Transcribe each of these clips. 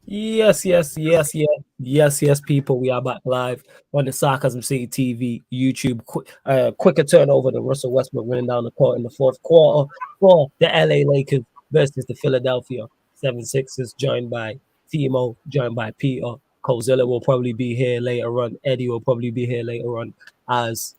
Yes, people. We are back live on the Sarcasm City TV, YouTube. Quicker turnover than Russell Westbrook running down the court in the fourth quarter for the LA Lakers versus the Philadelphia 76ers, joined by Timo, joined by Peter. Cozilla will probably be here later on. Eddie will probably be here later on as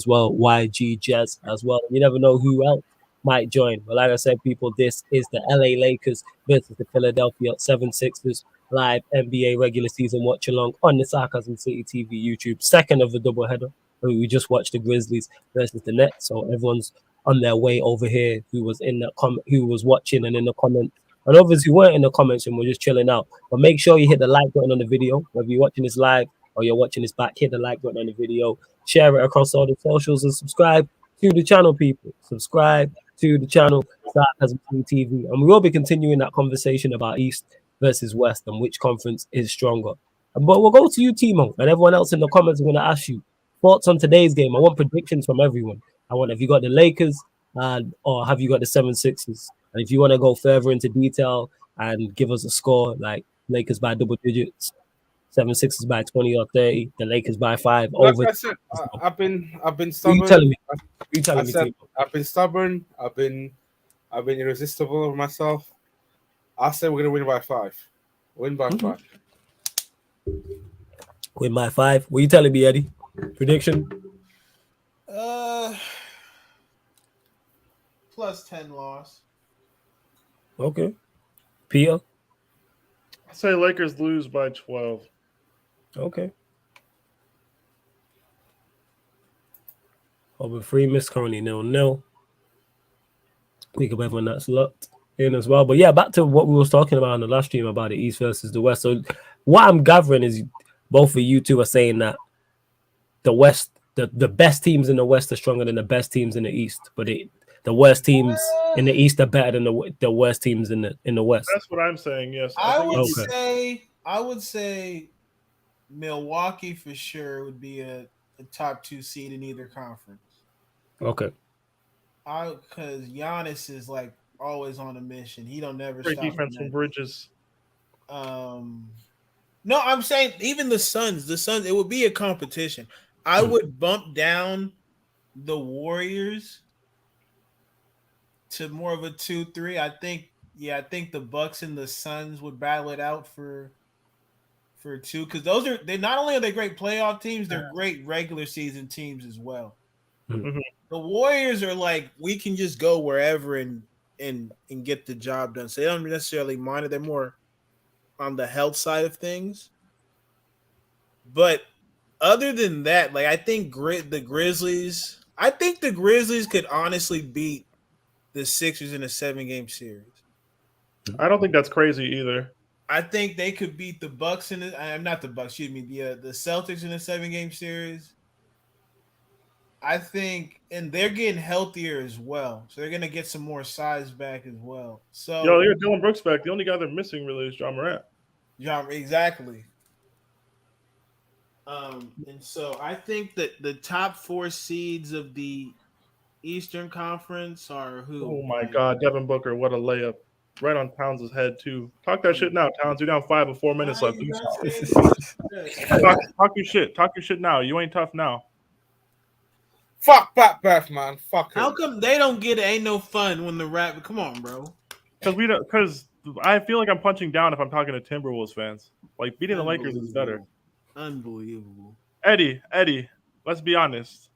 well. YG Jazz as well. You never know who else might join. But like I said, people, this is the LA Lakers versus the Philadelphia 76ers live NBA regular season watch along on the Sarcasm City TV YouTube. Second of the doubleheader. We just watched the Grizzlies versus the Nets. So everyone's on their way over here who was in the who was watching and in the comments. And others who weren't in the comments and were just chilling out. But make sure you hit the like button on the video. Whether you're watching this live or you're watching this back, hit the like button on the video. Share it across all the socials and subscribe to the channel, people. Subscribe to the channel, Sarcasm TV. And we will be continuing that conversation about East versus West and which conference is stronger. But we'll go to you, Timo, and everyone else in the comments. I'm going to ask you thoughts on today's game. I want predictions from everyone. I want, have you got the Lakers or have you got the 76ers? And if you want to go further into detail and give us a score, like Lakers by double digits, 76ers by 20 or 30, the Lakers by 5. Like Over. I said, I've been Who stubborn. you telling me? Who you telling me, Timo? I've been stubborn. I've been irresistible over myself. I said we're gonna win by 5. Win by 5. Win by 5. What are you telling me, Eddie? Prediction? Plus 10 loss. Okay. Peter? I say Lakers lose by 12. Okay. Over 3 miss currently 0-0. We could everyone that's locked in as well. But yeah, back to what we was talking about in the last stream about the East versus the West. So what I'm gathering is both of you two are saying that the West, the best teams in the West are stronger than the best teams in the East, but the worst teams in the East are better than the worst teams in the West. That's what I'm saying. Yes, I would say Milwaukee for sure would be a top 2 seed in either conference. Okay. Because Giannis is like always on a mission. He don't never great stop. Defense from Bridges. No, I'm saying even the Suns, it would be a competition. I would bump down the Warriors to more of a 2-3. I think the Bucks and the Suns would battle it out for 2, because they not only are they great playoff teams, they're great regular season teams as well. Mm-hmm. The Warriors are like, we can just go wherever and get the job done. So they don't necessarily mind it. They're more on the health side of things. But other than that, like I think the Grizzlies could honestly beat the Sixers in a 7-game series. I don't think that's crazy either. I think they could beat the Bucks not the Bucks, excuse me, the Celtics in a 7-game series. I think, and they're getting healthier as well, so they're gonna get some more size back as well. So, they got Dylan Brooks back. The only guy they're missing really is John Morant. Exactly. And so I think that the top 4 seeds of the Eastern Conference are who? Oh my God, Devin Booker, what a layup! Right on Towns' head too. Talk that shit now, Towns. You're down 5 with 4 minutes left. Talk your shit. Talk your shit now. You ain't tough now. Fuck Pat Beth, man. Fuck How come they don't get it? Ain't no fun when the rap? Come on, bro. Because I feel like I'm punching down if I'm talking to Timberwolves fans. Like beating the Lakers is better. Unbelievable. Eddie, let's be honest,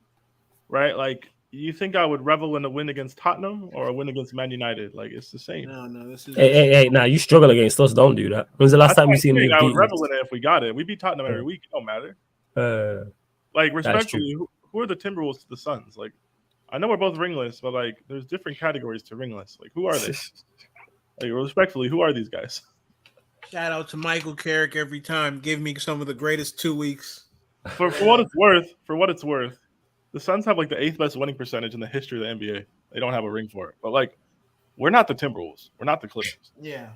right? Like, you think I would revel in a win against Tottenham or a win against Man United? Like, it's the same. No, this is. Hey, now you struggle against us. Don't do that. When's the last time you seen me? I would revel in it if we got it. We beat Tottenham every week. It don't matter. Like, respectfully, who are the Timberwolves to the Suns? Like, I know we're both ringless, but like, there's different categories to ringless. Like, who are they? Like, respectfully, who are these guys? Shout out to Michael Carrick every time. Give me some of the greatest 2 weeks. For what it's worth, the Suns have like the 8th best winning percentage in the history of the NBA. They don't have a ring for it, but like, we're not the Timberwolves. We're not the Clippers. Yeah.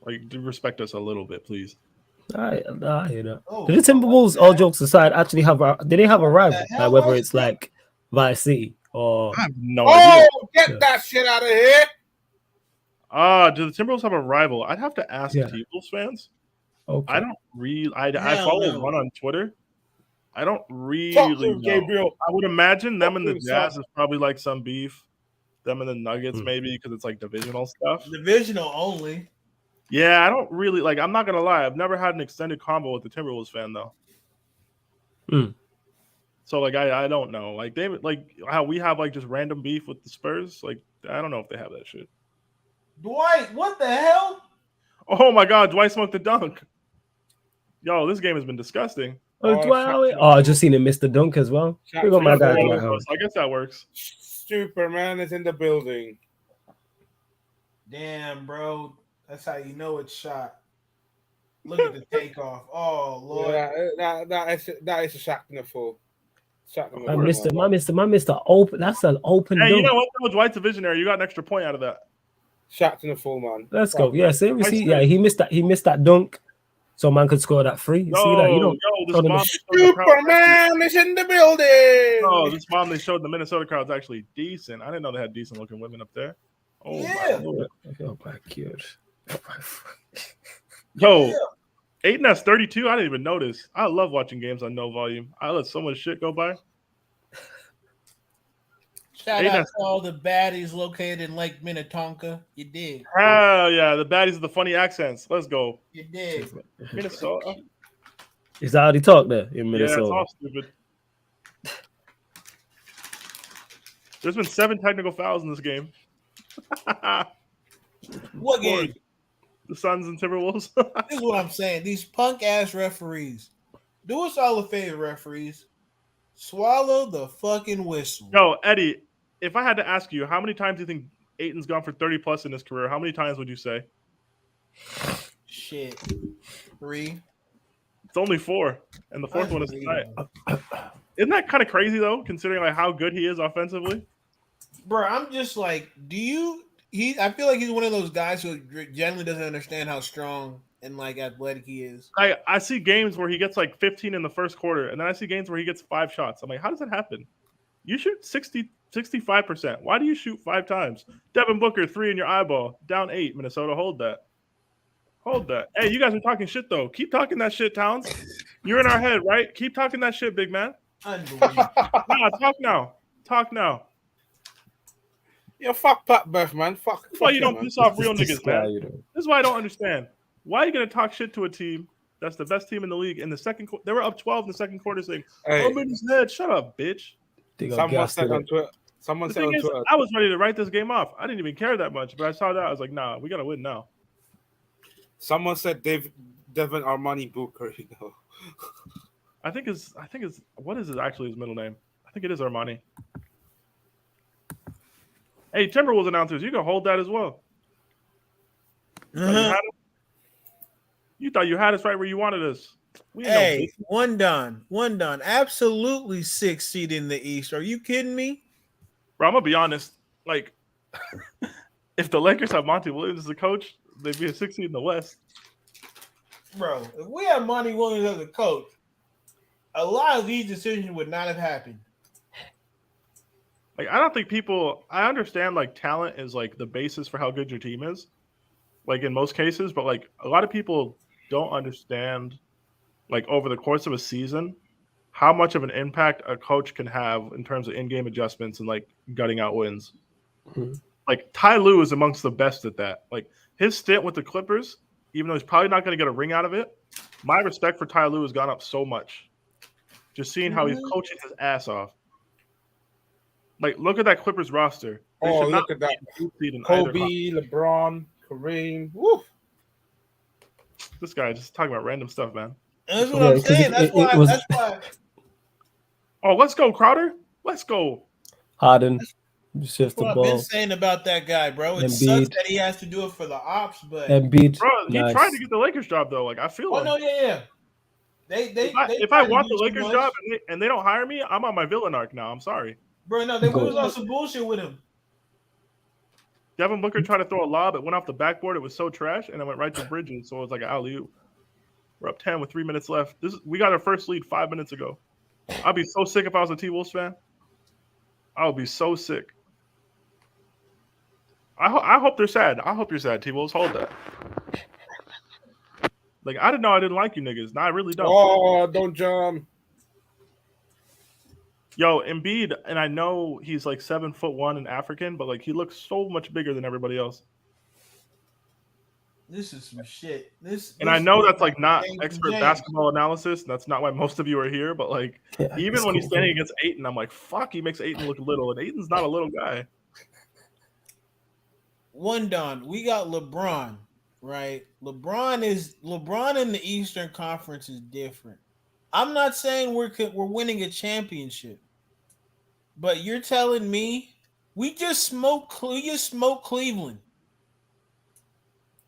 Like, do respect us a little bit, please. I hear that. Did the Timberwolves, all jokes aside, actually did they have a rival? Like, whether it's like Vice City or I have no idea. Get that shit out of here. Do the Timberwolves have a rival? I'd have to ask Yeah. T-Wolves fans. Okay. I don't really. I Hell follow no. one on Twitter. I don't Talk to really him, know. Gabriel. I would imagine them Talk and to the him, son. Jazz is probably like some beef. Them and the Nuggets Hmm. maybe because it's like divisional stuff. Divisional only. Yeah, I don't really like. I'm not gonna lie. I've never had an extended combo with the Timberwolves fan though. Hmm. So like I don't know. Like they like how we have like just random beef with the Spurs. Like I don't know if they have that shit. Dwight, what the hell? Oh my God, Dwight smoked the dunk. Yo, this game has been disgusting. I just seen him miss the dunk as well. We got my guy Dwight Howard. I guess that works. Superman is in the building. Damn, bro. That's how you know it's shot. Look at the takeoff. Oh, Lord. Yeah, that is a shot in the full. I missed it. I missed the open. That's an open Hey, dunk. you know what? Though? Dwight's a visionary. You got an extra point out of that. Shot in the full, man. Let's go. Yeah, seriously. Yeah, he missed that dunk. So man could score that free. You see that? You know, this mom Superman is in the building. Oh, this mom they showed the Minnesota crowd's actually decent. I didn't know they had decent looking women up there. Oh yeah. my Lord. Oh my God. Yo, Aiden has 32. I didn't even notice. I love watching games on no volume. I let so much shit go by. Shout out to all the baddies located in Lake Minnetonka. You did. Hell yeah, the baddies with the funny accents. Let's go. You did. Minnesota. Is that how they talk there in Minnesota? Yeah, it's all stupid. There's been 7 technical fouls in this game. What game? The Suns and Timberwolves. This is what I'm saying. These punk ass referees. Do us all a favor, referees. Swallow the fucking whistle. Yo, Eddie, if I had to ask you, how many times do you think Aiton's gone for 30 plus in his career? How many times would you say? Shit. 3. It's only 4, and the 4th one is tonight. Isn't that kind of crazy though, considering like how good he is offensively? Bro, I'm just like, I feel like he's one of those guys who generally doesn't understand how strong and like athletic he is. I see games where he gets like 15 in the first quarter, and then I see games where he gets 5 shots. I'm like, how does that happen? You shoot 65%. Why do you shoot 5 times? Devin Booker, 3 in your eyeball, down 8. Minnesota, hold that. Hold that. Hey, you guys are talking shit though. Keep talking that shit, Towns. You're in our head, right? Keep talking that shit, big man. Unbelievable. Nah, talk now. Talk now. Yeah, fuck Pat Beth, man. Fuck. That's why you don't man. piss off real niggas, man. This is why I don't understand. Why are you gonna talk shit to a team that's the best team in the league in the second quarter? They were up 12 in the second quarter, saying, Hey. "I'm in his head." Shut up, bitch. Someone said on Twitter. I was ready to write this game off. I didn't even care that much, but I saw that. I was like, nah, we gotta win now. Someone said Devin Armani Booker, you know. I think it's what is it actually his middle name? I think it is Armani. Hey, Timberwolves announcers, you can hold that as well. You thought you had us right where you wanted us. Hey, one done. Absolutely 6th seed in the East. Are you kidding me? Bro, I'm gonna be honest. Like, if the Lakers have Monty Williams as a coach, they'd be a 6th seed in the West. Bro, if we had Monty Williams as a coach, a lot of these decisions would not have happened. Like, I don't think I understand, like, talent is, like, the basis for how good your team is, like, in most cases, but, like, a lot of people don't understand, like, over the course of a season, how much of an impact a coach can have in terms of in-game adjustments and, like, gutting out wins. Mm-hmm. Like, Ty Lue is amongst the best at that. Like, his stint with the Clippers, even though he's probably not going to get a ring out of it, my respect for Ty Lue has gone up so much. Just seeing how he's coaching his ass off. Like, look at that Clippers roster. Look at that. Kobe, LeBron, Kareem. Woo. This guy just talking about random stuff, man. That's what I'm saying. That's why. Oh, let's go, Crowder. Let's go. Harden. Shift the ball. I've been saying about that guy, bro. It sucks that he has to do it for the ops, but Embiid. Bro, he tried to get the Lakers job though. Like, I feel. Oh no, yeah. If I want the Lakers job and they don't hire me, I'm on my villain arc now. I'm sorry. Bro, no, they was on some bullshit with him. Devin Booker tried to throw a lob. It went off the backboard. It was so trash, and it went right to Bridges. So it was like an alley-oop. We're up 10 with 3 minutes left. We got our first lead 5 minutes ago. I'd be so sick if I was a T-Wolves fan. I would be so sick. I hope they're sad. I hope you're sad, T-Wolves. Hold that. Like, I didn't know I didn't like you niggas. Nah, I really don't. Oh, don't jump. Yo, Embiid, and I know he's like 7'1" and African, but like he looks so much bigger than everybody else. This is some shit. And I know that's like not expert basketball analysis. That's not why most of you are here. But like, even when he's standing against Ayton, I'm like, fuck, he makes Ayton look little, and Ayton's not a little guy. One Don, we got LeBron, right? LeBron in the Eastern Conference is different. I'm not saying we're winning a championship, but you're telling me we just smoked Cleveland.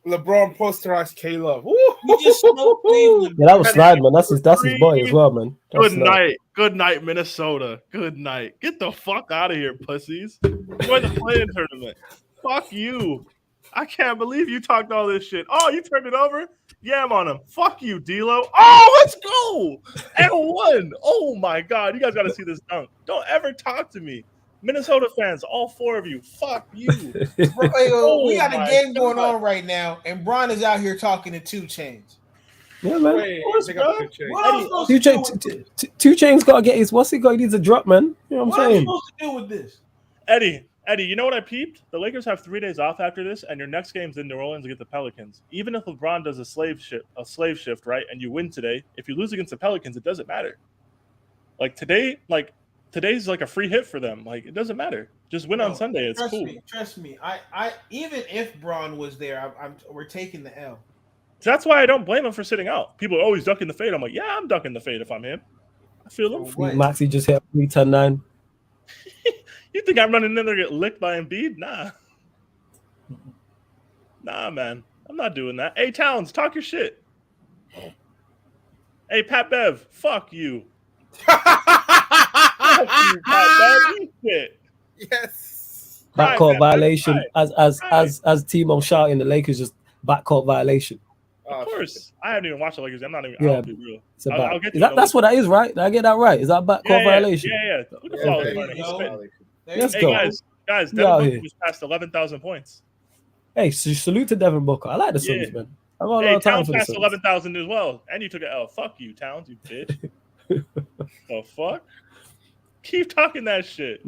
LeBron posterized Caleb. We just smoked Cleveland. Yeah, that was Slide, man. That's his boy as well, man. Good night, Minnesota. Good night. Get the fuck out of here, pussies. Enjoy the play-in tournament. Fuck you. I can't believe you talked all this shit. Oh, you turned it over? Yeah, I'm on him. Fuck you, D'Lo. Oh, let's go. And one. Oh, my God. You guys got to see this dunk. Don't ever talk to me. Minnesota fans, all four of you. Fuck you. We got a game going on right now, and Bron is out here talking to 2 Chainz. Yeah, man. Wait, 2 Chainz got to get his, what's he got? He needs a drop, man. You know what I'm saying? What am I supposed to do with this? Eddie, you know what I peeped? The Lakers have 3 days off after this, and your next game's in New Orleans against the Pelicans. Even if LeBron does a slave shift, right, and you win today, if you lose against the Pelicans, it doesn't matter. Like today's like a free hit for them. Like it doesn't matter. Just win on Sunday. It's cool. Trust me. I even if Bron was there, we're taking the L. So that's why I don't blame him for sitting out. People are always ducking the fade. I'm like, yeah, I'm ducking the fade if I'm him. I feel him. Maxey just hit 3-10-9. You think I'm running in there to get licked by Embiid? Nah, man. I'm not doing that. Hey, Towns, talk your shit. Hey, Pat Bev, fuck you. Fuck you, Pat Bev. You shit. Yes. Backcourt violation. As Timo shouting, the Lakers just backcourt violation. Of course. I haven't even watched the Lakers. I'm not even. Yeah. I'll be real. I'll get that's what that is, right? Did I get that right? Is that backcourt violation? Yeah. Look at Flawless running. He's spitting. Let's Hey, go. guys, Devin Booker just passed 11,000 points. Hey, salute to Devin Booker. I like the Suns, man. I got a lot of time Towns for the passed Suns. 11,000 as well. And you took an L. Fuck you, Towns, you bitch. The fuck? Keep talking that shit.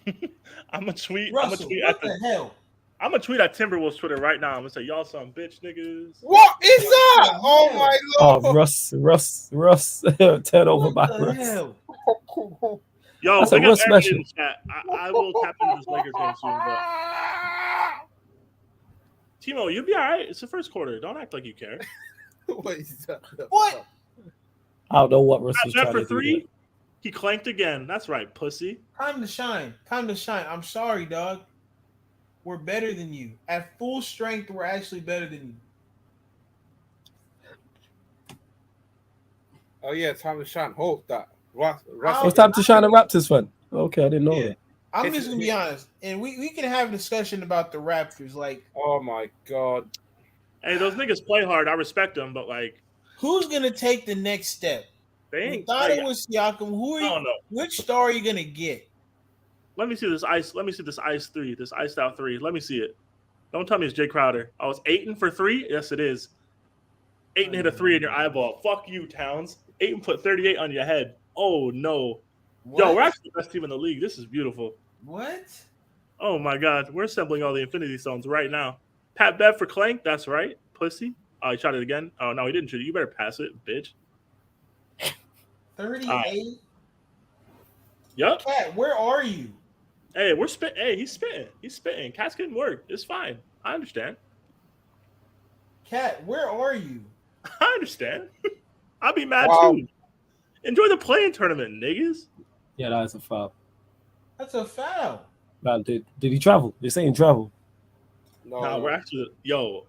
I'm gonna tweet. Russell, what the hell? I'm gonna tweet at Timberwolves Twitter right now. I'm gonna say, y'all some bitch niggas. What is that? Oh my Lord. Oh, Russ. Turnover by Russ. Hell? Yo, that's a Russ special. Chat. I will tap into this Lakers game soon, but Timo, you'll be all right. It's the first quarter. Don't act like you care. What is that? What? I don't know what Russ was trying for to 3. do. He clanked again. That's right, pussy. Time to shine. I'm sorry, dog. We're better than you. At full strength, we're actually better than you. Oh yeah, time to shine. Hold that. It's time to shine a Raptors fan. Okay, I didn't know that. I'm just gonna be honest, and we can have a discussion about the Raptors. Like, oh my God. Hey, those niggas play hard. I respect them, but like, who's gonna take the next step? They ain't. Thought it was Siakam. Who are you? I don't know. Which star are you gonna get? Let me see this ice. Let me see this ice 3. This iced out 3. Let me see it. Don't tell me it's Jay Crowder. Oh, it's Ayton for 3. Yes, it is. Ayton hit a 3 in your eyeball. Fuck you, Towns. Ayton put 38 on your head. Oh no. What? Yo, we're actually the best team in the league. This is beautiful. What? Oh my God, we're assembling all the Infinity Stones right now. Pat Bev for Clank. That's right, pussy. Oh, he shot it again. Oh no, he didn't shoot it. You better pass it, bitch. 38. Yup. Cat, where are you? Hey, we're spitting. Hey, he's spitting. He's spitting. Cat's getting work. It's fine. I understand. Cat, where are you? I understand. I'll be mad too. Enjoy the play-in tournament, niggas. Yeah, that's a foul. That's a foul. Man, did he travel? They're saying travel. No, we're actually. Yo,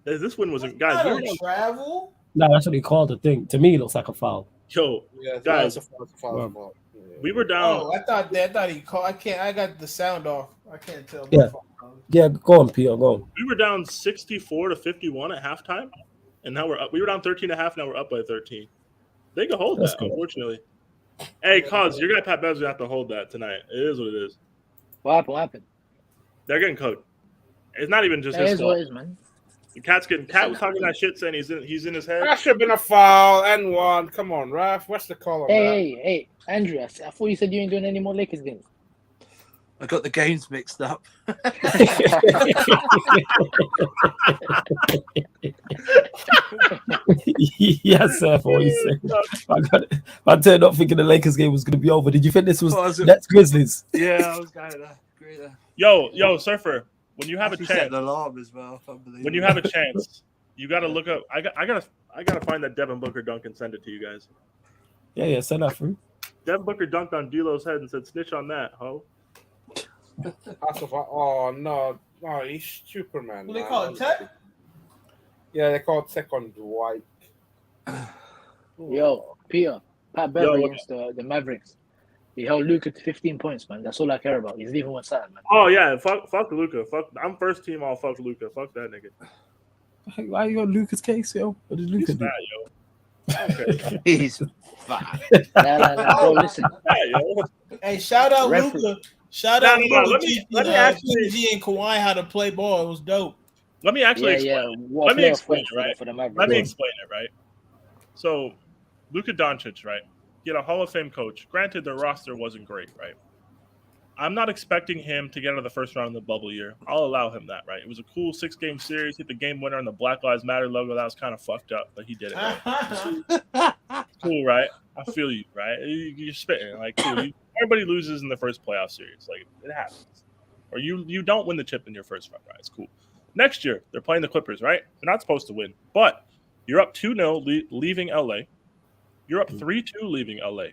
this one wasn't. That's Guys, not a travel. No, that's what he called the thing. To me, it looks like a foul. Yo, yeah, guys, it's a foul. We were down. Oh, I thought he called. I can't. I got the sound off. I can't tell. Yeah, go on, Peter. Go on. We were down 64-51 at halftime, and now we're up. We were down 13.5. Now we're up by 13. They can hold that, unfortunately. Hey, Cause, your guy Pat Bev's gonna have to hold that tonight. It is what it is. What happened? They're getting cooked. It's not even just That his is fault. what it is, man. The Cat was talking that shit, saying he's in his head. That should have been a foul. N1. Come on, ref. What's the call on that? Hey, Andrew, I thought you said you ain't doing any more Lakers games. I got the games mixed up. Yes, sir. For what you said. I turned up thinking the Lakers game was going to be over. Did you think this was it? Nets Grizzlies? Yeah, I was going to agree there. Yo, Surfer. When you have a Set chance, the alarm as well. when you have a chance, you got to look up. I gotta find that Devin Booker dunk and send it to you guys. Yeah, send that through. Devin Booker dunked on D'Lo's head and said, "Snitch on that, ho." Oh no, he's Superman. What they call it, tech? Yeah, they call it tech on Dwight. Yo, Peter, Pat Beverly against the Mavericks. He held Luka to 15 points, man. That's all I care about. He's leaving one side, man. Oh yeah, fuck Luka. I'm first team all fuck Luka. Fuck that nigga. Why are you on Luka's case, yo? What did Luka He's do? fat, yo. Okay. He's fat. Nah, bro, listen. Fat, yo. Hey, shout out Referee. Luka. Shout out No, Luka. let me actually- PG and Kawhi how to play ball. It was dope. Let me actually explain. Yeah. What Let me playoff explain win it, right? for the Mavericks. Let me explain it, right? So, Luka Doncic, right? Get a Hall of Fame coach. Granted, their roster wasn't great, right? I'm not expecting him to get out of the first round in the bubble year. I'll allow him that, right? It was a cool 6-game series. Hit the game winner on the Black Lives Matter logo. That was kind of fucked up, but he did it. Right? Cool, right? I feel you, right? You're spitting. Like, cool. Everybody loses in the first playoff series. Like, it happens. Or you don't win the chip in your first round, right? It's cool. Next year, they're playing the Clippers, right? They're not supposed to win. But you're up 2-0 leaving LA. You're up 3-2 leaving LA.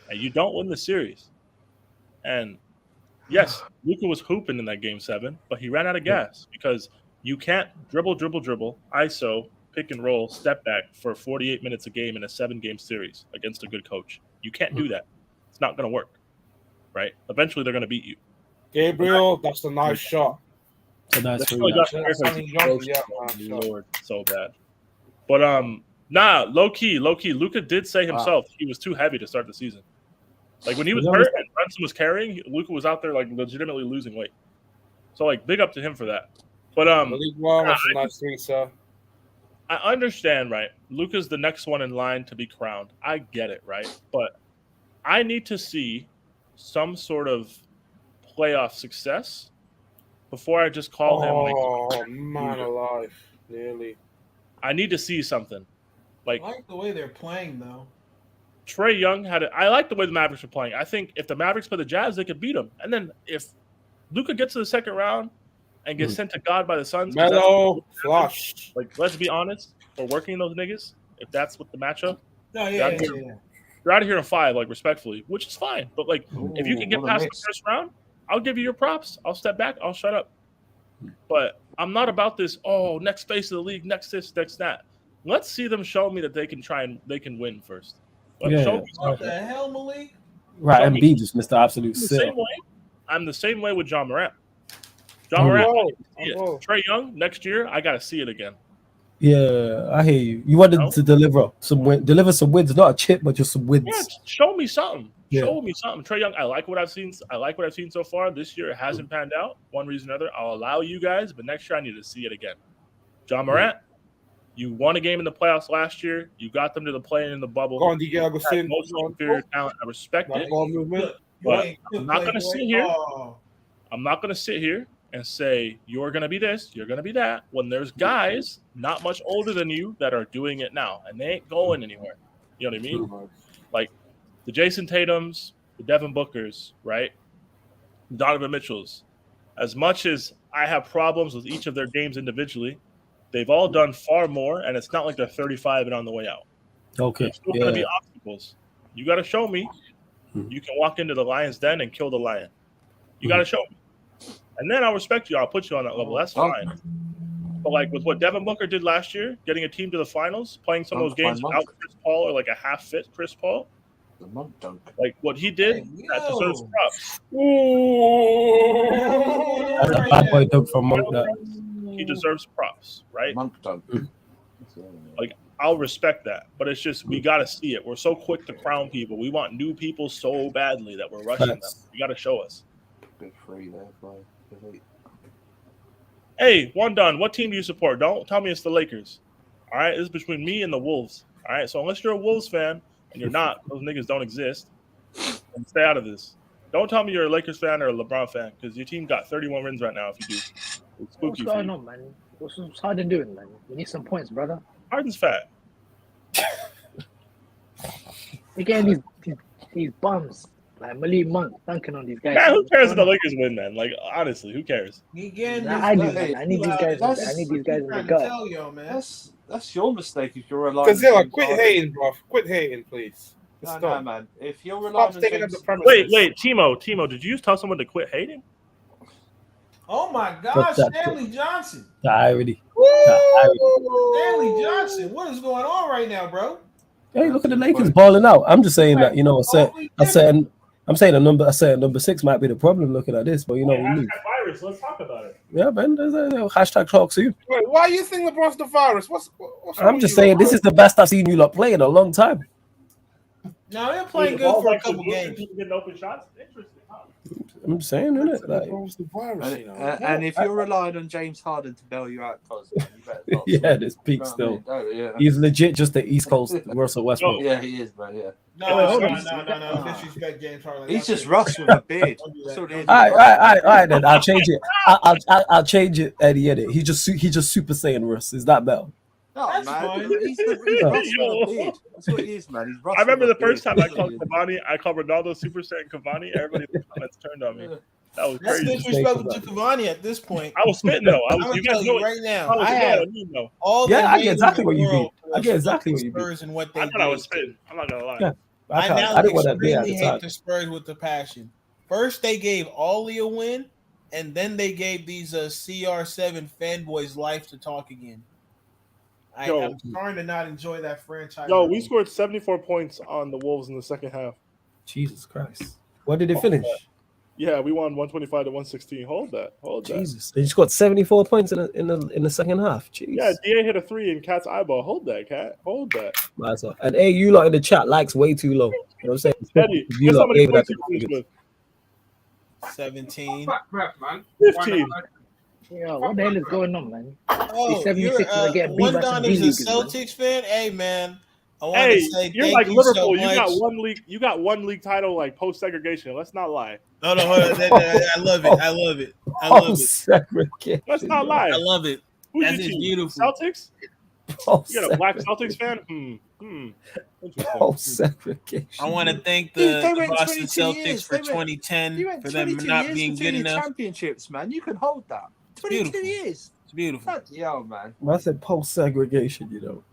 And you don't win the series. And yes, Luka was hooping in that game 7, but he ran out of gas because you can't dribble, ISO, pick and roll, step back for 48 minutes a game in a 7-game series against a good coach. You can't do that. It's not going to work, right? Eventually, they're going to beat you. Gabriel, that's a nice shot. It's a nice free. Lord, so bad. But low key. Luka did say himself he was too heavy to start the season. Like when he was hurt and Brunson was carrying, Luka was out there like legitimately losing weight. So like big up to him for that. But League One, that's a nice three, sir. I understand, right? Luka's the next one in line to be crowned. I get it, right? But I need to see some sort of playoff success before I just call him. Oh, man alive. Nearly. I need to see something. I like the way they're playing, though. Trae Young had it. I like the way the Mavericks are playing. I think if the Mavericks play the Jazz, they could beat them. And then if Luka gets to the second round and gets sent to God by the Suns, Melo, flush. Like, let's be honest, we're working those niggas. If that's what the matchup, No, you're out of here in 5, like respectfully, which is fine. But like, if you can get past the first round, I'll give you your props. I'll step back. I'll shut up. But I'm not about this. Oh, next face of the league, next this, next that. Let's see them show me that they can win first. Show me What the hell, Malik? Right, Embiid just missed the absolute same way. I'm the same way with John Morant. John Morant, Trae Young next year. I gotta see it again. Yeah, I hear you. You wanted to deliver some wins, not a chip, but just some wins. Yeah, show me something. Yeah. Show me something. Trae Young, I like what I've seen. So far this year. It hasn't panned out. One reason or another. I'll allow you guys, but next year I need to see it again. John Morant, you won a game in the playoffs last year. You got them to the play in the bubble. Go on, DJ Agustin. Most inferior talent. I respect it. But I'm not going to sit here. I'm not going to sit here and say you're going to be this, you're going to be that, when there's guys not much older than you that are doing it now, and they ain't going anywhere. You know what I mean? Like the Jason Tatums, the Devin Bookers, right? Donovan Mitchells. As much as I have problems with each of their games individually, they've all done far more, and it's not like they're 35 and on the way out. Okay. There's still going to be obstacles. You got to show me you can walk into the lion's den and kill the lion. You got to show me. And then I'll respect you. I'll put you on that level. That's fine. But like with what Devin Booker did last year, getting a team to the finals, playing some of those games without Chris Paul or like a half-fit Chris Paul, like what he did, that deserves props. That's a bad boy dunk from Monk. He deserves props, right? Monk dunk. Like I'll respect that, but it's just we got to see it. We're so quick to crown people. We want new people so badly that we're rushing them. You got to show us. Big three there, bro. Hey, one done. What team do you support? Don't tell me it's the Lakers. All right, this is between me and the Wolves. All right, so unless you're a Wolves fan and you're not, those niggas don't exist. And stay out of this. Don't tell me you're a Lakers fan or a LeBron fan because your team got 31 wins right now. If you do, it's spooky. What's going on, man? What's Harden doing, man? We need some points, brother. Harden's fat. We're getting these bums like Malik Monk dunking on these guys. Man, who cares if the Lakers win, man? Like, honestly, who cares? I do, man. I need these guys. I need these guys in the gut. That's your mistake if you're relying. Godzilla, quit hating, bro. Quit hating, please. No, man. If you're relying on James... Wait, Timo, did you just tell someone to quit hating? Oh my gosh, Stanley Johnson. Stanley Johnson, what is going on right now, bro? Hey, look at the Lakers balling out. I'm just saying that, I'm saying number 6 might be the problem looking at this, but we need. Virus, let's talk about it. Yeah, man. There's a hashtag talk soon. Wait, why do you think LeBron's the virus? What's I'm just saying this is the best I've seen you lot play in a long time. No, they're playing good for a couple games. Getting open shots. Interesting. I'm just saying, isn't it? Like, LeBron's the virus, you know. And if you're relying on James Harden to bail you out, you better not. yeah, this peak still. He's legit just the East Coast Russell Westbrook. Yeah, he is, man. Yeah. No. Disrespect James Harden. He's just Russ with a beard. All right. Then I'll change it. I'll change it at the edit. He just Super Saiyan Russ. Is that Bell? No, That's man. fine. He's Russ with a beard. That's what he is, man. He's Russ. I remember the with a first beard. time I called Cavani, I called Ronaldo Super Saiyan Cavani. Everybody in the comments turned on me. That was That's crazy. disrespectful to Cavani at this point. I was spitting though. I'm gonna tell you right now. I have all the I get hate exactly in what the you mean. world I get exactly what you mean. Spurs and what they I thought I did. was spitting. I'm not gonna lie. Yeah. I now I didn't want to be at extremely the hate time. the Spurs with the passion. First, they gave Ollie a win, and then they gave these CR7 fanboys life to talk again. I'm starting to not enjoy that franchise. Yo, we scored 74 points on the Wolves in the second half. Jesus Christ. What did it finish? Yeah, we won 125 to 116. Hold that. Jesus. They scored 74 points in the second half. Jeez. Yeah, DA hit a 3 in Cat's eyeball. Hold that, Cat. Hold that. And hey, you lot in the chat, likes way too low. You know what I'm saying? Eddie, You guess how lot many gave points that you finished with? 17. 15. Yo, what the hell is going on, man? Oh, These 76ers are getting beat one by some Don B is a leaguers, man. Celtics fan. Hey, man. I want Hey, to say you're thank like you Liverpool. so You much. got one league. You got one league title like post segregation. Let's not lie. No, hold on. I love it. I love it. I love it. Segregation. Let's not lie. I love it. Who's That your is team? beautiful. Celtics. You got a black Celtics fan? Interesting. Segregation. I want to thank Dude, the they went Boston 22 Celtics years. for They went- 2010 You went for them 22 not years being between good your enough. championships, man. You can hold that. 22 beautiful. years. It's beautiful. Bloody hell, man. I said post segregation, you know.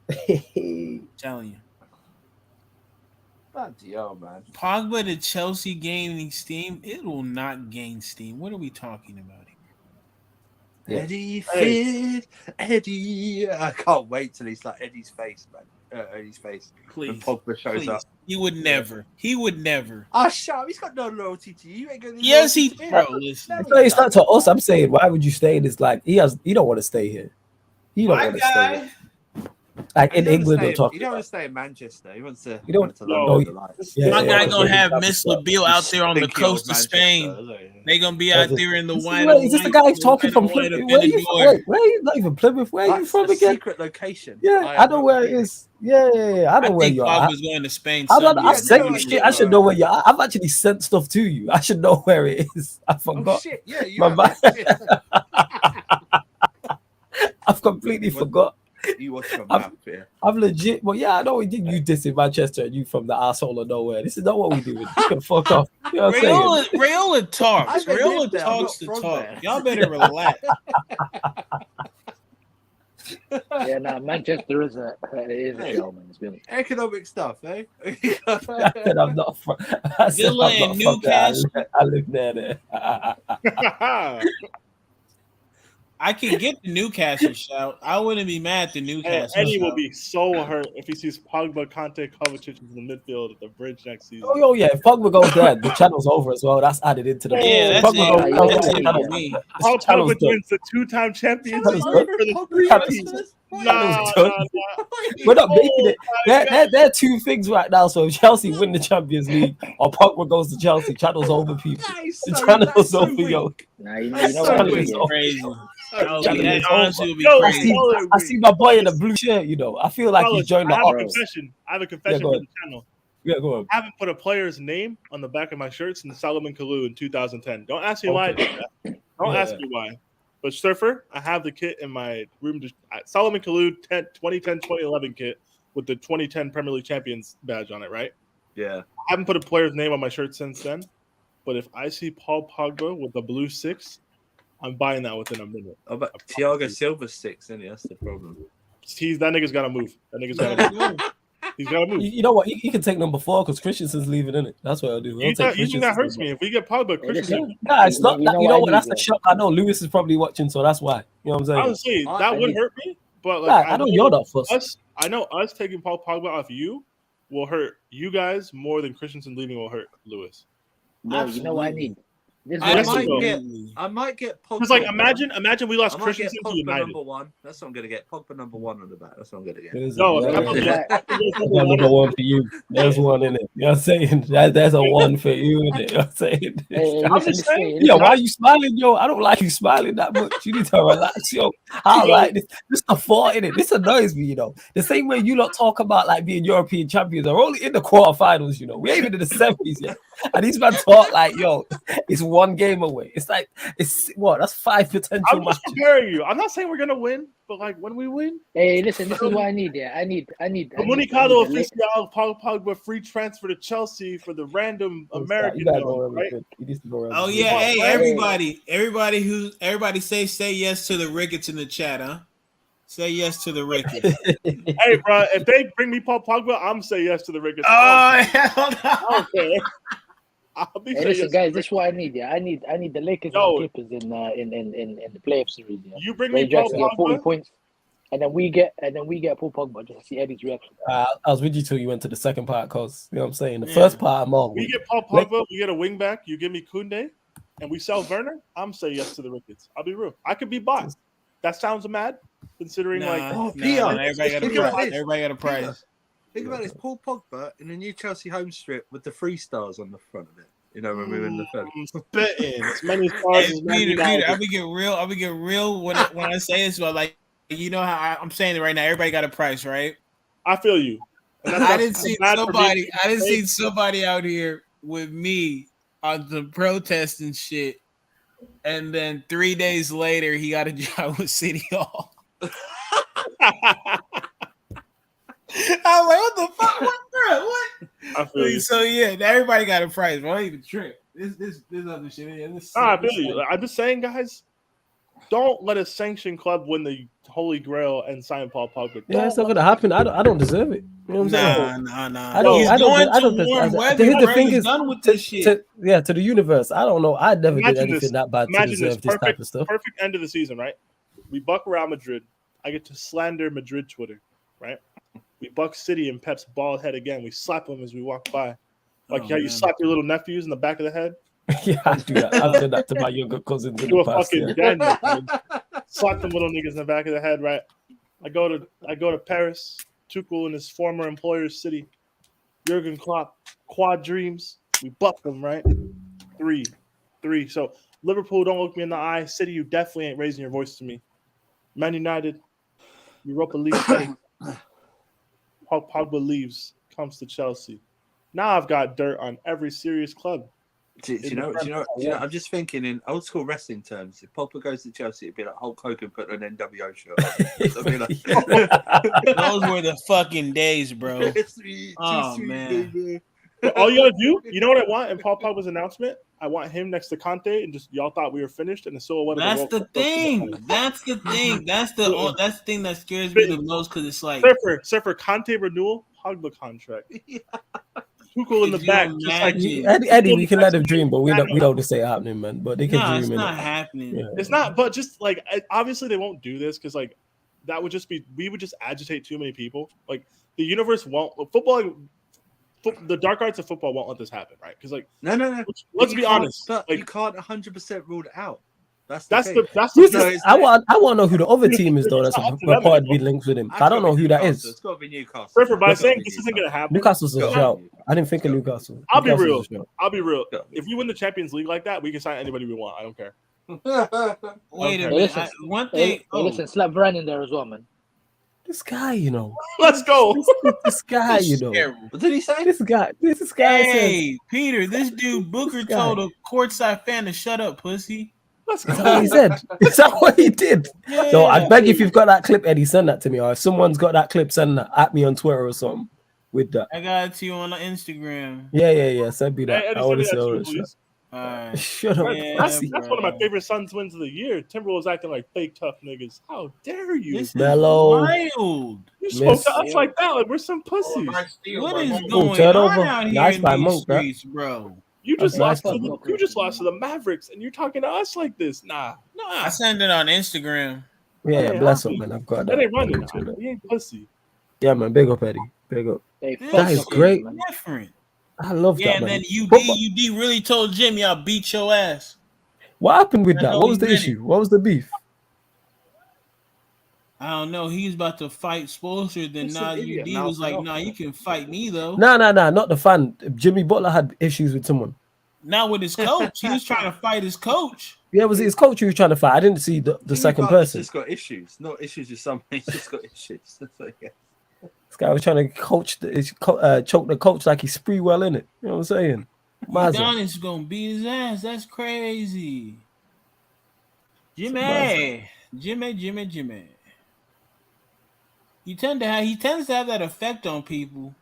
I'm telling you. Bloody hell, man. Pogba to Chelsea gaining steam. It will not gain steam. What are we talking about here? Yeah. Eddie Fit, Eddie. I can't wait till he's like Eddie's face, man. Eddie's face. When Please. Pogba shows Please. up. He would never. He would never. Ah, shut up. He's got no loyalty to you. You ain't gonna Yes, he. loyalty to Bro, him. listen. No, It's not to us. I'm saying, why would you stay in this? Like, he don't want to stay here. He don't My want to stay guy. here. Like in He don't England, wanna we're stay- talking. He don't want to stay in Manchester. He wants to. He don't- to No, London, like- Yeah, My guy yeah, gonna yeah. have Miss LaBille out there on the Stinky old coast of Manchester, Spain. isn't it? They gonna be out there in the white. Wait, is this the guy talking from white Plymouth? of Where are you Benidorm. from? Wait, where are you? Not even Plymouth. Where are you That's from a again? secret location. Yeah, I know where it is. Yeah. I know I where think you are. Pogba's going to Spain. I don't know. Sunday. I've sent you no, shit. I should know where you are. I've actually sent stuff to you. I should know where it is. I Oh forgot. shit! Yeah, you My have bad. I've completely forgot. You watch your I've- map here. I'm legit. Well, yeah, I know we did you this in Manchester and you from the asshole of nowhere. This is not what we do. You can fuck off. You know what I'm saying? Rayola talks. I've never Rayola lived there. I'm talks not to from talk. there. Y'all better relax. Yeah, Manchester is a show, man. It's been Economic stuff, eh? I said I'm not from. I said Villa I'm not and from there. Newcastle. I live there. I can get the Newcastle shout. I wouldn't be mad at the Newcastle Eddie will shout. be so hurt if he sees Pogba, Conte, Kovacic in the midfield at the bridge next season. Oh yeah, if Pogba goes there, the channel's over as well. That's added into the. Yeah, if that's Pogba it. goes That's there, it the channel's for me. done. How The channel's Pogba done. wins the two-time champions Channel's for done. the Pogba Happy. Spurs? Nah. We're not making it. There are two things right now. So if Chelsea win the Champions League or Pogba goes to Chelsea, channel's over, people. The channel's over, yo. Nah, you know what I mean? Yeah. Crazy. Channel That is honestly over. would be Yo, crazy. I see my boy in a blue shirt, you know. I feel like he's joined the I have a office. confession. I have a confession go for ahead. the channel. Yeah, go on. I haven't put a player's name on the back of my shirt since Solomon Kalou in 2010. Don't ask me why I did that. Don't ask me why. But Surfer, I have the kit in my room. Solomon Kalou 2010-2011 kit with the 2010 Premier League Champions badge on it, right? Yeah. I haven't put a player's name on my shirt since then. But if I see Paul Pogba with the blue 6, I'm buying that within a minute. Oh, but Thiago Silva's 6, isn't he? That's the problem. That nigga's got to move. That nigga's got to move. He's got to move. You know what? He can take number 4 because Christensen's leaving, innit? That's what I'll do. You think that hurts me? If we get Pogba, Christensen. Nah, it's not. You That, know you know what what? I That's need, the shock. I know Lewis is probably watching, so that's why. You know what I'm saying? Honestly, that would hurt me. But like, I know you're not fussed. I know us taking Paul Pogba off you will hurt you guys more than Christensen leaving will hurt Lewis. Bro, you know what I need? This I is what might get Pogba. Because like imagine we lost I might get Christensen to Pogba United. number 1. That's what I'm gonna get. Pogba number 1 on the back. That's what I'm gonna get. No, number 1 for you. There's one in it. You know what I'm saying? There's a 1 for you in it. You know what I'm saying? I'm just saying. Yo, why are you smiling, yo? I don't like you smiling that much. You need to relax, yo. I like this. This is a 4 in it. This annoys me, you know. The same way you lot talk about like being European champions are only in the quarterfinals, you know. We ain't even in the semis yet. And these men talk like, yo, it's 1 game away. It's like, that's 5 potential I'm just matches. comparing you. I'm not saying we're gonna win, but like when we win, Hey, listen, this is what I need. Yeah, I need. Comunicado oficial, Paul Pogba free transfer to Chelsea for the random American. Right? Oh yeah, hey everybody say yes to the Ricketts in the chat, huh? Say yes to the Ricketts. Hey, bro, if they bring me Paul Pogba, I'm say yes to the Ricketts. Oh hell no! I don't care. Hey, listen, guys, this is what I need. Yeah, I need the Lakers and the Clippers in the playoff series. Yeah. You bring me Paul Pogba, 40 points, and then we get Paul Pogba just to see Eddie's reaction. I was with you till you went to the second part, cause you know what I'm saying. The first part, I'm on. We get Paul Pogba, we get a wing back. You give me Koundé, and we sell Werner. I'm say yes to the Ricketts. I'll be real. I could be bought. That sounds mad, considering everybody got a price. Think about this: Paul Pogba in a new Chelsea home strip with the 3 stars on the front of it. You know, when we were in the third. Spitting as many stars as Peter, I'll be get real when I say this. But like, you know how I'm saying it right now. Everybody got a price, right? I feel you. I didn't see somebody out here with me on the protest and shit, and then 3 days later he got a job with City Hall. I'm like, what the fuck? What, bro? What? I feel you. So yeah, everybody got a price, bro. I don't even trip. This other shit. I feel you. I'm just saying, guys, don't let a sanctioned club win the Holy Grail and sign Paul Pogba. Yeah, it's not gonna happen. I don't deserve it. You know what I'm saying? Nah. I don't. The thing is done with this shit. To the universe. I don't know. I never did anything that bad to deserve this type of stuff. Perfect end of the season, right? We buck Real Madrid. I get to slander Madrid Twitter, right? We buck City and Pep's bald head again. We slap him as we walk by. Like how you slap your little nephews in the back of the head. Yeah, I do that. I've done that to my younger cousins in the past. Slap them little niggas in the back of the head, right? I go to Paris. Tuchel and his former employer's City. Jurgen Klopp, quad dreams. We buck them, right? 3. So Liverpool, don't look me in the eye. City, you definitely ain't raising your voice to me. Man United, Europa League. Pogba leaves, comes to Chelsea. Now I've got dirt on every serious club. Do you know? I'm just thinking in old school wrestling terms. If Pogba goes to Chelsea, it'd be like Hulk Hogan put an NWO shirt. Those were the fucking days, bro. Oh man. Baby. But all you gotta do, you know what I want in Paul Pogba's announcement? I want him next to Conte, and just y'all thought we were finished, and the silhouette. That's the thing. That's the thing. That's the thing that scares me the most because it's like Surfer Conte renewal, Pogba contract. Tuchel in the back, just like Eddie, we can let him dream, but we don't just say it happening, man. But they can dream. It's not happening. Yeah. It's not, but just like obviously they won't do this because like that would just be we would just agitate too many people. Like the universe won't football. The dark arts of football won't let this happen, right? Because like no. Let's be honest. But like, you can't 100% rule it out. That's the I want to know who the other team is though. That's reported to be linked with him. I don't know who that is. It's got to be Newcastle. River, by saying this isn't gonna happen. Newcastle's a shout. I didn't think of Newcastle. I'll be real. If we win the Champions League like that, we can sign anybody we want. I don't care. Wait a minute. One thing. Listen, slap Brian in there as well, man. This guy, you know. Let's go. This guy, you know. What did he say? This guy. Hey, Peter, this dude Booker told a courtside fan to shut up, pussy. That's what he said. Is that what he did? Yeah. So I beg if you've got that clip, Eddie, send that to me. Or if someone's got that clip, send that at me on Twitter or something with that. I got it to you on Instagram. Yeah. Send me that. Hey, Eddie, I want to send see me all that this. Alright. Shut up. Yeah, that's one of my favorite Suns wins of the year. Timberwolves acting like fake tough niggas. How dare you? This is Mellow. wild. You spoke to us like that. Like we're some pussies. What is going on out here Nice in by these Monk, streets, bro? You just That's lost. nice. You just lost to the Mavericks, and you're talking to us like this. Nah. I sent it on Instagram. Yeah, bless him, man. I've got that. That ain't running. He ain't pussy. Yeah, man. Big up, Eddie. Big up. Hey, That is great. Different. I love Yeah, that, and man. then UD really told Jimmy, "I'll beat your ass." What happened with I that? know What was he the meant issue? What was the beef? I don't know. He's about to fight Spoelstra. Then now UD was like, "Nah, you can fight me though." No, not the fan. Jimmy Butler had issues with someone. Not with his coach. He was trying to fight his coach. Yeah, was it his coach who was trying to fight? I didn't see the second person. He's just got issues. Not issues with something. He's just got issues. That's what he gets. This guy was trying to choke the coach like he's spree well in it. You know what I'm saying? Udonis gonna beat his ass. That's crazy. Jimmy. He tends to have that effect on people.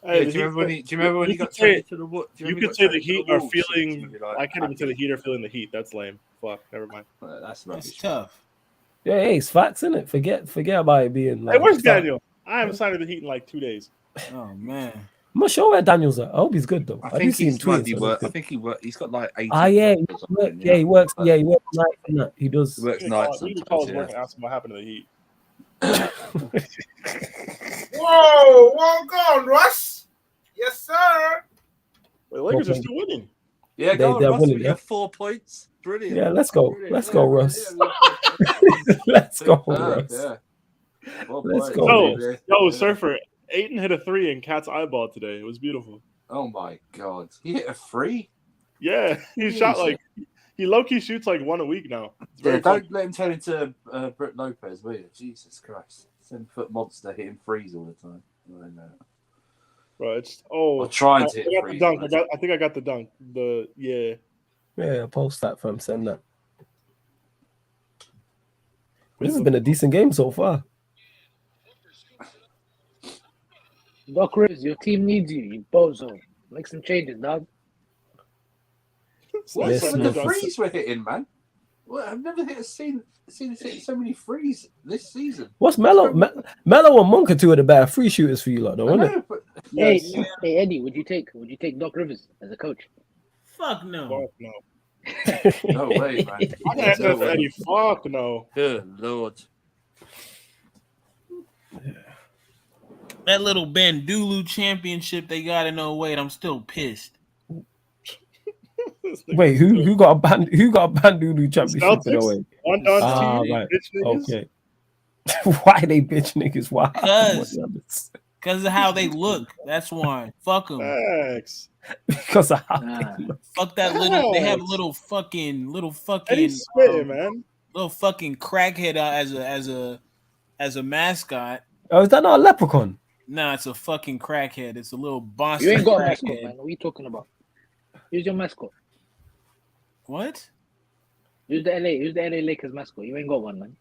Hey, do you remember when he got traded to the what? You could say the Heat are feeling. I can't even say the Heat are feeling the heat. That's lame. Fuck. Never mind. That's tough. Yeah, hey, it's facts, innit? Forget about it being like. Hey, where's Daniel? I haven't signed with the Heat in like 2 days. Oh man. I'm not sure where Daniel's at. I hope he's good though. I think he's tweeting. I think he works. He's got like 80. He works nights and that. He does. He works nights. We just call his work and ask him what happened to the Heat. Whoa, well gone, Russ. Yes, sir. The Lakers are still winning. Yeah, they're Russ, winning. we got 4 points. Brilliant. Yeah, let's go. Brilliant. Let's go, Russ. Let's go, Russ. Yeah. Well Let's played. go. Yo, Surfer. Ayton hit a 3 in Cat's eyeball today. It was beautiful. Oh my god. He hit a 3? Yeah, he shot like he low-key shoots like 1 a week now. Yeah, don't let him turn into Brook Lopez, will you? Jesus Christ. 7-foot monster hitting threes all the time. I know. Bro, it's I'm trying to hit the threes. dunk. I think I got the dunk. Yeah, post that from send that. This has been a decent game so far. Doc Rivers, your team needs you. You bozo. Make some changes, dog. What's with the threes we're hitting, man? Well, I've never seen us hit so many threes this season. What's Melo and Monk are two of the better free shooters for you, lot, though, isn't it? Hey, Eddie, would you take Doc Rivers as a coach? Fuck no. No. No way, man. Eddie, fuck no. Good Lord. That little Bandulu championship they got in 08, I'm still pissed. Wait, who got a Bandulu championship in 08? Right. Okay. Why they bitch niggas? Why? Because of how they look. That's why. Fuck them. Thanks. Because of how they look. Fuck that little. They have little fucking. Eddie's spitting, man. Little fucking crackhead as a mascot. Oh, is that not a leprechaun? Nah, it's a fucking crackhead. It's a little boss. You ain't got a mascot, man. What are you talking about? Who's your mascot? What? Who's the LA Lakers mascot? You ain't got one, man.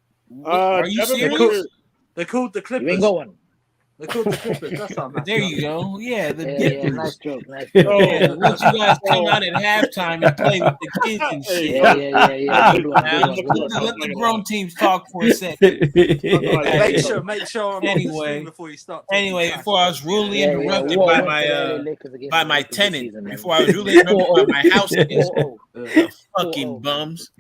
Are you serious? They're called the Clippers. You ain't got one. They're called the Clippers. That's our mascot. There you go. Yeah, nice joke. Let you guys come out at halftime and play with the kids and shit. Yeah. Good one. Let the grown teams talk for a second. Make sure. Before you start. Before I was rudely interrupted by my tenant. Before I was rudely interrupted by my house guest. Fucking bums.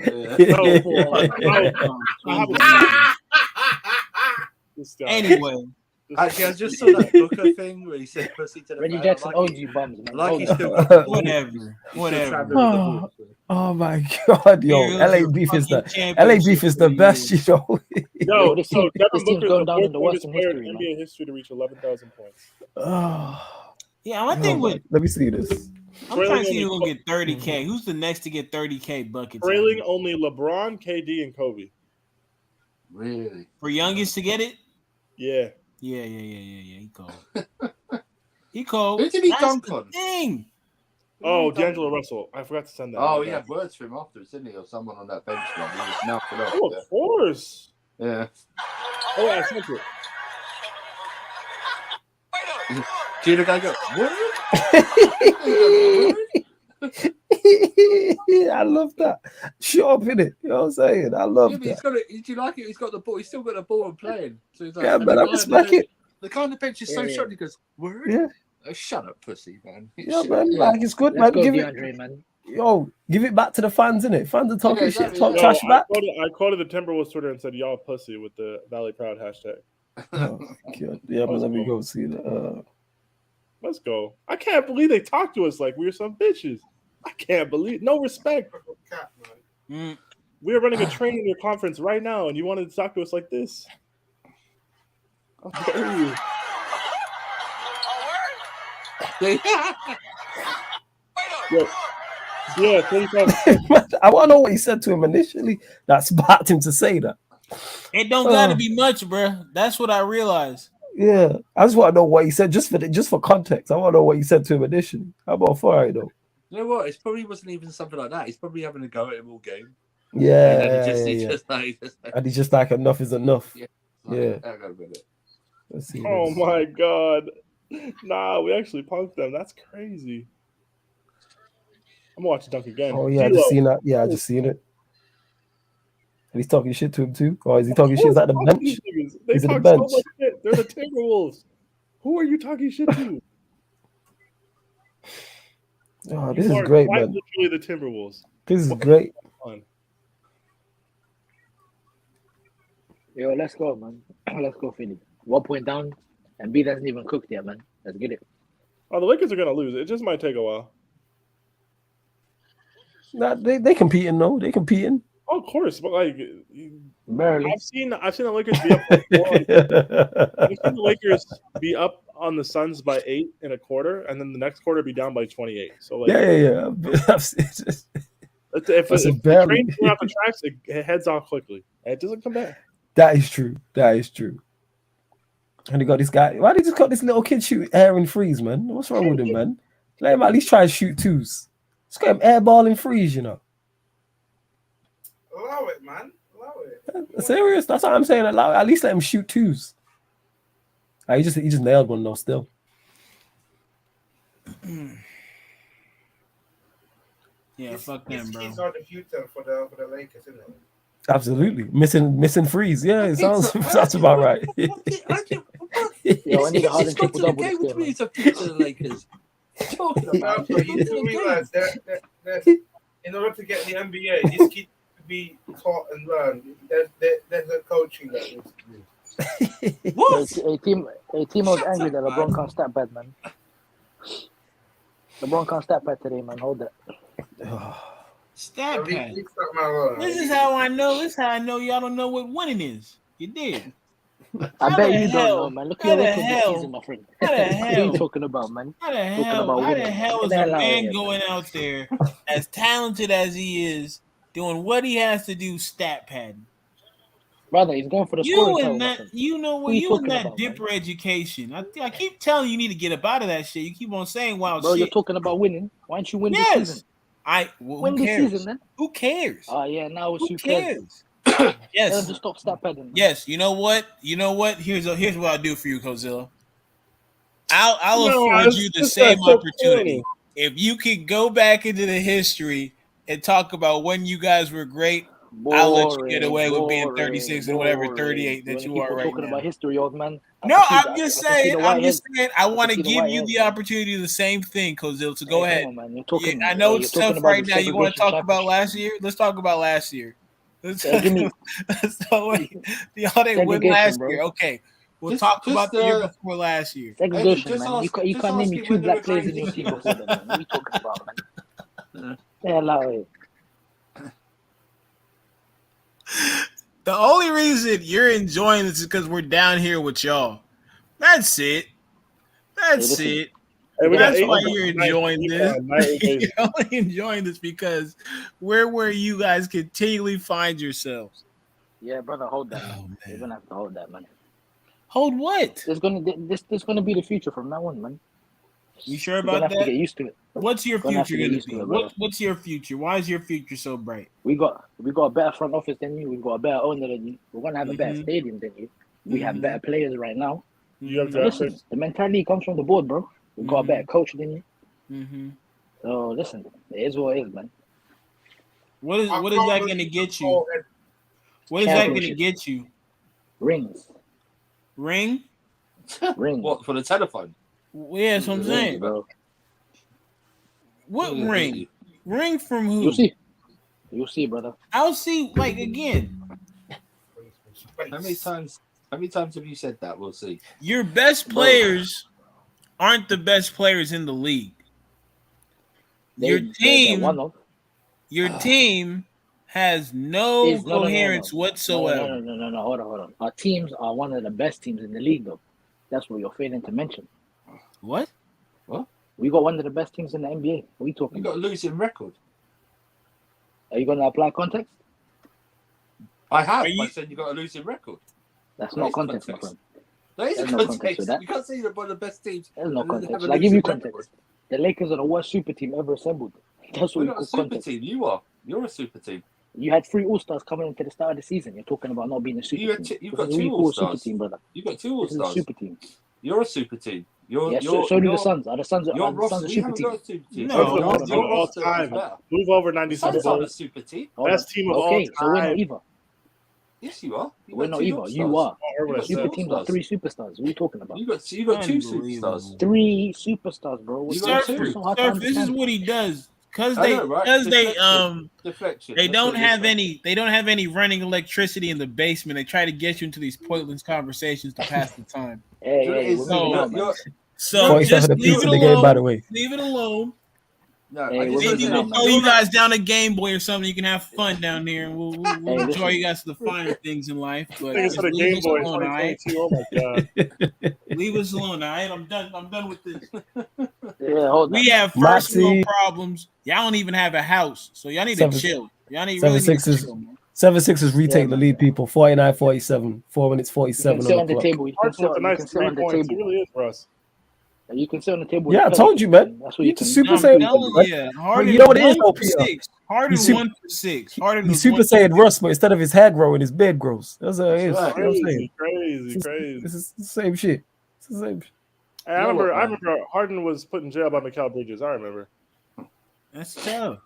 Anyway. Actually, I just saw that Booker thing where he said pussy to the Reggie Jackson owns you bums, man. Like he's still whatever. Oh my god, yo, Here's LA your beef is the fucking LA beef is the championship best, you know. Yo, this so team- Devin this team's Booker is going the down in fourth the youngest Western player in history, man. NBA history to reach 11,000 points. Yeah, I Oh think my- let me see this. I'm trying to see who's gonna get 30K. Who's the next to get 30K buckets? Trailing only LeBron, KD, and Kobe. Really? For youngest to get it? Yeah. Yeah. He cold. He cold. Who did he That's dunk the on? thing. Oh, D'Angelo Russell. I forgot to send that. Oh, he had words for him afterwards, didn't he? Or someone on that bench, man. He was mouthed up. Oh, of course. Yeah. Oh, I sent it. Gina guy go, what? I love that. Shut up, innit? You know what I'm saying? I love Yeah, but that. he's got it. Do you like it? He's got the ball. He's still got the ball and playing. So he's like, Yeah, and man, the I guy- respect the- it. The guy on the bench is so Yeah. shocked. He goes, word? Yeah. Oh, shut up, pussy, man. Yeah, Shut man. up. Like, it's good, Let's man. go, Give DeAndre, it, man. yo, give it back to the fans, innit? Fans are talking Yeah, shit. exactly, Talk yeah. trash back. I quoted the Timberwolves Twitter and said, y'all pussy with the Valley Proud hashtag. Oh, God. Yeah, but let me go see that. Let's go. I can't believe they talked to us like we were some bitches. I can't believe. No respect. We are running a training your conference right now, and you wanted to talk to us like this. How dare you? Yeah, 25. I want to know what he said to him initially that sparked him to say that. It don't gotta be much, bro. That's what I realized. Yeah, I just want to know what he said just for context. I want to know what he said to him initially. How about Fire though? You know what? It probably wasn't even something like that. He's probably having a go at him all game. Yeah, And then and he's just like, enough is enough. Yeah. Yeah. Hang on a minute. Let's see. Oh this. my god. Nah, we actually punked them. That's crazy. I'm gonna watch Dunk again. Oh yeah, I just seen that. Yeah, I just seen it. And he's talking shit to him too. Or is he talking shit at the bench? They He's at the talk so bench. much shit. They're the Timberwolves. Who are you talking shit to? Oh, this You is are great, quite man. literally the Timberwolves. This is great. Fun. Yo, let's go, man. Let's go, Philly. 1 point down, and B hasn't even cooked yet, man. Let's get it. Oh, the Lakers are gonna lose. It just might take a while. Nah, they competing though. They competing. Oh, of course, but like Barely. I've seen the Lakers be up. I've seen the Lakers be up on the Suns by 8 in a quarter, and then the next quarter be down by 28. So like, yeah. if the train's going off the tracks, it heads off quickly. And it doesn't come back. That is true. That is true. And they got this guy. Why they just got this little kid shoot air and freeze, man? What's wrong with him, man? Let him at least try and shoot twos. Just got him airball and freeze, you know. Allow it, man. Allow it. Serious? That's what I'm saying. Allow at least let him shoot twos. He just nailed one though. Still. Yeah, fuck them, bro. These are the future for the Lakers, isn't it? Absolutely. Missing freeze. Yeah, it sounds about right. Yo, I need a hard and triple double. Which means a future of the Lakers. Talking about But you do realize that in order to get the NBA, this kid to be taught and learn. There's a coaching that needs to be. what? A team was angry that LeBron can't stat pad, man. LeBron can't stat pad today, man. Hold that. Stat pad. Leave something alone. This is how I know. This is how I know y'all don't know what winning is. You did. I bet you don't know, man. Look at your record this hell? season, my friend. How the What are hell? you talking about, man? How the hell? How the hell is a man going out there as talented as he is, doing what he has to do, stat padding? Brother, he's going for the You scoring and title, that, my friend. you know Who what? you You and talking that about, dipper education. I keep telling you need to get up out of that shit. You keep on saying wild Bro, you're shit. talking about winning. Why don't you win this Yes. season? Who Win this cares? season, then. Who cares? Oh, yeah, now it's Who who cares. cares? Tell them Yes. to stop stat padding. man. Yes. You know what? Here's what I'll do for you, Kozilla. I'll afford you the same opportunity. If you could go back into the history and talk about when you guys were great, I'll let you get away with being 36 and whatever 38 that you are right talking now. about history, old man. No, I'm just saying. I want to give you the opportunity to do the same thing, Kozil. So go ahead. Come on, man. You're talking, I know it's tough right now. You want to talk segregation about last year? Let's talk about last year. Let's Yeah, give me- so wait, y'all didn't win Segregation, last bro. year. Okay, we'll Just- talk just, about the year before last year. Segregation, just man. ask- You just can't name ask me him two when they black were players in trying your to team see before that, man. What are you talking about, man? Yeah, allow it. The only reason you're enjoying this is because we're down here with y'all. That's it. That's it. Hey, we got That's 8 why you're enjoying this. nightly basis. You're only enjoying this because we're where you guys continually find yourselves. Yeah, brother, hold that. Oh, Man. You're gonna have to hold that, man. Hold what? This gonna be the future from now on, man. You sure You're about gonna have that? to get used to it. What's your future going to be? It, What's your future? Why is your future so bright? We got a better front office than you. We got a better owner than you. We're gonna have a better stadium than you. We have better players right now. You have listen, the mentality comes from the board, bro. We got a better coach than you. So listen, it is what it is, man. What is that going to get you? What is that going to get you? Rings. Ring? Ring. What, for the telephone? Well, yeah, that's what I'm saying. Bro. What ring? Ring from who? You'll see, brother. I'll see. Like again. How many times have you said that? We'll see. Your best players aren't the best players in the league. Your team has no coherence whatsoever. No. Hold on. Our teams are one of the best teams in the league, though. That's what you're failing to mention. What? We got one of the best teams in the NBA. What are you talking about? You got a losing record. Are you going to apply context? I have. I said you got a losing record. That's not context, my friend. There is no context with that. You can't say you're one of the best teams. There's no context. I give you context. The Lakers are the worst super team ever assembled. That's what we're not a super context. Team. You are. You're a super team. You had 3 All-Stars coming into the start of the season. You're talking about not being a super team. You've got 2 All-Stars. Super team, brother. You've got 2 All-Stars. This is a super team. You're a super team. So do the Suns. Are the Suns a super team? No, all time. Move over 97. Suns are a super team. Best team of all time. So we're not either. Yes, you are. We're not either. You are. Super teams are 3 superstars. What are you talking about? You got 2 superstars. 3 superstars, bro. Surf, this is what he does. Because they don't have any running electricity in the basement. They try to get you into these pointless conversations to pass the time. So just leave it alone. By the way, leave it alone. No, maybe we'll throw you guys down a Game Boy or something. You can have fun down there, and we'll enjoy you guys to the finer things in life. But leave us alone, all right? Oh my god! Leave us alone, all right? I'm done with this. We have personal problems. Y'all don't even have a house, so y'all need to chill. Y'all need really need to chill, man. 7-6ers retake the lead, people. 49-47. 4 minutes 47 on the clock. Table. You can sit on the table. It really is for us. You can sit on the table. Yeah, I told you, man. That's what you can Super Saiyan. Yeah, you know what it is, though, Harden 1 for 6. He's Super Saiyan Russ, but instead of his hair growing, his beard grows. That's what it is. Crazy. This is the same shit. It's the same shit. I remember Harden was put in jail by Mikal Bridges. I remember. That's tough.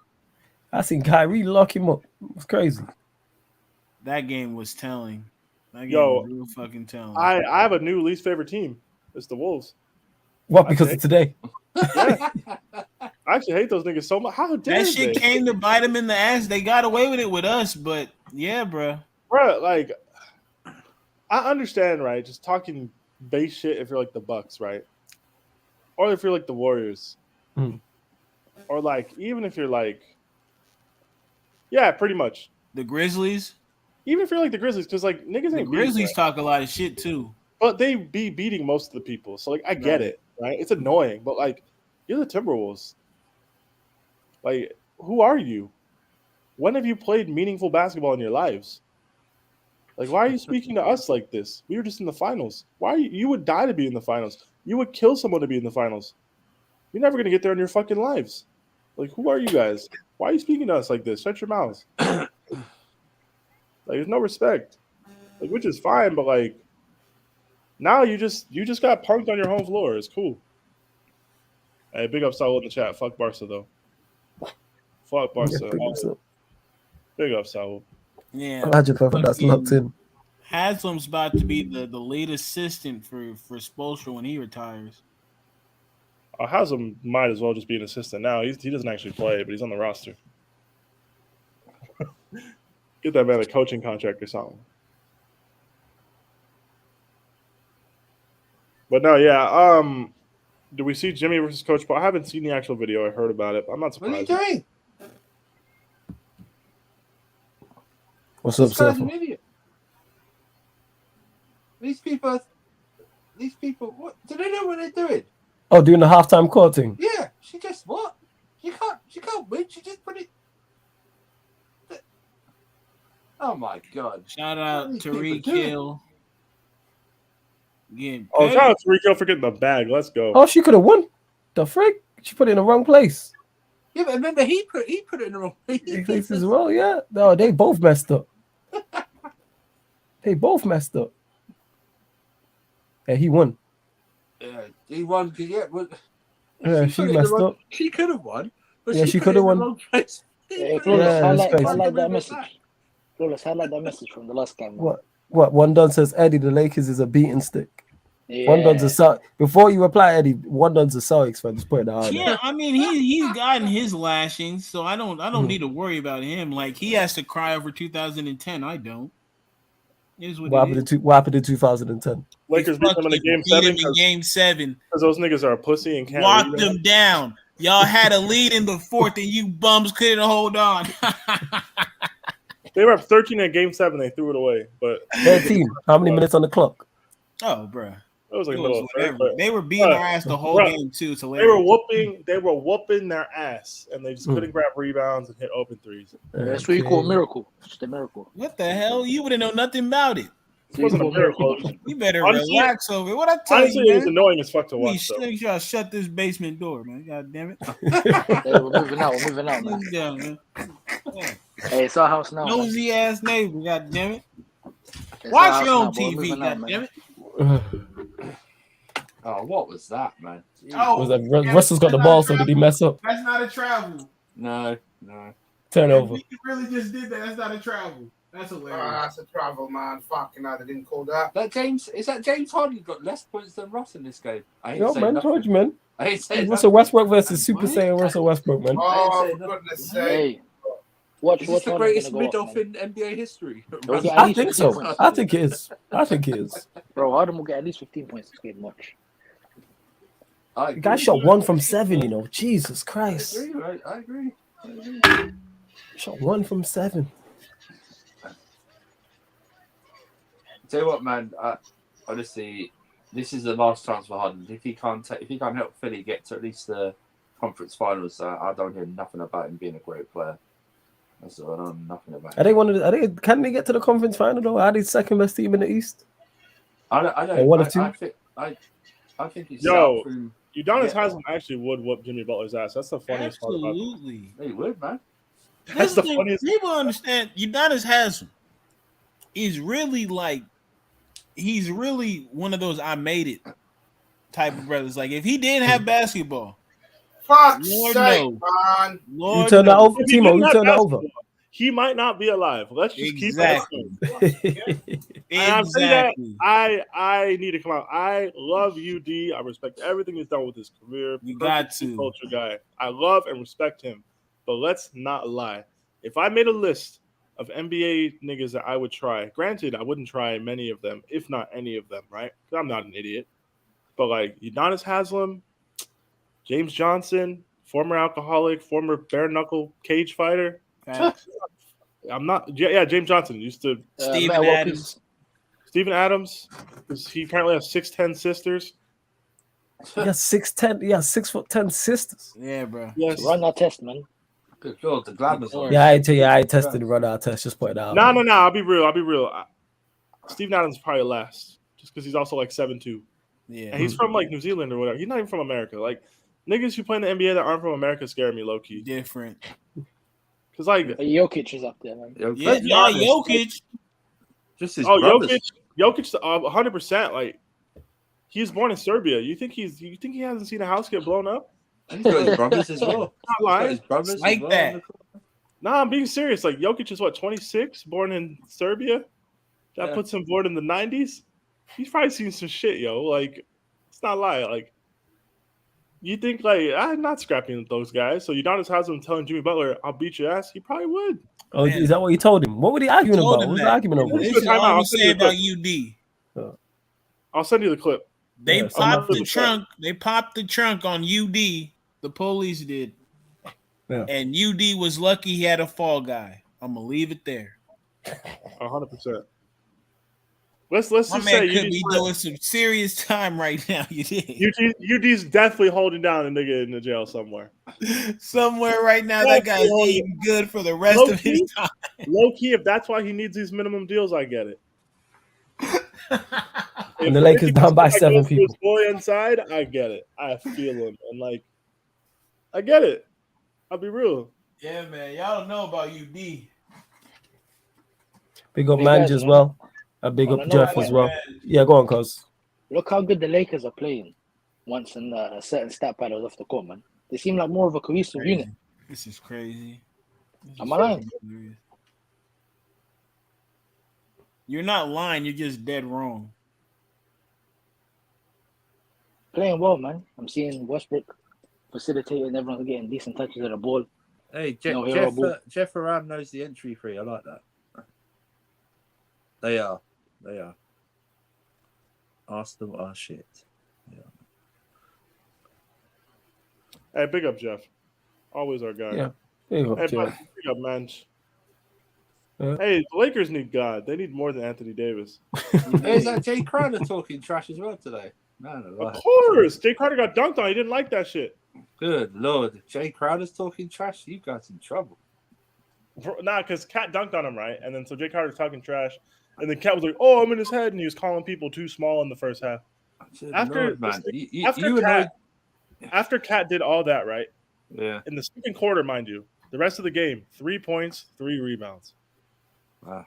I seen Kyrie lock him up. It was crazy. That game was telling. That game was real fucking telling. I have a new least favorite team. It's the Wolves. What? Because of today? Yeah. I actually hate those niggas so much. How dare that shit came to bite them in the ass. They got away with it with us, but yeah, bro. Bro, like, I understand, right? Just talking base shit if you're like the Bucks, right? Or if you're like the Warriors. Or like, even if you're like, yeah, pretty much. The Grizzlies? Even if you're like the Grizzlies, because like niggas ain't the Grizzlies talk a lot of shit too. But they be beating most of the people. So like I get it, right? It's annoying, but like you're the Timberwolves. Like, who are you? When have you played meaningful basketball in your lives? Like, why are you speaking to us like this? We were just in the finals. Why are you would die to be in the finals. You would kill someone to be in the finals. You're never gonna get there in your fucking lives. Like, who are you guys? Why are you speaking to us like this? Shut your mouths. Like, there's no respect. Like, which is fine, but like now you just got punked on your home floor. It's cool. Hey, big up Saul in the chat. Fuck Barca though. Fuck Barca. Big up Saul. Yeah. 100%. That's locked in. Haslam's about to be the lead assistant for Spoelstra when he retires. Haslam might as well just be an assistant now. He doesn't actually play, but he's on the roster. Get that man a coaching contract or something. But no, yeah. Do we see Jimmy versus Coach Paul? I haven't seen the actual video. I heard about it. I'm not surprised. What are you doing? What's up, This guy's Surfer? an idiot. These people, what? Do they know what they're doing? Oh, doing the halftime court thing. Yeah, she just what? She can't win. She just put it. Oh my god! Shout out What to are these people Hill. Again, Oh, shout out to Rico for getting the bag. Let's go. Oh, she could have won. The frick? She put it in the wrong place. Yeah, but remember he put it in the wrong Place as well, yeah. No, they both messed up. They both messed up. And he won. Yeah, he won. Yeah, but Yeah, she messed up. She could have won. But Yeah, she could have won. Hey, Flawless, Yeah, highlight that message. Flawless, highlight that message from the last game. What? One Don says, Eddie, the Lakers is a beating stick. Yeah. One Don's a before you reply, Eddie, One Don's a Celtics fan. Just put it out. Yeah, I mean he's gotten his lashings, so I don't need to worry about him. Like he has to cry over 2010. I don't. Is What happened in 2010? Lakers beat them in a game 7 because those niggas are a pussy and can't walk them down. Y'all had a lead in the fourth and you bums couldn't hold on. They were up 13 in game 7. They threw it away, but 13. How many minutes on the clock? Oh, bro. It was like middle of third, they were beating our ass the whole game too. So they were whooping their ass, and they just couldn't grab rebounds and hit open threes. That's what you call a miracle. It's a miracle. What the hell? You wouldn't know nothing about it. It wasn't a miracle. You better honestly, relax over it. What I tell honestly, you, it was annoying as fuck to watch. You gotta shut this basement door, man. God damn it. Hey, we're moving out, man. Down, man. Hey, it's our house now. Nosy ass neighbor, god damn it. It's Watch our your own house now, boy. TV, Moving out, god damn it. Oh, what was that, man? Oh, Was that Russell's got the ball, so did he mess up? That's not a travel. No. Turnover. You really just did that. That's not a travel. That's hilarious. That's a travel, man. Fucking hell, they didn't call that. Is that James Harden got less points than Russ in this game? I ain't Yo, saying man, nothing. told you, man. I ain't saying Russell Westbrook versus Super Saiyan Russell Westbrook, man. Oh, for goodness sake. Hey, watch Is this the greatest mid mid-off in NBA history? I think so. I think it is. Bro, Harden will get at least 15 points this game. Watch. The guy shot 1 from 7, you know. Jesus Christ. I agree. Shot 1 from 7. Tell you what, man. Honestly, this is the last chance for Harden. If he can't help Philly get to at least the conference finals, I don't hear nothing about him being a great player. That's all. I don't know nothing about him. Can they get to the conference final though? Are they second best team in the East? I don't. Or one of two? I think it's Udonis Haslem actually would whoop Jimmy Butler's ass. That's the funniest part about it. Absolutely. He would, man. That's the funniest. People understand Udonis Haslem is really he's really one of those I made it type of brothers. Like if he didn't have basketball, Fuck's Lord sake, knows. man. Lord You turn that knows. over, Timo. You turn that over. He might not be alive. Let's just Exactly. keep it. And I'm saying that I need to come out. I love UD. I respect everything he's done with his career. You got Perfect to. culture guy. I love and respect him. But let's not lie. If I made a list of NBA niggas that I would try, granted, I wouldn't try many of them, if not any of them, right? Because I'm not an idiot. But like Udonis Haslem, James Johnson, former alcoholic, former bare knuckle cage fighter. I'm not. Yeah, James Johnson used to. Steven Adams. Steven Adams, because he apparently has 6'10" sisters. He got 6'10". Yeah, 6'10" sisters. Yeah, bro. Yes. Run that test, man. Good God, the glamour's on. Yeah, I tell you, I tested the run out test. Just put it out. No. I'll be real. Steven Adams is probably last, just because he's also like 7'2". Yeah. And he's from like New Zealand or whatever. He's not even from America. Like niggas who play in the NBA that aren't from America scare me low key. Different. Because like Jokic is up there, man. Yeah, Jokic. Just his brothers. Jokic, 100%. Like he's born in Serbia. You think he hasn't seen a house get blown up? He's got his brothers as well. Not lying. His brothers Like as well. that. Nah, I'm being serious. Like Jokic is 26, born in Serbia. That puts him born in the 90s. He's probably seen some shit, yo. Like it's not lie. Like you think like I'm not scrapping with those guys. So Udonis Haslem telling Jimmy Butler, "I'll beat your ass." He probably would. Oh, is that what you told him? What were they arguing about? What was the argument over? This is all I'm saying about UD. I'll send you the clip. They popped the trunk. They popped the trunk on UD. The police did. Yeah. And UD was lucky he had a fall guy. I'm gonna leave it there. 100%. Let's My just man say could be doing some serious time right now. You did. UD's definitely holding down a nigga in the jail somewhere. Somewhere right now, that guy's eating good for the rest of his time. Low key, if that's why he needs these minimum deals, I get it. And the Lakers down by 7 people. His boy inside, I get it. I feel him, and like, I get it. I'll be real. Yeah, man. Y'all don't know about UD. Big up Manj as well. A big up Jeff as well. Yeah, go on, cuz. Look how good the Lakers are playing once a certain stat pad was off the court, man. They seem like more of a cohesive unit. This is crazy. Am I lying? You're not lying. You're just dead wrong. Playing well, man. I'm seeing Westbrook facilitating. Everyone's getting decent touches of the ball. Hey, Jeff Aram knows the entry free. I like that. They are. Arsenal are shit. Yeah. Hey, big up, Jeff. Always our guy. Yeah. Big up, Jeff. Big up, man. Hey, the Lakers need God. They need more than Anthony Davis. Is that Jay Crowder talking trash as well today? Of course. Jay Crowder got dunked on. He didn't like that shit. Good Lord. If Jay Crowder's talking trash, you guys in trouble. Nah, because Cat dunked on him, right? And then so Jay Crowder's talking trash. And then Cat was like, "Oh, I'm in his head," and he was calling people too small in the first half. After Cat did all that, right? Yeah. In the second quarter, mind you, the rest of the game, 3 points, 3 rebounds. Wow.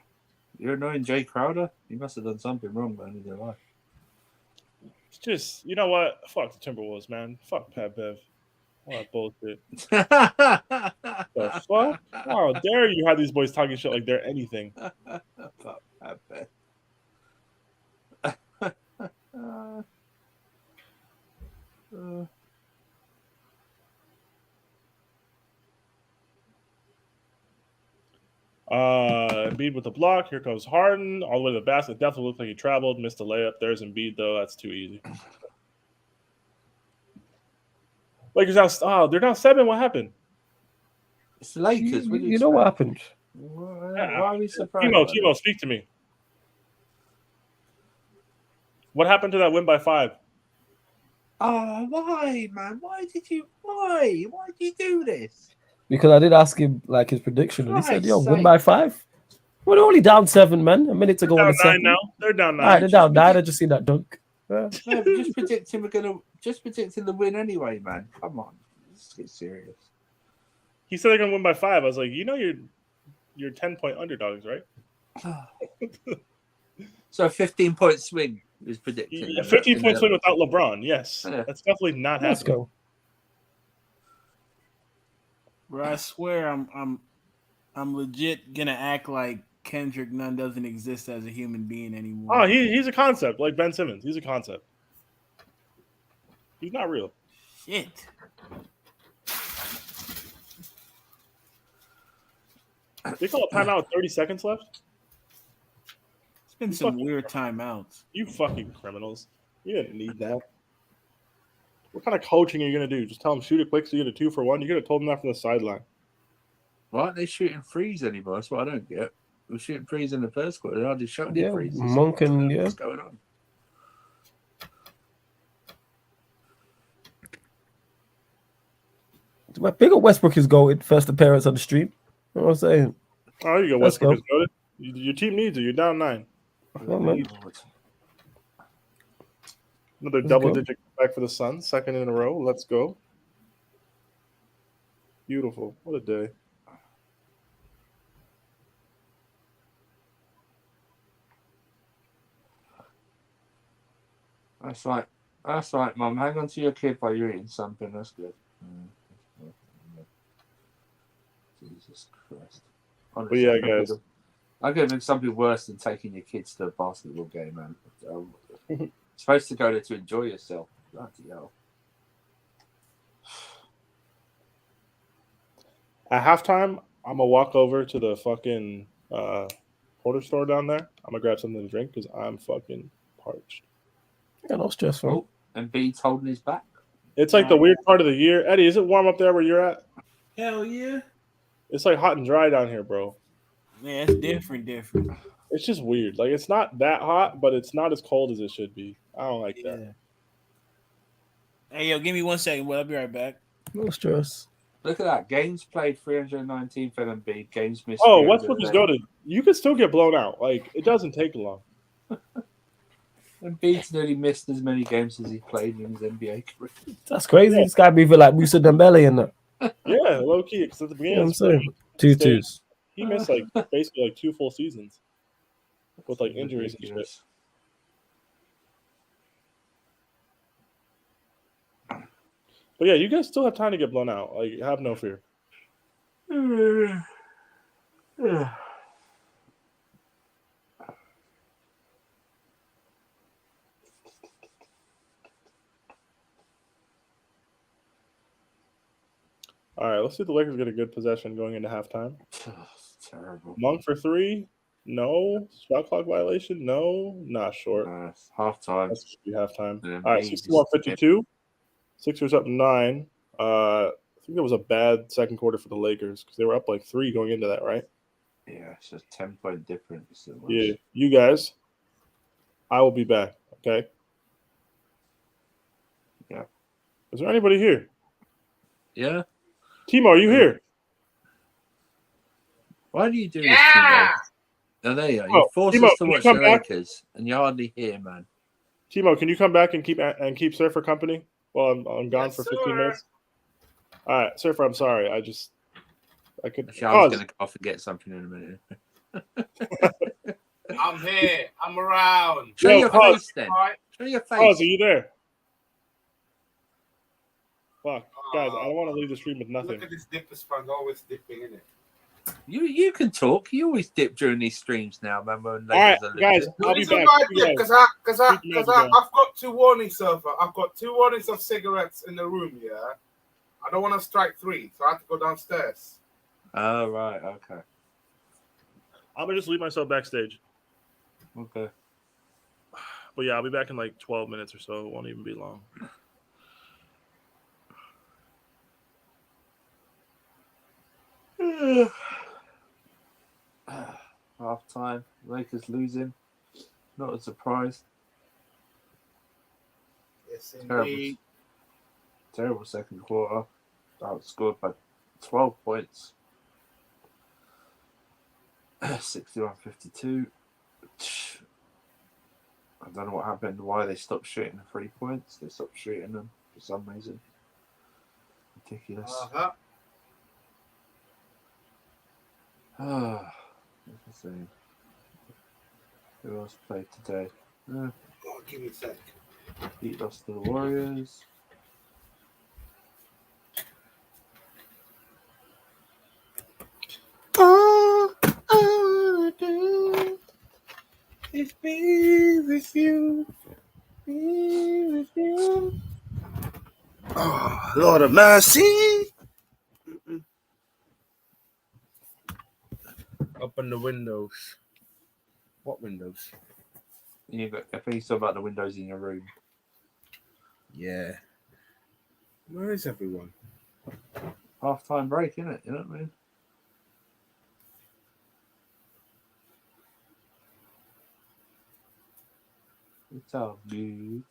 You're annoying Jay Crowder? He must have done something wrong, man, in their life. It's just, you know what? Fuck the Timberwolves, man. Fuck Pat Bev. All that bullshit. The fuck? How dare you have these boys talking shit like they're anything? Fuck Pat Bev. Embiid with the block. Here comes Harden. All the way to the basket. Definitely looked like he traveled. Missed a layup. There's Embiid, though. That's too easy. Lakers now. Oh, they're down 7. What happened? It's the Lakers. You know what happened? Why are we surprised? Timo, speak to me. What happened to that win by 5? Oh, why, man? Why did you do this? Because I did ask him like his prediction, and he said, "Yo, win by 5." We're only down 7, man. A minute to go on the second. Now they're down 9. All right, they're down 9. I just seen that dunk. No, but just predicting the win anyway, man. Come on, let's get serious. He said they're gonna win by 5. I was like, you know, you're 10-point underdogs, right? So a 15-point swing is predicted. A 15-point swing without LeBron. Yes, that's definitely not happening. Let's go. Bro, I swear I'm legit gonna act like Kendrick Nunn doesn't exist as a human being anymore. Oh, he's a concept, like Ben Simmons. He's a concept. He's not real. Shit. They call a timeout with 30 seconds left? It's been some weird timeouts. You fucking criminals. You didn't need that. What kind of coaching are you going to do? Just tell them shoot it quick so you get a 2-for-1? You could have told them that from the sideline. Why aren't they shooting threes anymore? That's what I don't get. We're shooting threes in the first quarter. They're just shooting threes. Monk and what's going on? My bigger Westbrook is going first appearance on the stream. You know what I'm saying? Oh, you go Westbrook is goated. Your team needs it. You're down 9. Another double-digit back for the Suns. 2nd in a row. Let's go. Beautiful. What a day. That's right, Mum. Hang on to your kid while you're eating something. That's good. Jesus Christ. Honestly, but yeah, guys. I could think something worse than taking your kids to a basketball game, man. You're supposed to go there to enjoy yourself. Bloody hell. At halftime, I'm going to walk over to the fucking quarter store down there. I'm going to grab something to drink because I'm fucking parched. Yeah, no stress, man. Oh, and Bede's holding his back. It's like the weird part of the year. Eddie, is it warm up there where you're at? Hell yeah. It's like hot and dry down here, bro. Yeah, it's different. It's just weird. Like it's not that hot, but it's not as cold as it should be. I don't like that. Hey, yo, give me 1 second. Well, I'll be right back. No stress. Look at that. Games played 319 for LMB. Games missed. Oh, Westbrook just go to. You can still get blown out. Like it doesn't take long. Embiid's nearly missed as many games as he played in his NBA career. That's crazy. This guy be feel like Musa Dembele in that. Yeah, low key. Because at the beginning, I'm saying 2-2s. He missed like basically like 2 full seasons with like injuries and shit. But yeah, you guys still have time to get blown out. Like, have no fear. All right, let's see if the Lakers get a good possession going into halftime. Terrible. Monk for 3. No. Shot clock violation. No. Not short. Halftime. That should be halftime. Yeah, all right, 61-52. Sixers up 9. I think that was a bad second quarter for the Lakers because they were up like 3 going into that, right? Yeah, it's a 10-point difference. Yeah, you guys, I will be back, okay? Yeah. Is there anybody here? Yeah. Timo, are you here? Why do you do this, Timo? Oh, there you are. You force us to watch the Lakers, and you're hardly here, man. Timo, can you come back and keep Surfer company while I'm gone for 15 minutes? All right, Surfer, I'm sorry. I was going to go off and get something in a minute. I'm here. I'm around. Show your face, then. Show your face. Pause, are you there? Fuck, guys, I don't want to leave the stream with nothing. Look at this dipper sponge, always dipping in it. You can talk. You always dip during these streams now, man. All right, guys, I'll be back. Because I've got 2 warnings, Surfer. I've got 2 warnings of cigarettes in the room, yeah? I don't want to strike 3, so I have to go downstairs. Oh, right, okay. I'm going to just leave myself backstage. Okay. But yeah, I'll be back in like 12 minutes or so. It won't even be long. Half time. Lakers losing. Not a surprise. Yes, indeed. Terrible second quarter. Outscored by 12 points. 61-52. I don't know what happened. Why they stopped shooting the 3 points. They stopped shooting them for some reason. Ridiculous. Let's see. Who else played today? Give me a sec. Heat lost to the Warriors. All I do is be with you. Be with you. Oh, Lord of mercy. Open the windows. What windows? I think you saw about the windows in your room. Yeah. Where is everyone? Half-time break, isn't it? You know what I mean? It's all good.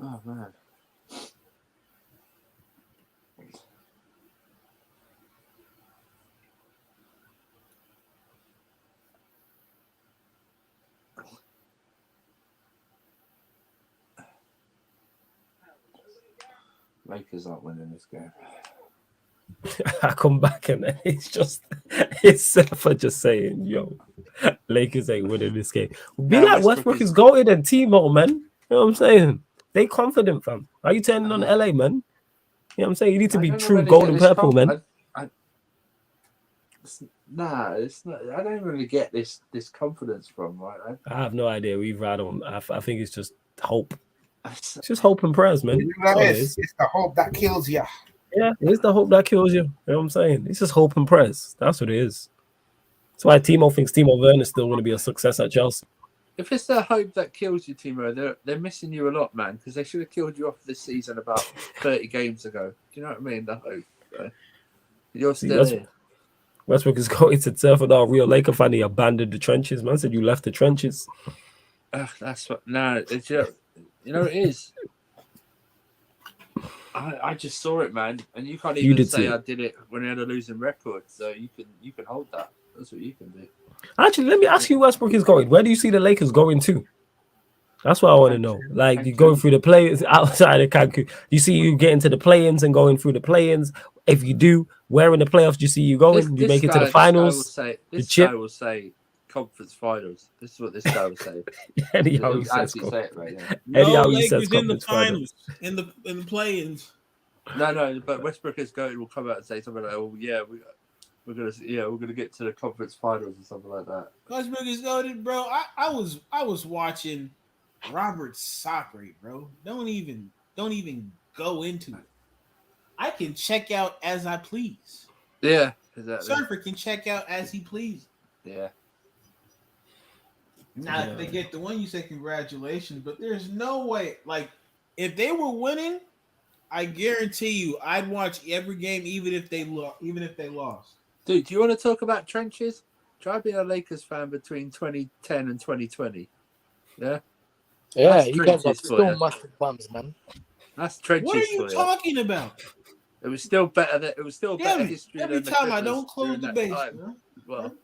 Oh, man. Lakers aren't winning this game. I come back and it's Surfer just saying, yo, Lakers ain't winning this game. Be like Westbrook is goated and Timo, man. You know what I'm saying? They confident, fam. Are you turning on LA, man? You know what I'm saying? You need to be true gold and purple, man. It's not. I don't really get this confidence from. Right? I have no idea either. I think it's just hope. It's just hope and prayers, man. It's the hope that kills you. Yeah, it's the hope that kills you. You know what I'm saying? It's just hope and prayers. That's what it is. That's why Timo thinks Timo Werner is still going to be a success at Chelsea. If it's their hope that kills you, Timo, they're missing you a lot, man. Because they should have killed you off this season about 30 games ago. Do you know what I mean? The hope. You're still here. Westbrook is going to turf with our real Laker fan. He abandoned the trenches, man. Said you left the trenches. That's what. No, it's you know it is. I just saw it, man, and you can't even say I did it when I had a losing record. So you can hold that. That's what you can do. Actually, let me ask you, Westbrook is going. Where do you see the Lakers going to? That's what I want to know. Like, you going through the players outside of Cancun. You see you getting to the play-ins and going through the play-ins. If you do, where in the playoffs do you see you going? You make it to the finals? This guy will say conference finals. This is what this guy will say. Anyhow, he says Lakers in the finals, in the play-ins. No, but Westbrook is going. Will come out and say something like, "Oh yeah, we're gonna get to the conference finals or something like that." Westbrook is going, bro. I was watching Robert Sacre, bro. Don't even go into it. I can check out as I please. Yeah, exactly. Surfer can check out as he pleases. Yeah. Now, if they get the one, you say congratulations, but there's no way. Like, if they were winning, I guarantee you, I'd watch every game, even if they lost. Dude, do you want to talk about trenches? Try being a Lakers fan between 2010 and 2020. Yeah. Yeah, That's you guys are trenches for still you. mustard bums, man. That's trenches. What are you talking about? It was still better. It was still better history. Every than time the I don't close during the that base, time. bro. Well,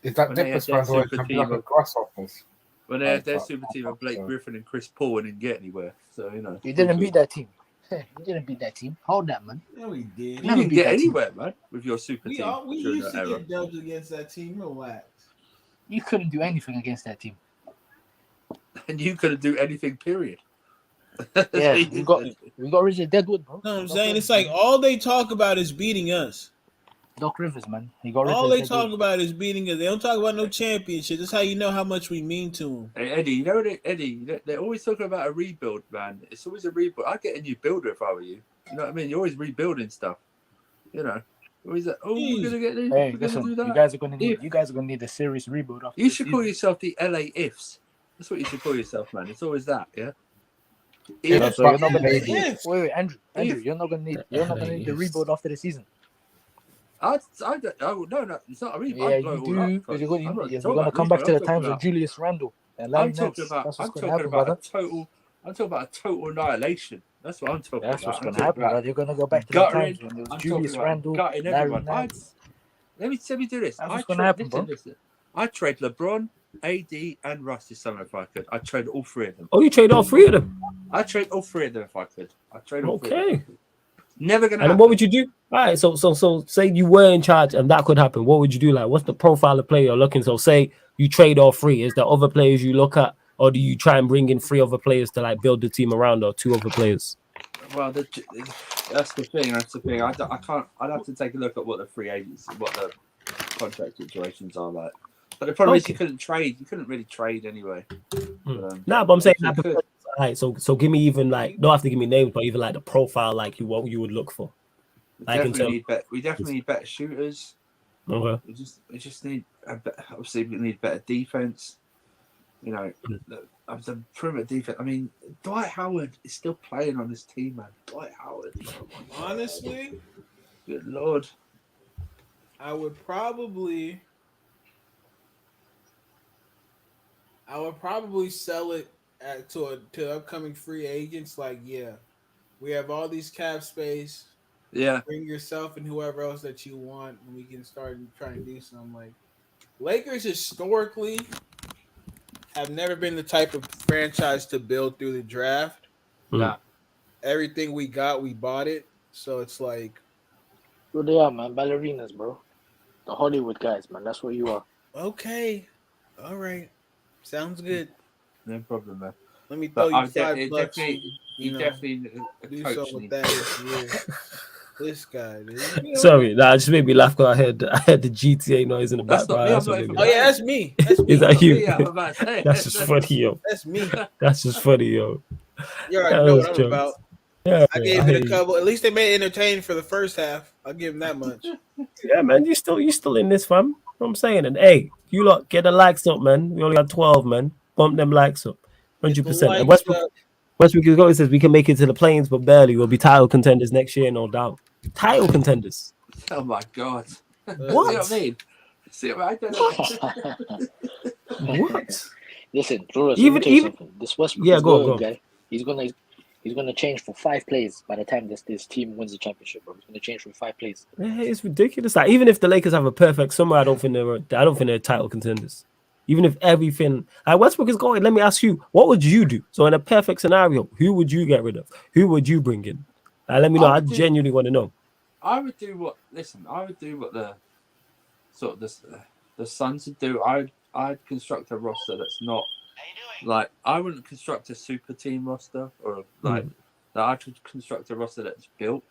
Is that when they Dippers had their fans always super going to be team like of- grasshoppers? when they had their super team of Blake Griffin and Chris Paul and didn't get anywhere. So You didn't beat that team. You didn't beat that team. Hold that, man. Yeah, we did. You didn't get anywhere, man, with your super We team. used that to era. get dubs against that team. Relax. You couldn't do anything against that team. And you couldn't do anything, period. Yeah, we got rid of Deadwood, bro. No, I'm saying it's like all they talk about is beating us. Doc Rivers, man. He got rid All of they Deadwood. talk about is beating us. They don't talk about no championship. That's how you know how much we mean to them. Hey, Eddie, you know what, Eddie? They're always talking about a rebuild, man. It's always a rebuild. I'd get a new builder if I were you. You know what I mean? You're always rebuilding stuff. You know, always like, we're gonna get this. Hey, we're listen, gonna do that. you guys are gonna need a serious rebuild. After You this should call season. yourself the LA Ifs. That's what you should call yourself, man. It's always that, yeah. Yeah, so you're not gonna Maybe. need. Wait, Andrew, you're not gonna need the rebuild after the season. No, it's not. I mean, Yeah, you do, because you're gonna come back to the times of Julius Randle and Larry I'm talking Nance. about. That's I'm what's talking gonna happen, about brother. a total. I'm talking about a total annihilation. That's what I'm talking That's about. what's I'm gonna talking happen, about brother. You're gonna go back to the guttering. times when there was I'm Julius talking about Randle, gutting Larry everyone. Nance. Let me do this. That's what's gonna happen, bro. Listen. I trade LeBron, AD, and Russ this summer if I could. I'd trade all three of them. Oh, you trade all three of them? I'd trade all three of them if I could. I'd trade all three of Okay. them. Never gonna And happen. what would you do? All right, so say you were in charge and that could happen. What would you do? Like, what's the profile of player you're looking? So say you trade all three. Is there other players you look at, or do you try and bring in three other players to like build the team around, or two other players? Well, that's the thing. I can't. I'd have to take a look at what the free agents, what the contract situations are like. But the problem is you couldn't trade. You couldn't really trade anyway. But I'm saying if you could- all right, so give me even like, don't have to give me names, but even like the profile, like what you would look for. we Like definitely need better shooters. Okay. We just need obviously we need better defense. You know, the perimeter defense. I mean, Dwight Howard is still playing on this team, man. Dwight Howard. Honestly, Good Lord. I would probably sell it to upcoming free agents. Like, yeah, we have all these cap space. Yeah. Bring yourself and whoever else that you want, and we can start trying to do something. Like, Lakers historically have never been the type of franchise to build through the draft. Yeah. Everything we got, we bought it. So it's like, Who they are, man? Ballerinas, bro. The Hollywood guys, man. That's what you are. okay, all right, sounds good. No problem, man. Let me throw But you $5. you definitely Do coach something with needs- that this year. This guy, dude. You know? Sorry, that just made me laugh because I heard the GTA noise in the That's not background. me, That's I'm what not made even- me Oh laugh. yeah, that's me. That's me. Is that you? Yeah, I'm about to say. That's just funny, yo. That's me. That's just funny, yo. You already That know was what I'm jokes. about. Yeah, I man, gave hear it a you. couple. At least they made it entertaining for the first half. I'll give them that much. Yeah, man, you still in this, fam. I'm saying, and hey, you lot get the likes up, man. We only got 12, man. Bump them likes up, 100%. And Westbrook is going. Says we can make it to the plains, but barely. We'll be title contenders next year, no doubt. Title contenders. Oh my god! What? See what I mean? See what I don't know. What? Listen, Flores, Even this Westbrook yeah, is go going, on. guy. He's gonna change from 5 plays by the time this team wins the championship, bro. He's gonna change from 5 plays. Yeah, it's ridiculous. Like, even if the Lakers have a perfect summer, I don't think they're title contenders. Even if everything, like Westbrook is going. Let me ask you, what would you do? So in a perfect scenario, who would you get rid of? Who would you bring in? Let me know. I genuinely want to know. I would do what the sort of the Suns would do. I'd construct a roster that's not like, I wouldn't construct a super team roster or like that. I could construct a roster that's built,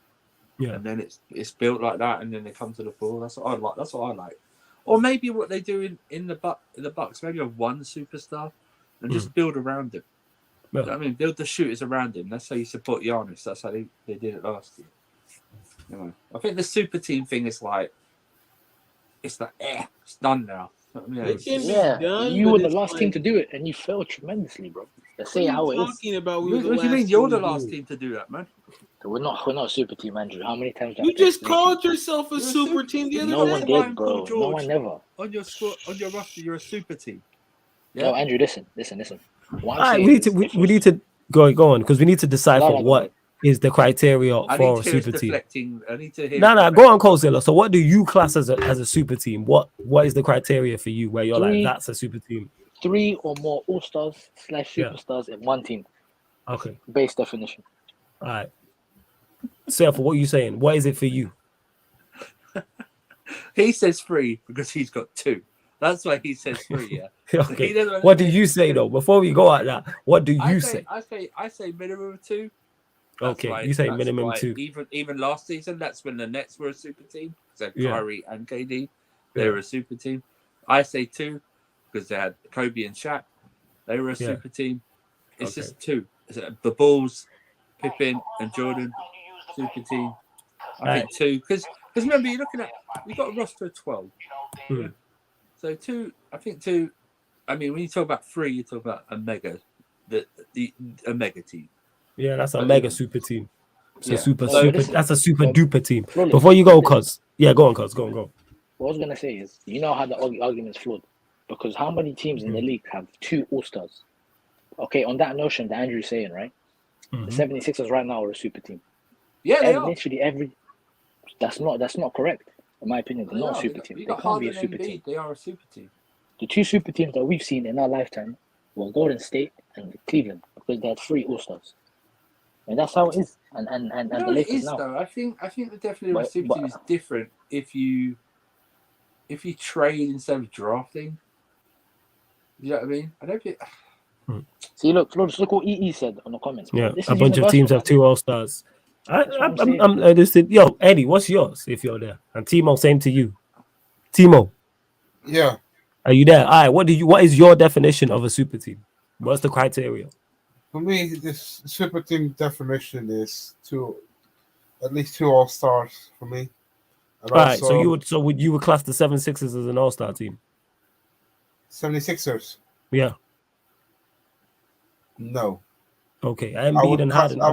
and then it's built like that, and then they come to the floor. That's what I like. That's what I like. Or maybe what they do in the Bucks, maybe have one superstar and just build around him. Yeah. You know what I mean, build the shooters around him. That's how you support Giannis. That's how they did it last year. You know, I think the super team thing is like, it's like, it's done now. You know, It can be Yeah, done. you but were the it's last like, team to do it, and you failed tremendously, bro. Let's say how it is. Talking about what do you mean you're the last team to do that, man? We're not a super team, Andrew. How many times? You just called yourself a super team the other No day. one Ryan did, Paul bro. No one George. never. On your squad, on your roster, you're a super team. No, Andrew, listen. What I'm All right, saying we need is, to we need to go on because we need to decipher No. what is the criteria I for need a to hear super us team. deflecting. I need to hear. No, go on, Colzilla. So, what do you class as a super team? What is the criteria for you where you're like, that's a super team? 3 or more all-stars / superstars in one team. Okay. Base definition. All right. Self, what are you saying? What is it for you? He says 3 because he's got 2. That's why he says 3. Yeah. Okay. What do you say though? Before we go at that, what do you say? I say minimum of 2. Okay, you say minimum 2. Even last season, that's when the Nets were a super team. So Kyrie and KD, they were a super team. I say 2 because they had Kobe and Shaq. They were a super team. It's just 2. The Bulls, Pippen and Jordan, super team. I think 2 because remember we got a roster of 12. So 2, I think 2. I mean, when you talk about 3, you talk about a mega team. Yeah, that's a mega super team. It's a super. That's a super duper team. Flawless. Before you go, cuz. Yeah, go on, cuz. Go. What I was gonna say is, you know how the argument's flawed, because how many teams in the league have 2 all-stars? Okay, on that notion that Andrew's saying, right? The 76ers right now are a super team. Yeah, they are. Literally every. That's not correct, in my opinion. They're not a super team. They can't be a super team. They are a super team. The 2 super teams that we've seen in our lifetime were Golden State and Cleveland, because they had 3 all-stars. And that's how it is. And the Lakers now. Though. I think the definition of a super team is different if you trade instead of drafting. You know what I mean? I don't think. See, look, Flores, look what EE said on the comments. Yeah, a bunch of teams have 2 all-stars. I'm listening. Yo, Eddie, what's yours if you're there? And Timo, same to you. Timo. Yeah. Are you there? All right. What is your definition of a super team? What's the criteria? For me, this super team definition is at least 2 all-stars for me. And all right. So you would class the 76ers as an all-star team? 76ers? Yeah. No. Okay. Embiid and Harden. I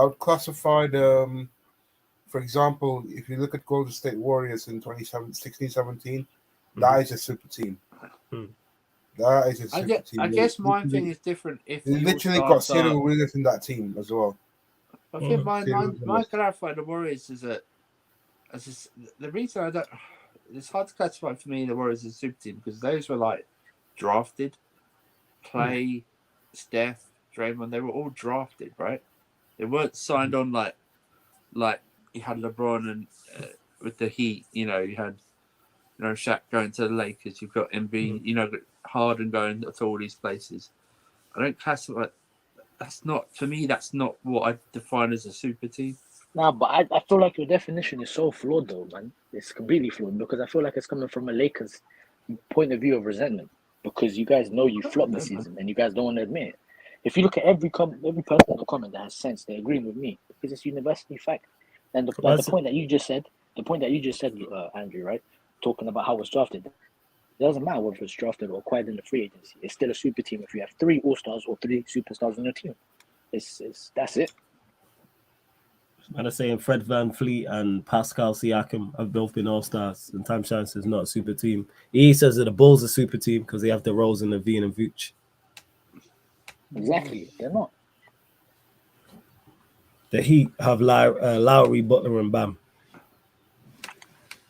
would classify the, for example, if you look at Golden State Warriors in 16-17, that is a super team. That is a super team. I guess my thing is different. If they literally got Cyril Williams in that team as well. I think my clarify the Warriors is the reason I don't. It's hard to classify for me the Warriors as a super team because those were like drafted. Clay, Steph, Draymond, they were all drafted, right? They weren't signed on like you had LeBron and with the Heat. You had Shaq going to the Lakers. You've got Embiid. Harden going to all these places. I don't classify. That's not for me. That's not what I define as a super team. Nah, but I feel like your definition is so flawed, though, man. It's completely flawed because I feel like it's coming from a Lakers point of view of resentment. Because you guys know you flopped this season and you guys don't want to admit it. If you look at every person in the comment that has sense, they agree with me because it's university fact. And the point that you just said, Andrew, right? talking about how it's drafted. It doesn't matter whether it's drafted or acquired in the free agency. It's still a super team if you have 3 all-stars or 3 superstars in your team. That's it. And I'm saying Fred VanVleet and Pascal Siakam have both been all-stars, and Time Chance is not a super team. He says that the Bulls are a super team because they have the DeRozan, Levine, and Vooch. Exactly, they're not. The Heat have Lowry, Butler, and Bam.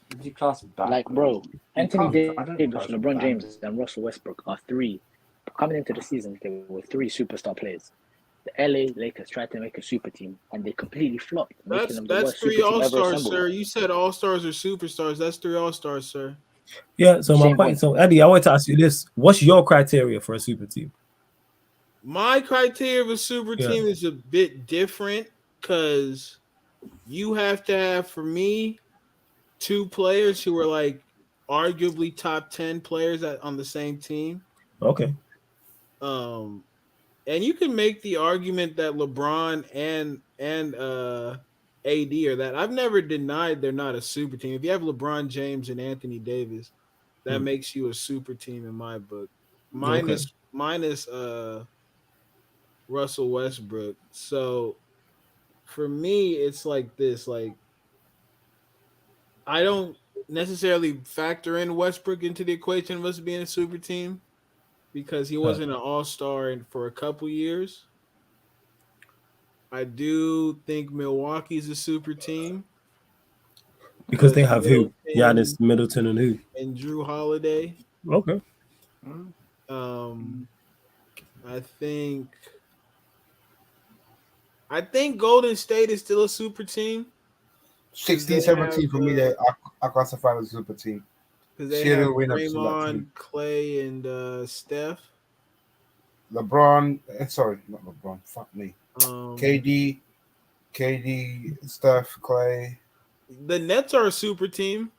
Did you class back? Like, bro, Anthony Davis, class LeBron back. James, and Russell Westbrook are 3. Coming into the season, they were 3 superstar players. The LA Lakers tried to make a super team, and they completely flopped, making them the That's worst 3 super team ever all-stars, assembled. sir. You said all-stars or superstars. That's 3 all-stars, sir. Yeah, so my Same point. point. So, Eddie, I want to ask you this. What's your criteria for a super team? My criteria of a super Yeah. team is a bit different because you have to have, for me, 2 players who are like arguably top 10 players on the same team. Okay. And you can make the argument that LeBron and AD are that. I've never denied they're not a super team. If you have LeBron James and Anthony Davis, that makes you a super team in my book. Minus Russell Westbrook. So for me, it's like this. Like, I don't necessarily factor in Westbrook into the equation of us being a super team because he wasn't an all-star for a couple years. I do think Milwaukee's a super team Because they have who? Giannis, Middleton, and who? And Drew Holiday. Okay. I think Golden State is still a super team. 16-17 for me, I classify as a super team. Because they have Draymond, Clay, and Steph. LeBron, sorry, not LeBron. Fuck me. KD, Steph, Clay. The Nets are a super team.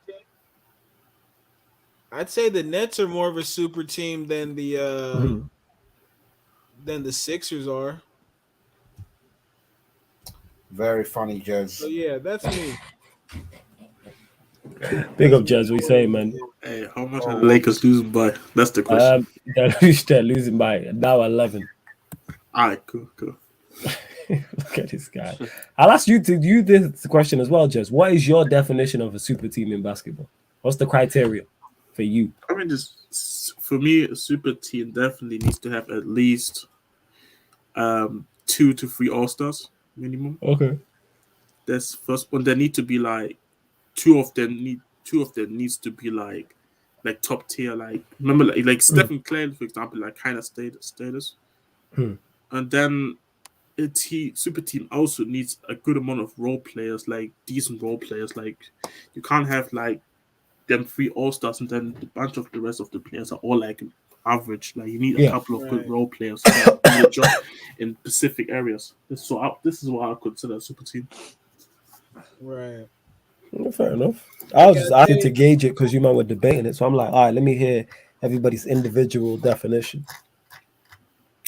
I'd say the Nets are more of a super team than the Sixers are. Very funny, Jez. So yeah, that's me. Big up, Jez. We say, man. Hey, how much are the Lakers losing by? That's the question. They're losing by now 11. All right, cool. Look at this guy. I'll ask you this question as well, Jez. What is your definition of a super team in basketball? What's the criteria for you? I mean, for me, a super team definitely needs to have at least 2 to 3 all-stars minimum. Okay. That's first one. There need to be like two of them needs to be like top tier. Like remember like Stephen Clay, for example, like kind of status. And then super team also needs a good amount of role players, like decent role players. Like you can't have like them 3 all-stars and then a bunch of the rest of the players are all like average. Like you need a couple of good role players to do the job in specific areas. This is what I consider a super team. Right. Fair enough. I was just asking to gauge it because you might were debating it, so I'm like, all right, let me hear everybody's individual definition.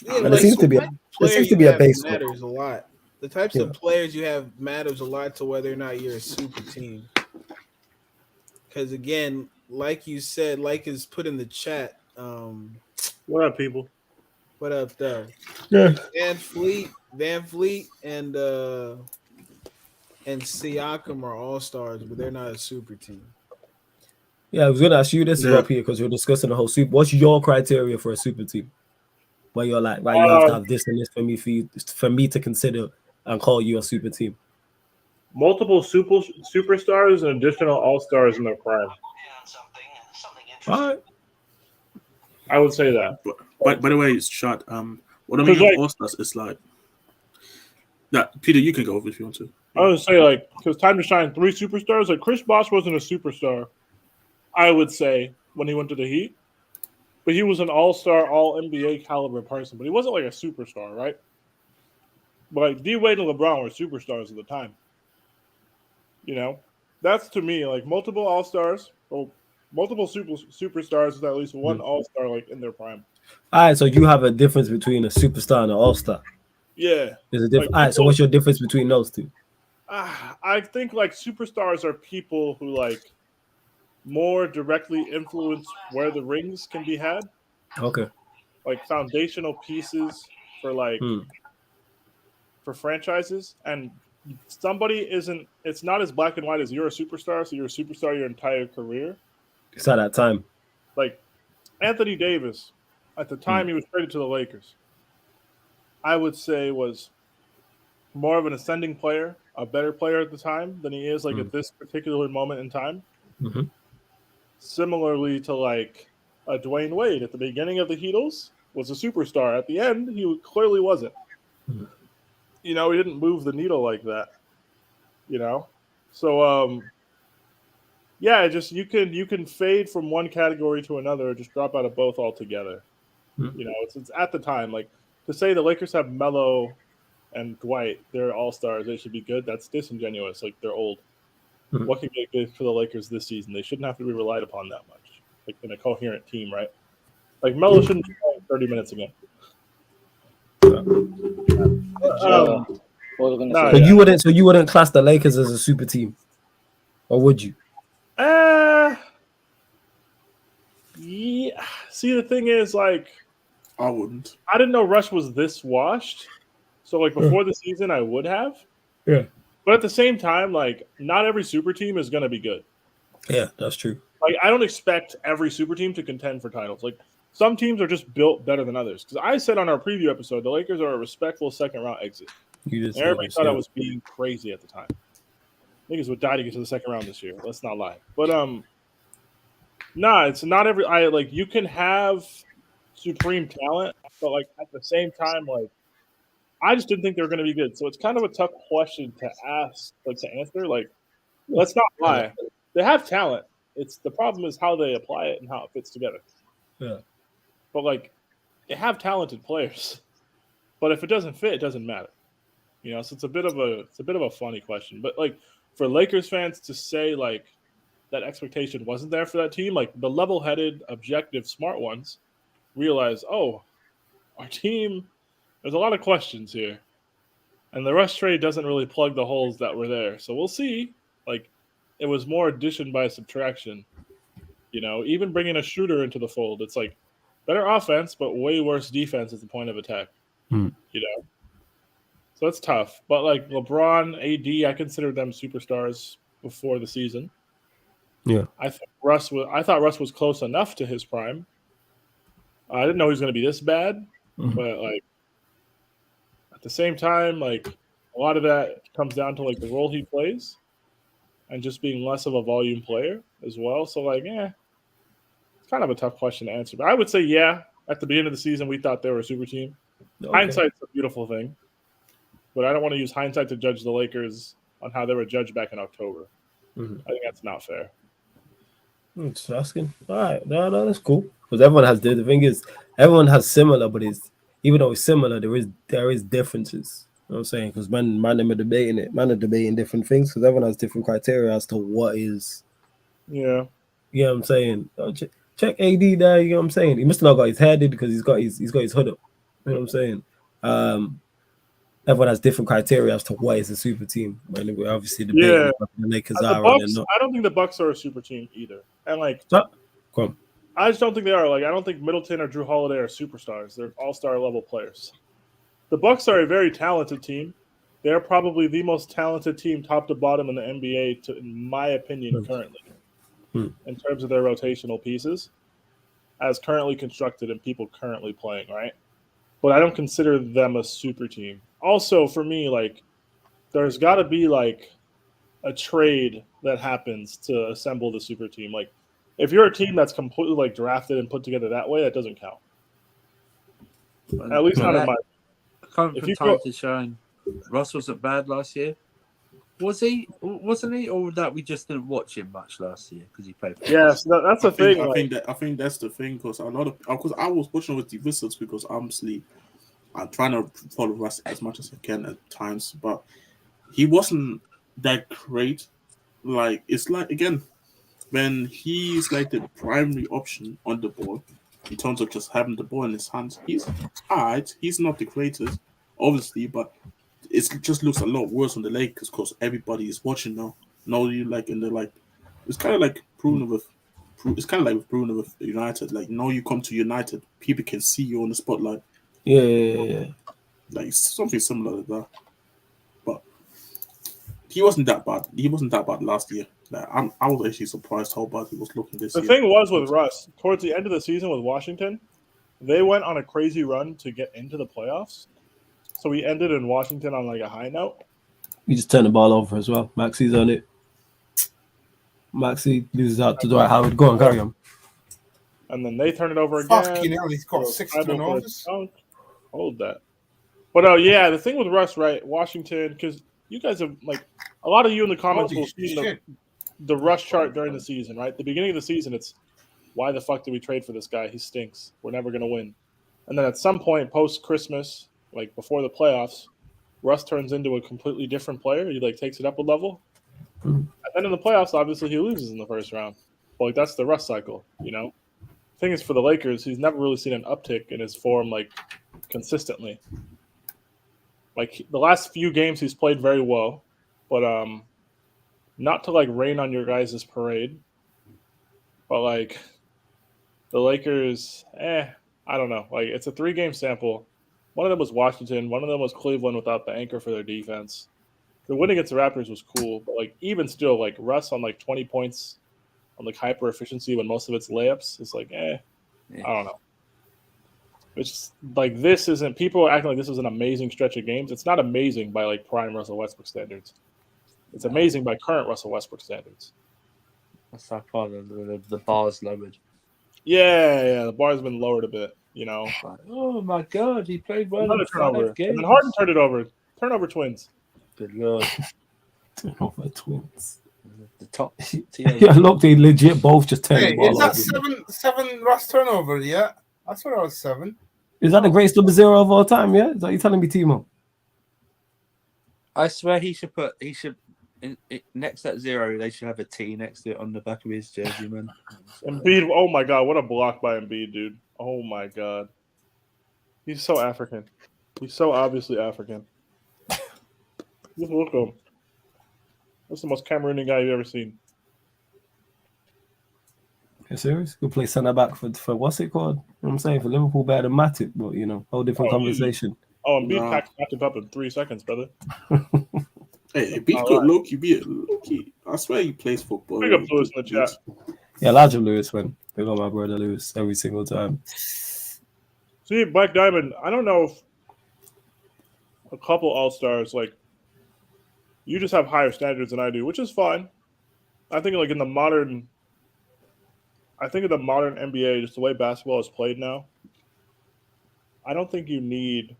Yeah, and it seems to be a base matters a lot. The types of players you have matters a lot to whether or not you're a super team. Because again, like you said, like is put in the chat. What up, people? What up, though? Yeah. Van Vliet, and Siakam are all stars, but they're not a super team. Yeah, I was gonna ask you this up here because we're discussing the whole super. What's your criteria for a super team? Where you're like, right, you have to have this and this for me to consider and call you a super team. Multiple superstars and additional all-stars in their prime. All right. I would say that. But by the way, it's shot. What I mean by all-stars is like that. Peter, you can go over if you want to. I would say like because time to shine 3 superstars. Like Chris Bosh wasn't a superstar, I would say, when he went to the Heat. But he was an all-star, all-NBA caliber person. But he wasn't like a superstar, right? But like D-Wade and LeBron were superstars at the time. You know? That's to me like multiple all-stars or multiple superstars with at least one all-star like in their prime. All right, so you have a difference between a superstar and an all-star. Yeah. There's a difference. All right, so what's your difference between those two? I think like superstars are people who like more directly influence where the rings can be had. Okay. Like foundational pieces for like for franchises, and somebody isn't. It's not as black and white as you're a superstar, so you're a superstar your entire career. It's at that time. Like Anthony Davis, at the time he was traded to the Lakers, I would say was more of an ascending player, a better player at the time than he is like at this particular moment in time. Mm-hmm. Similarly to like a Dwayne Wade at the beginning of the Heatles was a superstar. At the end, he clearly wasn't. Mm-hmm. You know, he didn't move the needle like that. You know, so yeah, just you can fade from one category to another, or just drop out of both altogether. Mm-hmm. You know, it's at the time like to say the Lakers have Melo and Dwight, they're all stars. They should be good. That's disingenuous. Like they're old. Mm-hmm. What can get good for the Lakers this season? They shouldn't have to be relied upon that much. Like in a coherent team, right? Like Melo shouldn't be playing 30 minutes again. So you wouldn't class the Lakers as a super team, or would you? Yeah. See, the thing is, like, I wouldn't. I didn't know Rush was this washed. So, like, before the season, I would have. Yeah. But at the same time, like, not every super team is going to be good. Yeah, that's true. Like, I don't expect every super team to contend for titles. Like, some teams are just built better than others. Because I said on our preview episode, the Lakers are a respectful second-round exit. Everybody thought I was being crazy at the time. Niggas would die to get to the second round this year. Let's not lie. But it's not every. You can have supreme talent, but like at the same time, like I just didn't think they were going to be good. So it's kind of a tough question to ask, like to answer. Like, let's not lie. They have talent. It's the problem is how they apply it and how it fits together. Yeah. But like, they have talented players. But if it doesn't fit, it doesn't matter. You know, so it's a bit of a funny question. But like for Lakers fans to say like that expectation wasn't there for that team, like the level-headed, objective, smart ones realize, oh, our team, there's a lot of questions here. And the Rush trade doesn't really plug the holes that were there. So we'll see. Like it was more addition by subtraction. You know, even bringing a shooter into the fold, it's like better offense, but way worse defense at the point of attack. You know? So it's tough. But like LeBron, AD, I consider them superstars before the season. Yeah. I thought Russ was close enough to his prime. I didn't know he was going to be this bad. But like at the same time, like a lot of that comes down to like the role he plays and just being less of a volume player as well. So like, it's kind of a tough question to answer. But I would say, at the beginning of the season, we thought they were a super team. Okay. Hindsight's a beautiful thing. But I don't want to use hindsight to judge the Lakers on how they were judged back in October. I think that's not fair. Just asking. All right. No, that's cool. Because everyone has the thing is everyone has similar, but it's even though it's similar, there is differences. You know what I'm saying? Because man are debating different things because everyone has different criteria as to what is. Yeah. You know what I'm saying? Check AD there. You know what I'm saying? He must have not got his hair did because he's got his hood up. You know what I'm saying? Everyone has different criteria as to what is a super team. We're obviously debating what the Lakers are. I don't think the Bucks are a super team either. And like, I just don't think they are. Like, I don't think Middleton or Drew Holiday are superstars. They're all-star level players. The Bucks are a very talented team. They're probably the most talented team, top to bottom, in the NBA, in my opinion, currently, in terms of their rotational pieces, as currently constructed and people currently playing. Right, but I don't consider them a super team. Also, for me, like, there's got to be, like, a trade that happens to assemble the super team. Like, if you're a team that's completely, like, drafted and put together that way, that doesn't count. At least not in my... Coming from time to shine, Russ wasn't bad last year. Was he? Wasn't he? Or that we just didn't watch him much last year because he played. Yes, that's the thing. I think that's the thing because because I was watching with the Wizards because obviously I'm trying to follow Russ as much as I can at times, but he wasn't that great. Like it's like again when he's like the primary option on the ball in terms of just having the ball in his hands. He's alright. He's not the greatest, obviously, but it just looks a lot worse on the Lakers because everybody is watching now. Now you like in the like, it's kind of like proven with it's kind of like with Bruno with United. Like, now you come to United, people can see you on the spotlight. Yeah. Like something similar to that. But he wasn't that bad. He wasn't that bad last year. Like, I was actually surprised how bad he was looking this year. The thing was with Russ, towards the end of the season with Washington, they went on a crazy run to get into the playoffs. So we ended in Washington on like a high note. We just turned the ball over as well. Maxi's on it. Maxi loses out to Dwight Howard. Go on, carry on. And then they turn it over again. Fucking hell, he's got 6 turnovers. Hold that. But yeah, the thing with Russ, right? Washington, because you guys have like a lot of you in the comments will see the Russ chart during the season, right? The beginning of the season, it's why the fuck did we trade for this guy? He stinks. We're never gonna win. And then at some point post Christmas, like before the playoffs, Russ turns into a completely different player. He like takes it up a level. And then in the playoffs, obviously he loses in the first round. But like that's the Russ cycle, you know? Thing is for the Lakers, he's never really seen an uptick in his form like consistently. Like the last few games he's played very well, but not to like rain on your guys' parade. But like the Lakers, I don't know. Like it's a 3-game sample. One of them was Washington, one of them was Cleveland without the anchor for their defense. The win against the Raptors was cool, but like even still, like Russ on like 20 points on like hyper efficiency when most of it's layups, it's like, I don't know. It's just, like this isn't. People are acting like this is an amazing stretch of games. It's not amazing by like prime Russell Westbrook standards. It's amazing by current Russell Westbrook standards. That's that part of the bar's lowered. Yeah, the bar's been lowered a bit. You know. Oh my God, he played well. Another turnover, and then Harden turned it over. Turnover twins. Good Lord. Turnover twins. The top. Yeah, look, they legit both just turned the ball is that over. seven Russ turnovers? Yeah, I thought I was 7. Is that the greatest number 0 of all time? Yeah, is that you telling me, Timo? I swear he should next to that 0. They should have a T next to it on the back of his jersey, man. Embiid, oh my God, what a block by Embiid, dude. Oh my God, he's so African. He's so obviously African. Just look at him. That's the most Cameroonian guy you've ever seen. You serious? Could play centre back for what's it called? You know what I'm saying? For Liverpool better than Matip, but you know, whole different conversation. Embiid packed Matip up in 3 seconds, brother. Hey, Embiid got Loki, be Loki. I swear he plays football. Big up Lewis in the chat. Yeah, larger Lewis, man. They got my brother Lewis every single time. See, Black Diamond, I don't know if a couple All-Stars, like, you just have higher standards than I do, which is fine. I think like in the modern NBA, just the way basketball is played now, I don't think you need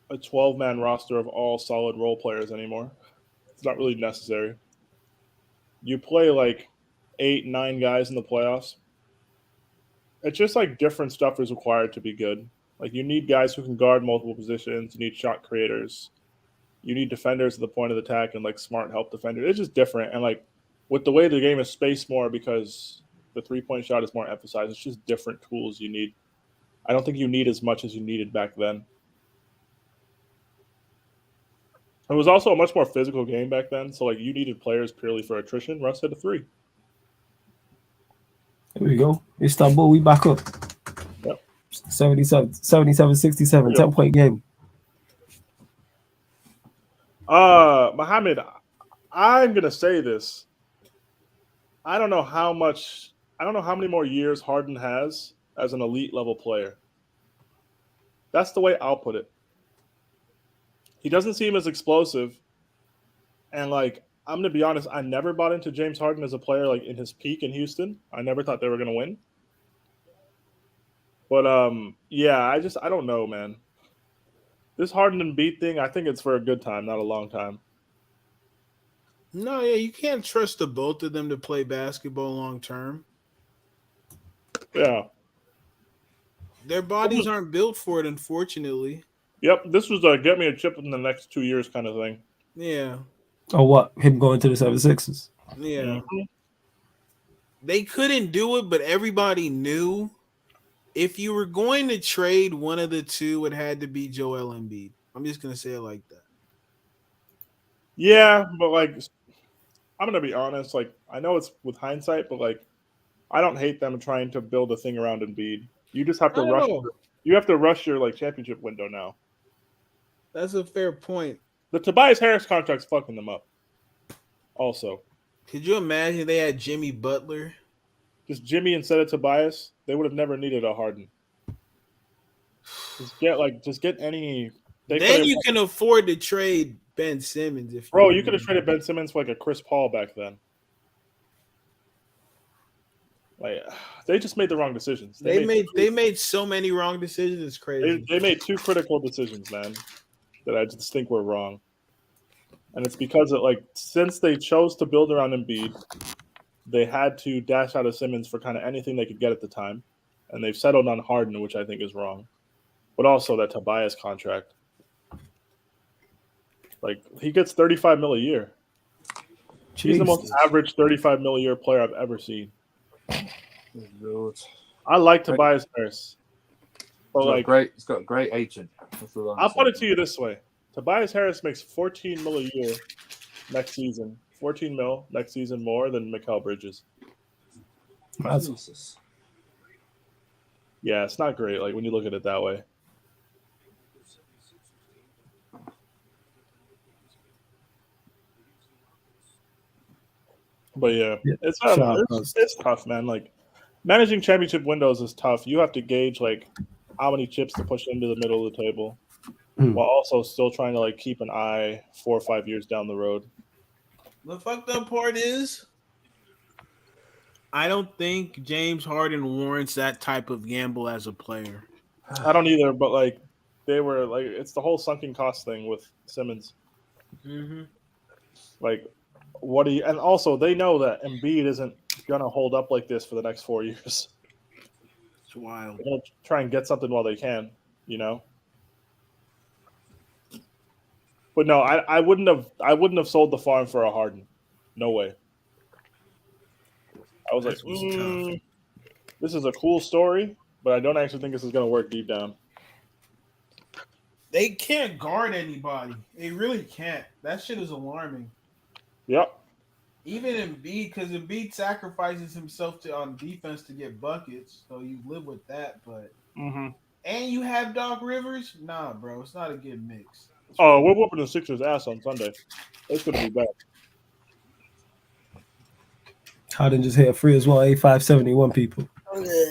a 12-man roster of all solid role players anymore. It's not really necessary. You play like 8, 9 guys in the playoffs. It's just like different stuff is required to be good. Like you need guys who can guard multiple positions. You need shot creators. You need defenders at the point of the attack and like smart help defenders. It's just different. And like with the way the game is spaced more because the 3-point shot is more emphasized, it's just different tools you need. I don't think you need as much as you needed back then. It was also a much more physical game back then. So like you needed players purely for attrition. Russ had a 3. There we go. Istanbul, we back up. Yep. 77, 67, 10-point game. Mohammed, I'm gonna say this. I don't know how many more years Harden has as an elite level player. That's the way I'll put it. He doesn't seem as explosive. And like, I'm gonna be honest, I never bought into James Harden as a player like in his peak in Houston. I never thought they were gonna win. But yeah, I don't know, man. This Harden and Embiid thing, I think it's for a good time, not a long time. No, yeah, you can't trust the both of them to play basketball long term. Yeah. Their bodies aren't built for it, unfortunately. Yep, this was a get me a chip in the next 2 years kind of thing. Yeah. Oh, what? Him going to the 76ers? Yeah. Mm-hmm. They couldn't do it, but everybody knew if you were going to trade one of the two, it had to be Joel Embiid. I'm just going to say it like that. Yeah, but like, I'm going to be honest. Like, I know it's with hindsight, but like, I don't hate them trying to build a thing around Embiid. You just have to rush. You have to rush your like championship window now. That's a fair point. The Tobias Harris contract's fucking them up. Also, could you imagine they had Jimmy Butler? Just Jimmy instead of Tobias, they would have never needed a Harden. Just get any. Then you can afford to trade Ben Simmons if you could have traded Ben Simmons for like a Chris Paul back then. Like they just made the wrong decisions. They made so many wrong decisions. It's crazy. They made two critical decisions, man, that I just think were wrong. And it's because of since they chose to build around Embiid, they had to dash out of Simmons for kind of anything they could get at the time, and they've settled on Harden, which I think is wrong. But also that Tobias contract, he gets $35 million a year. Jesus. He's the most average $35 million a year player I've ever seen. I like Tobias Harris. But he's got a great agent. I'll put it to you this way. Tobias Harris makes $14 million a year next season. $14 million next season more than Mikal Bridges. Yeah, it's not great. When you look at it that way. But yeah, it's tough, man. Managing championship windows is tough. You have to gauge how many chips to push into the middle of the table, while also still trying to keep an eye 4 or 5 years down the road. The fucked up part is, I don't think James Harden warrants that type of gamble as a player. I don't either, but they were it's the whole sunken cost thing with Simmons. Mm-hmm. And also they know that Embiid isn't gonna hold up like this for the next 4 years. It's wild. They're gonna try and get something while they can, But no, I wouldn't have sold the farm for a Harden. No way. I was this is a cool story, but I don't actually think this is gonna work deep down. They can't guard anybody. They really can't. That shit is alarming. Yep. Even Embiid, because Embiid sacrifices himself on defense to get buckets, so you live with that. But and you have Doc Rivers, nah, bro, it's not a good mix. We're whooping the Sixers' ass on Sunday. It's gonna be bad. Harden just hit free as well. 85-71 people.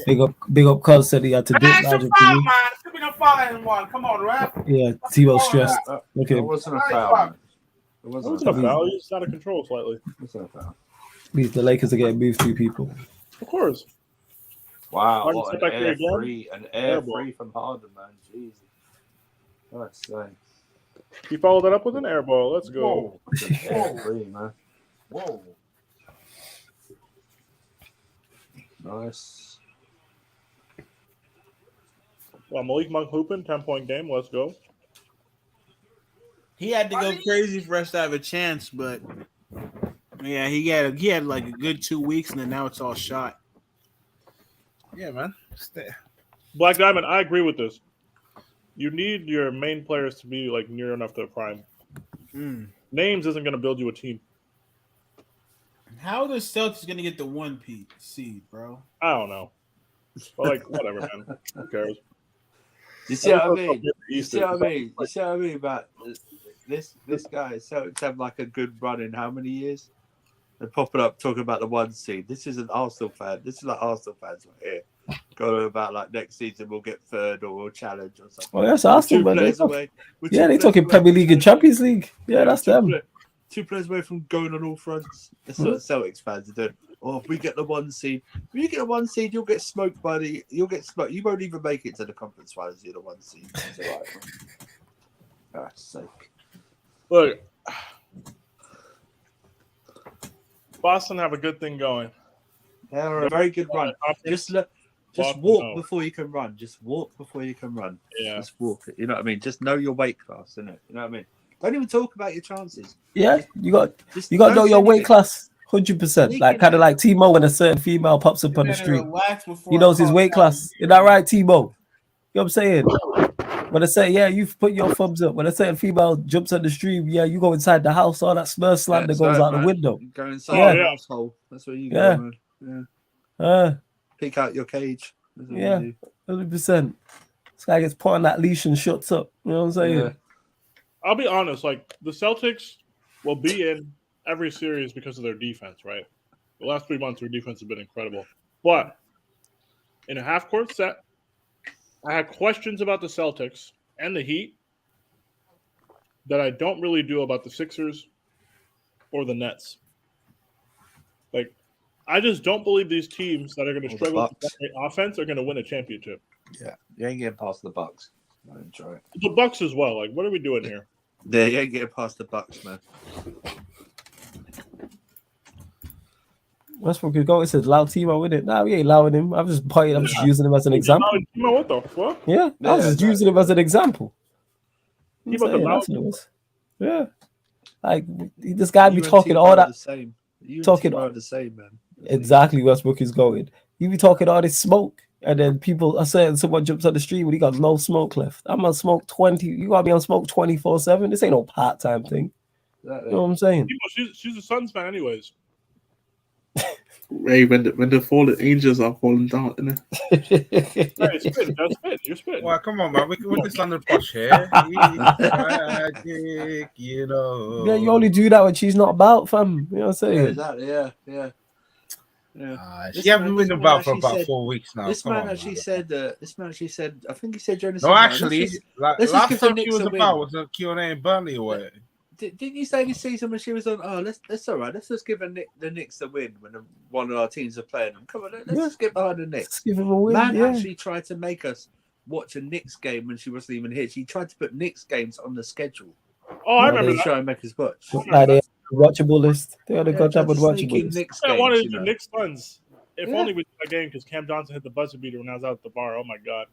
Big up. Cuz said he had to dip. Come on, ref. Yeah, Tebow stressed. Okay. It wasn't a foul. It wasn't a foul. He's out of control slightly. It's not a foul. The Lakers are getting moved 2 people. Of course. Wow, what an air free from Harden, man. Jesus. That's insane. He followed that up with an air ball. Let's go. Air free, man. Whoa. Nice. Well, Malik Monk hooping, 10-point game. Let's go. He had to go crazy for us to have a chance, but yeah, he had a good 2 weeks, and then now it's all shot. Yeah, man. Black Diamond, I agree with this. You need your main players to be near enough to prime. Names isn't going to build you a team. How are the Celtics going to get the 1 seed, bro? I don't know. But whatever, man. Who cares? You see what I mean? You see what I mean about this guy? Celtics have a good run in how many years? They're popping up talking about the 1 seed. This is an Arsenal fan. This is Arsenal fans right here. Going about next season we'll get 3rd or we'll challenge or something. Well, that's Arsenal, man. They're talking Premier League and Champions League. Yeah, that's them. 2 players away from going on all fronts. That's what Celtics fans are doing. If we get the 1 seed, if you get a 1 seed, you'll get smoked you'll get smoked. You won't even make it to the conference finals. You're the 1 seed. It's all right. God's sake. Look, Boston have a good thing going. They're a very good run. Just walk before you can run. Just walk before you can run. Yeah. Just walk. You know what I mean? Just know your weight class, innit? You know what I mean? Don't even talk about your chances. Yeah, you got to know your weight class, 100%. Kind of like Timo when a certain female pops up on the street. He knows his weight class. Is that right, Timo? You know what I'm saying? When I say, yeah, you put your thumbs up. When a certain female jumps on the stream, yeah, you go inside the house. All that Smurf slander goes out the window. Go inside the household. That's where you go, man. Yeah. Peek out your cage. Yeah, 100%. This guy gets put on that leash and shuts up. You know what I'm saying? Yeah. I'll be honest. Like the Celtics will be in every series because of their defense, right? The last 3 months, their defense has been incredible. But in a half-court set, I had questions about the Celtics and the Heat that I don't really do about the Sixers or the Nets. Like, I just don't believe these teams that are going to struggle to generate offense are going to win a championship. Yeah, you ain't getting past the Bucks. I enjoy it. The Bucks as well. Like, what are we doing here? Yeah, you ain't getting past the Bucks, man. Westbrook could go. It says loud Timo with it. Nah, we ain't allowing him. I'm just using him as an example. Timo, what the fuck? Yeah, I was just using him as an example. Yeah, like this guy be talking all that. Talking about the same, man. Exactly, Westbrook is going. You be talking all this smoke, and then people are saying someone jumps on the street when he got no smoke left. I'm on smoke 20. You gotta be on smoke 24/7. This ain't no part-time thing. Exactly. You know what I'm saying? She's a Suns fan, anyways. Hey, when the fallen angels are falling down, innit? Hey, spin, just spin. You're spitting. Well, come on, man. We can stand the posh here. You know. Yeah, you only do that when she's not about, fam. You know what I'm saying? Yeah, exactly. Yeah. She hasn't been about for about 4 weeks now. This man actually said. I think he said during the no, actually, last time she was about was a Q&A in Burnley away. Didn't you say this season when she was on? Oh, that's all right. Let's just give the Knicks a win when one of our teams are playing them. Come on, let's just get behind the Knicks. Let's give him a win. Man actually tried to make us watch a Knicks game when she wasn't even here. She tried to put Knicks games on the schedule. Oh, I remember that. Try and make us watch. Watchable list. They had a good job with watchable list. I wanted to do Knicks Suns. If only we did a game because Cam Johnson hit the buzzer beater when I was out at the bar. Oh my god.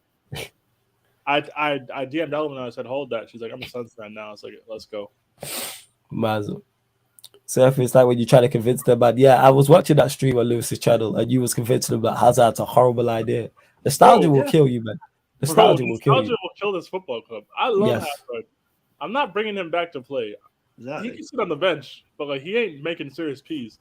I DM'd Ellen and I said, hold that. She's like, I'm a Suns fan now. I was like, let's go. Mazel. So if it's like when you try to convince them about, I was watching that stream on Lewis's channel and you was convincing them that Hazard's a horrible idea. Nostalgia will kill you, man. Nostalgia will kill you. Nostalgia will kill this football club. I love Hazard. I'm not bringing him back to play. Exactly. He can sit on the bench, but like he ain't making serious peas.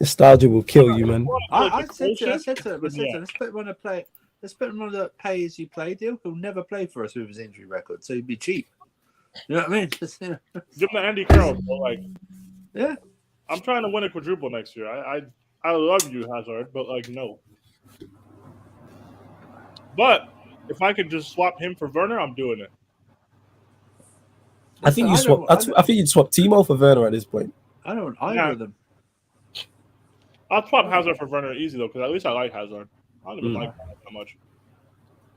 Nostalgia will kill you, man. I said to him, let's put him on a play. Let's put him on the pay-as-you-play deal. He'll never play for us with his injury record, so he'd be cheap. You know what I mean? Give him the Andy Carroll, bro. Like, I'm trying to win a quadruple next year. I love you, Hazard, but like, no. But if I could just swap him for Werner, I'm doing it. I think you swap. I think you'd swap Timo for Werner at this point. I don't want either of them. I'll swap Hazard for Werner easy though, because at least I like Hazard. I don't even like Hazard that much.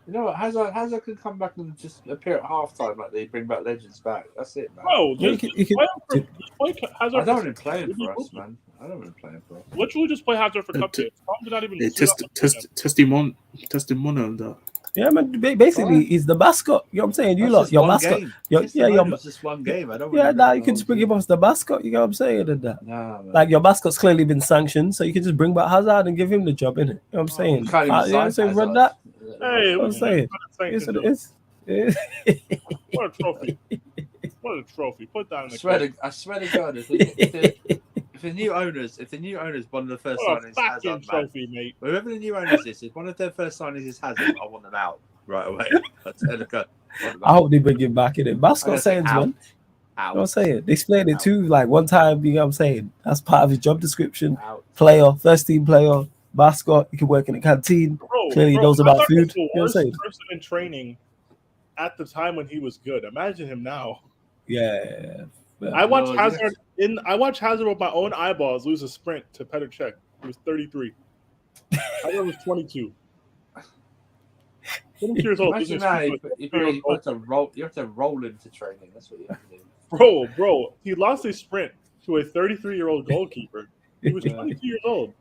You know what? Hazard could come back and just appear at halftime like they bring back legends back. That's it, man. Bro, just play Hazard. I don't want him playing for us, man. I don't want him playing for us. Literally just play Hazard for cup games. Not even testimonial on that. Yeah, man. Basically, he's the mascot. You know what I'm saying? You lost your mascot. It's just one game. I don't. You can just bring him off as the mascot. You know what I'm saying? And that. Nah, like your mascot's clearly been sanctioned, so you can just bring back Hazard and give him the job, innit? You know what I'm saying? You can't even I'm saying, run that. Hey, what I'm saying? Yes, it is. What a trophy! What a trophy! Put that in the I swear to God, if the new owners, one of the first signings Hazard, trophy, mate. Whoever the new owners is, if one of their first signings is Hazard, I want them out right away. I hope they bring him back in it. Mascot sayings, man. You know what I'm saying? They explained it too, like one time, you know what I'm saying? That's part of his job description. Player, first team player, mascot, he can work in the canteen. Clearly he knows about food. You know what I'm saying? Person in training at the time when he was good. Imagine him now. Yeah. I watched Hazard with my own eyeballs lose a sprint to Petr Cech. He was 33. Hazard was 22. 22 years old. You have to roll into training. That's what you have to do. Bro, he lost a sprint to a 33-year-old goalkeeper. He was 22 years old.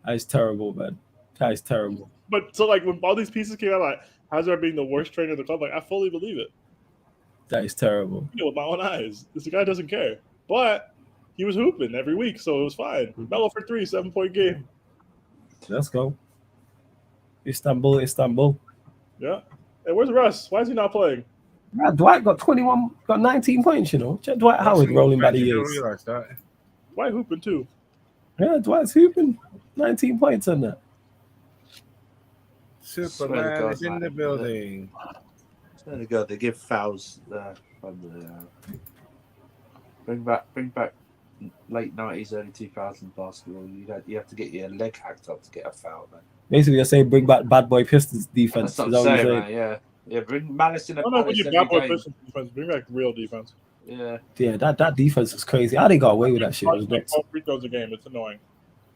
That is terrible, man. That is terrible. But so like when all these pieces came out, like Hazard being the worst trainer of the club, like I fully believe it. That is terrible. With my own eyes, this guy doesn't care. But he was hooping every week, so it was fine. Melo for 3, 7-point game. Let's go. Istanbul. Yeah. Hey, where's Russ? Why is he not playing? Dwight got 19 points, you know. Check Dwight Howard rolling by the years. Dwight hooping too. Yeah, Dwight's hooping 19 points on that. Superman is in the building. Swear to God, they give fouls. Bring back late 90s, early 2000s basketball. You have to get your leg hacked up to get a foul, man. Basically, you're saying bring back Bad Boy Pistons defense. That's what I'm saying, man. Yeah. Bring Malice in a Palace every Bad Boy game. Pistons defense. Bring back real defense. Yeah. Yeah, that defense is crazy. How they got away with that shit? Like 12 free throws a game. It's annoying.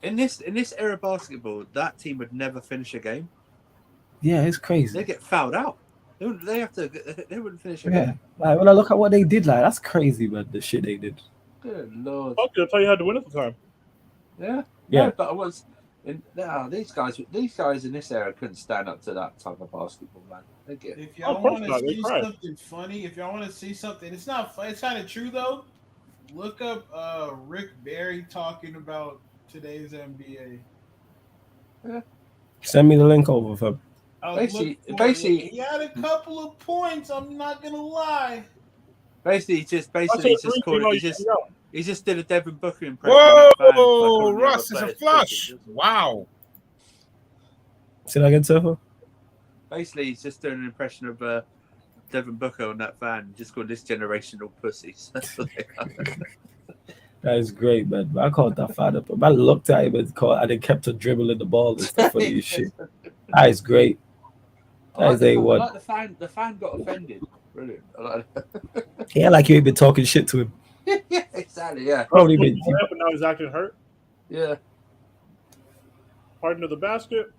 In this era of basketball, that team would never finish a game. Yeah, it's crazy. They get fouled out. They wouldn't finish a game. Yeah, like when I look at what they did, like that's crazy, man. The shit they did. Good Lord. Fuck, that's how you had to win at the time. Yeah. Yeah. No, but I was. These guys in this era couldn't stand up to that type of basketball, man. If y'all want to see something funny, if y'all want to see something, it's not fun. It's kind of true though. Look up Rick Barry talking about today's NBA. Yeah. Send me the link over, fam. Basically, he had a couple of points. I'm not gonna lie. He just did a Devin Booker impression. Whoa, Russ, it's a flush. Wow. See that again, Surfer? Basically, he's just doing an impression of Devin Booker on that fan. Just called this generational pussies. That's what they are. That is great, man. I called that fan up. I looked at him and then kept on dribbling the ball and stuff for this shit. That is great. That is A1. Like the fan got offended. Brilliant. Yeah, like you ain't been talking shit to him. Yeah, exactly. Yeah. Probably been. But now he's acting hurt. Yeah. Harden to the basket.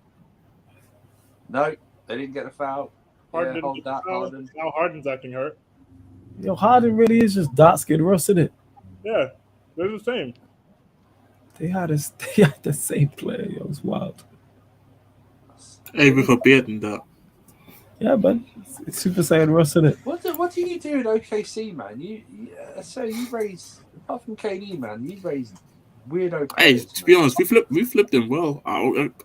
No, they didn't get a foul. Harden Harden. Now Harden's acting hurt. Yo, Harden really is just dark skinned Russ, isn't it? Yeah, they're the same. They had the same player. Yo, it's wild. Hey, with a beard and that. Yeah, man. It's Super Saiyan Russ, isn't it? What do you do in OKC, man? You raise, apart from KD, man, you raise weirdo players. Hey, to be honest, we flipped them well.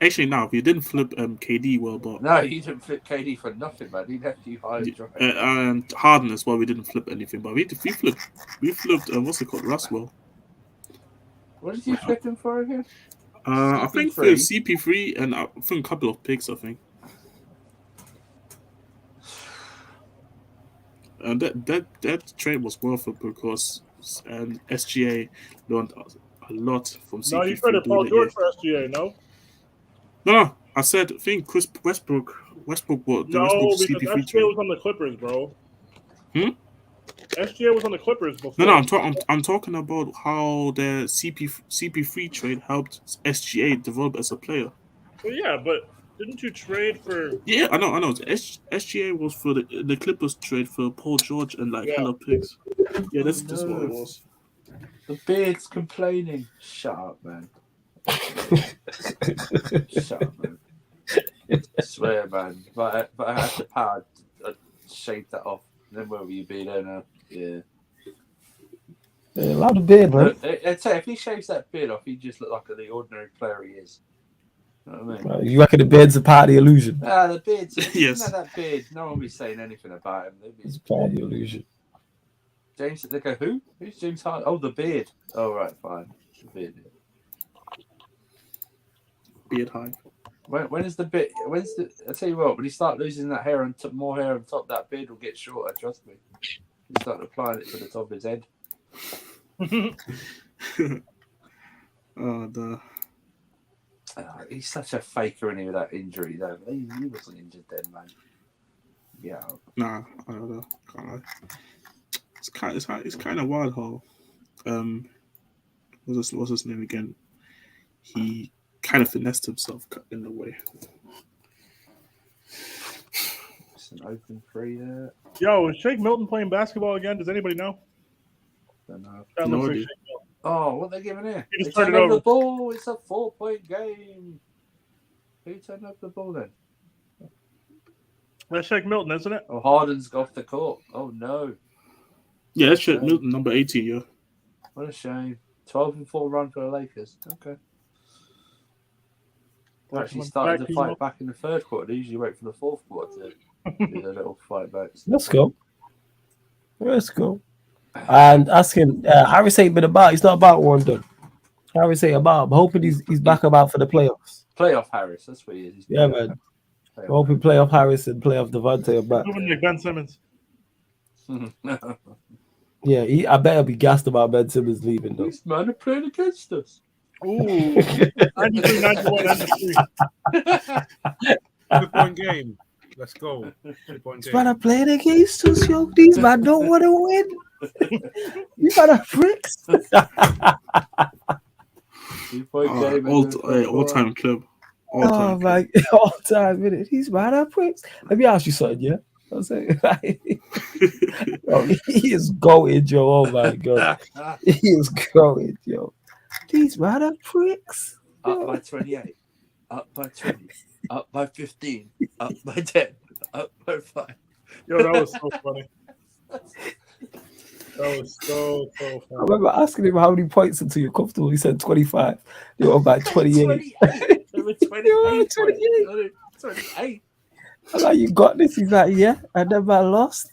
Actually, no, we didn't flip KD well, but no, you didn't flip KD for nothing, man. He left you high and dry. And Harden as well, we didn't flip anything, but we flipped. What's it called, Russ well. What did you flip him for again? I think for CP3 and I think a couple of picks. I think. And that trade was worth it because SGA learned a lot from CP3. No, you traded Paul George for SGA, no? No, I said I think Chris Westbrook was because SGA was on the Clippers, bro. SGA was on the Clippers before. No, I'm talking about how the CP3 trade helped SGA develop as a player. Well, yeah, but didn't you trade for? Yeah, I know. SGA was for the Clippers trade for Paul George and hella picks. Yeah, that's what it was. The beard's complaining. Shut up, man. Shut up, man. I swear, man. But I had the power. I'd shave that off. Then where will you be there now? Yeah. A lot of beard, man. I'd say if he shaves that beard off, he'd just look like the ordinary player he is. You know what I mean? You reckon the beard's a part of the illusion? The beard's yes. That beard, no one will be saying anything about him. It's part of the illusion. James, they go, who? Who's James Harden? Oh, the beard. Oh, right, fine. The beard. Beard high. When is the beard? I tell you what, when you start losing that hair and more hair on top, that beard will get shorter. Trust me. You start applying it to the top of his head. He's such a faker, isn't he, with that injury, though. He wasn't injured then, man. Yeah. Nah, I don't know. It's kind of wild how what's his name again? He kind of finessed himself in a way. It's an open free there. Yo, is Shake Milton playing basketball again? Does anybody know? Don't know. That looks like Shake Milton. Oh, what are they giving here? He just turned it over. The ball. It's a 4-point game. Who turned over the ball then? That's Shake Milton, isn't it? Oh, Harden's off the court. Oh no. Yeah, that's Shake Milton, number 18. Yeah. What a shame. 12-4 run for the Lakers. Okay. They actually started the fight back in the third quarter. They usually wait for the fourth quarter to do their little fight back. Let's go. And asking, Harris ain't been about. He's not about one done. Harris say about. I'm hoping he's back about for the playoffs. Playoff Harris, that's what he is. He's Yeah, man. I'm hoping playoff Harris and playoff Devontae are back. Moving like Ben Simmons. Yeah, I better be gassed about Ben Simmons leaving though. This man are playing against us. Ooh, 93-91 and 2-point game. Let's go. 2-point game. Man, playing against us, yo. These man don't want to win. You got a pricks. 2-point game. All time club. All time minute. These man are pricks. Let me ask you something, yeah. I'm saying, yo, he is going, yo. Oh my god, he is going, yo. These man are pricks. Up by 28, up by 20, up by 15, up by 10, up by 5. Yo, that was so funny. That was so funny. I remember asking him how many points until you're comfortable. He said 25. They were about 28. They were 28. 28. I'm like, you got this? He's like, yeah, I never lost.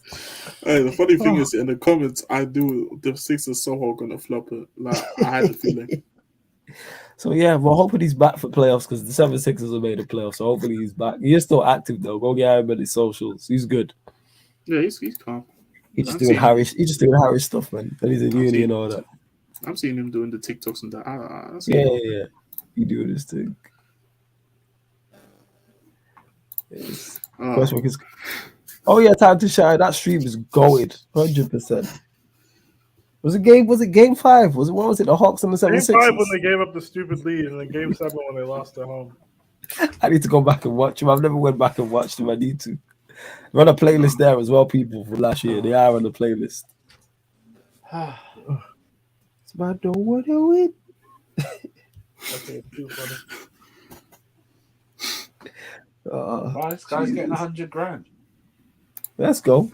Hey, the funny thing is, in the comments, I do the Sixers somehow gonna flop it. Like, I had the feeling. So yeah, we're hoping he's back for playoffs because the 76ers have made the playoffs. So hopefully he's back. He is still active though. Go get him on his socials. He's good. Yeah, he's calm. He's just doing Harris. He's just doing Harris stuff, man. And he's in uni and all that. I'm seeing him doing the TikToks and that. Yeah. He doing this thing. Yes. Oh yeah, time to shine. That stream is going 100%. Was it game 5? What was it? The Hawks and the 76ers? Game 5 when they gave up the stupid lead, and then game 7 when they lost at home. I need to go back and watch them. I've never went back and watched them. I need to. We're on a playlist there as well, people, from last year. They are on the playlist. It's my don't want to win. Okay, too funny. This guy's getting 100 grand. Let's go.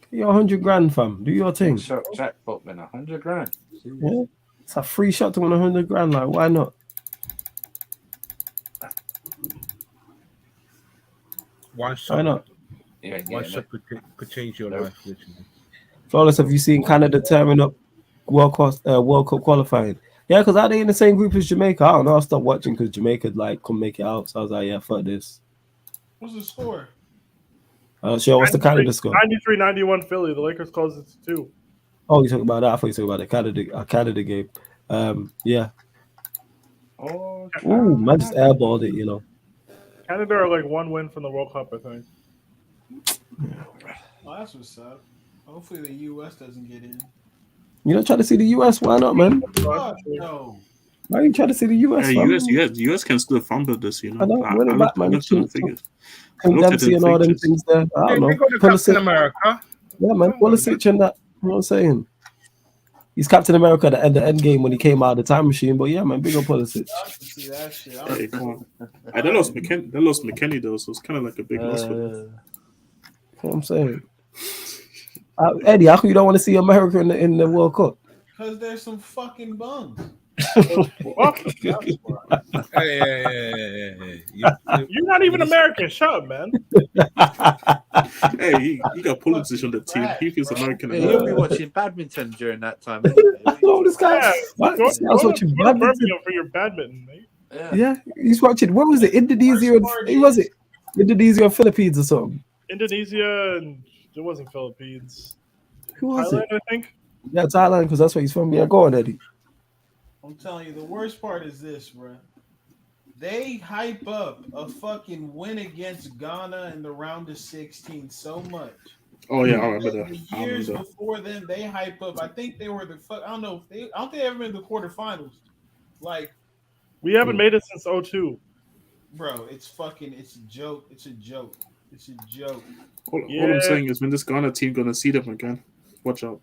Get your 100 grand, fam. Do your thing. Shot jackpot, man. 100 grand. Yeah. It's a free shot to win 100 grand. Like, why not? One shot. Why not? Yeah, One shot could change your life, literally. Flawless, have you seen Canada tearing up World Cup qualifying? Yeah, because are they in the same group as Jamaica? I don't know. I stopped watching because Jamaica couldn't make it out. So I was like, yeah, fuck this. What's the score? Sure, what's the Canada score? 93-91 Philly. The Lakers closed it to 2. Oh, you talking about that? I thought you talking about the Canada game. Yeah. Oh, Ooh, man just airballed it, you know. Canada are like 1 win from the World Cup, I think. Oh, that's what's up. Hopefully the U.S. doesn't get in. You don't try to see the U.S. Why not, man? Fuck no. Why you try to see the U.S.? US can still fumble this, you know. I know. Win it back, man. Dempsey and all them things there. I don't know. Captain America. Yeah, man. Pulisic and that. You know what I'm saying? He's Captain America at the end game when he came out of the time machine. But yeah, man, big up Pulisic. See that shit. Hey, come on. They lost McKennie though, so it's kind of like a big loss for them. You know what I'm saying? Eddie, how come you don't want to see America in the World Cup? Because there's some fucking bums. Hey. You're not even American. Shut up, man. Hey, he got Pulisic on the team. He feels American. Hey, you'll be watching badminton during that time. Oh, this guy. Yeah, What? go was watching to badminton. Birmingham for your badminton, mate. Yeah, he's watching. What was it? Indonesia and Indonesia and Philippines or something. Indonesia and it wasn't Philippines. Who was Thailand, it? I think. Yeah, Thailand, because that's where he's from. Yeah, go on, Eddie. I'm telling you, the worst part is this, bro. They hype up a fucking win against Ghana in the round of 16 so much. Oh yeah, I remember that. The years before then, they hype up. I think they were the fuck. I don't know. I don't think they ever made the quarterfinals. Like, we haven't made it since 2002. Bro, it's a joke. It's a joke. All I'm saying is when this Ghana team gonna see them again, watch out.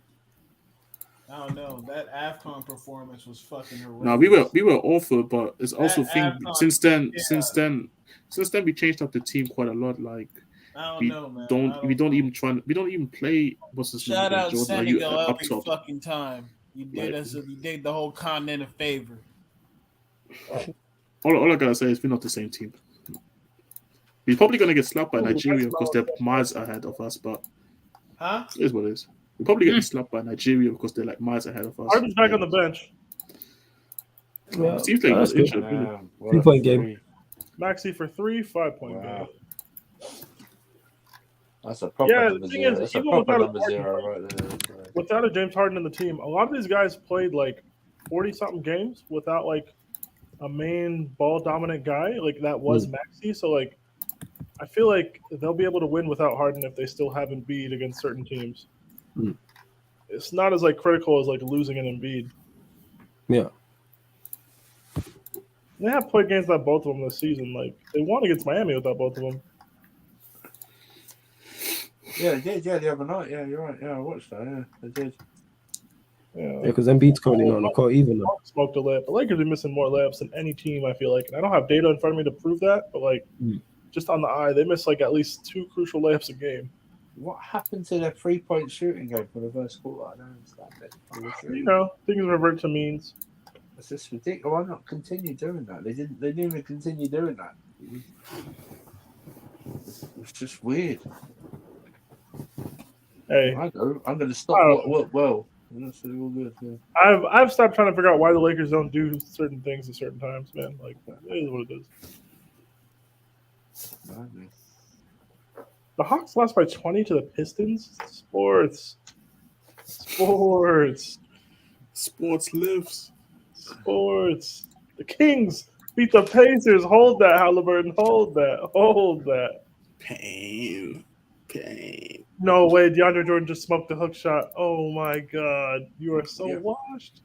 I don't know. That AFCON performance was fucking horrific. No, we were awful, but it's also since then we changed up the team quite a lot. Like we don't even play. What's his name? Shout out Jordan, Senegal up every top. fucking time. You did the whole continent a favor. All I gotta say is we're not the same team. We're probably gonna get slapped by Nigeria because they're miles ahead of us, but it is what it is. We're probably getting slapped by Nigeria because they're like miles ahead of us. Harden's back on the bench. Yeah, Seems like that's he's good. injured. 3-point game. Maxey for 3, 5-point game. That's a proper Yeah, number the thing zero. is, That's a even proper without a number Harden, zero right there. without a James Harden in the team, a lot of these guys played like 40-something games without like a main ball dominant guy like that was Maxey. So like, I feel like they'll be able to win without Harden if they still have Embiid against certain teams. It's not as like critical as like losing an Embiid. Yeah. They have played games without both of them this season. Like they won against Miami without both of them. Yeah, they did. Yeah, the other night. Yeah, you're right. Yeah, I watched that. Yeah, they did. Yeah, because Embiid's currently not on the court even though. Smoked a layup. The Lakers are missing more layups than any team, I feel like. And I don't have data in front of me to prove that, but like just on the eye, they miss like at least 2 crucial layups a game. What happened to their 3-point shooting game for the first quarter? I don't understand it. You know, things revert to means. It's just ridiculous. Why not continue doing that? They didn't even continue doing that. It's just weird. Hey, I'm going to stop what worked well. That's all good. Yeah. I've stopped trying to figure out why the Lakers don't do certain things at certain times, man. Like it is what it is. The Hawks lost by 20 to the Pistons. Sports lives. Sports. The Kings beat the Pacers. Hold that, Halliburton. Hold that. Pain. No way, DeAndre Jordan just smoked the hook shot. Oh my God, you are so washed.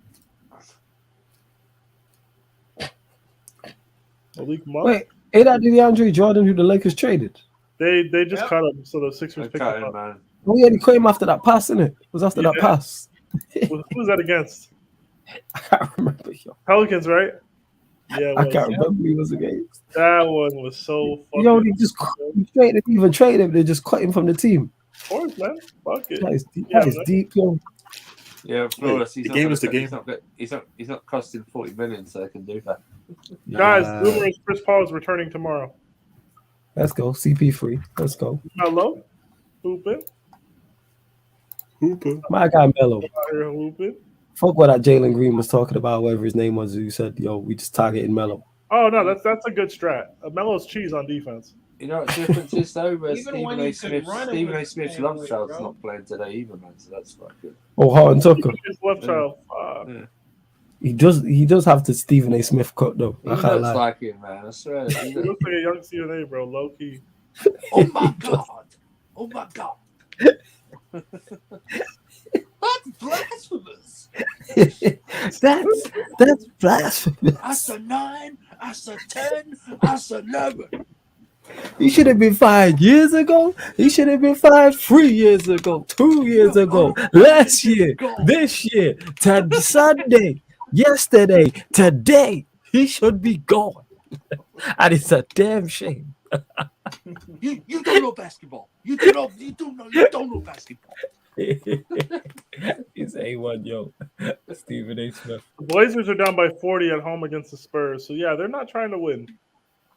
Malik Monk. Wait, ain't that DeAndre Jordan who the Lakers traded? They just cut him, so the Sixers picked him up. Man. Oh yeah, they cut him after that pass, innit? It was after that pass. Who was that against? I can't remember. Pelicans, right? Yeah, I can't remember who he was against. That one was so fucking. Yo, they just even traded him. They just cut him from the team. Of course, man. Fuck it. That is deep, yo. Yeah, Flawless. The game is the game. He's not costing 40 million, so they can do that. Guys, rumor is Chris Paul is returning tomorrow. Let's go. CP3. Let's go. Hello, hooping. My guy Melo. Hooping. Fuck what that Jalen Green was talking about, whatever his name was, who said, yo, we just targeting Melo. Oh, no, that's a good strat. Melo's cheese on defense. You know what the difference is, though? Stephen A. Smith's love child's not playing today either, man, so that's quite good. Oh, Horton Tucker. His love child. Yeah. He does have the Stephen A. Smith cut, though. He looks like him, man. I swear. He looks like a young Stephen A., bro, low key. Oh, my God. Oh, my God. That's blasphemous. That's blasphemous. That's a 9. That's a 10. That's 11. He should have been 5 years ago. He should have been 5 3 years ago, 2 years ago, last year, this year, Sunday, yesterday, today. He should be gone. And it's a damn shame. You don't know basketball. You don't know basketball. He's A1, yo. Stephen A. Smith. The Blazers are down by 40 at home against the Spurs. So, yeah, they're not trying to win.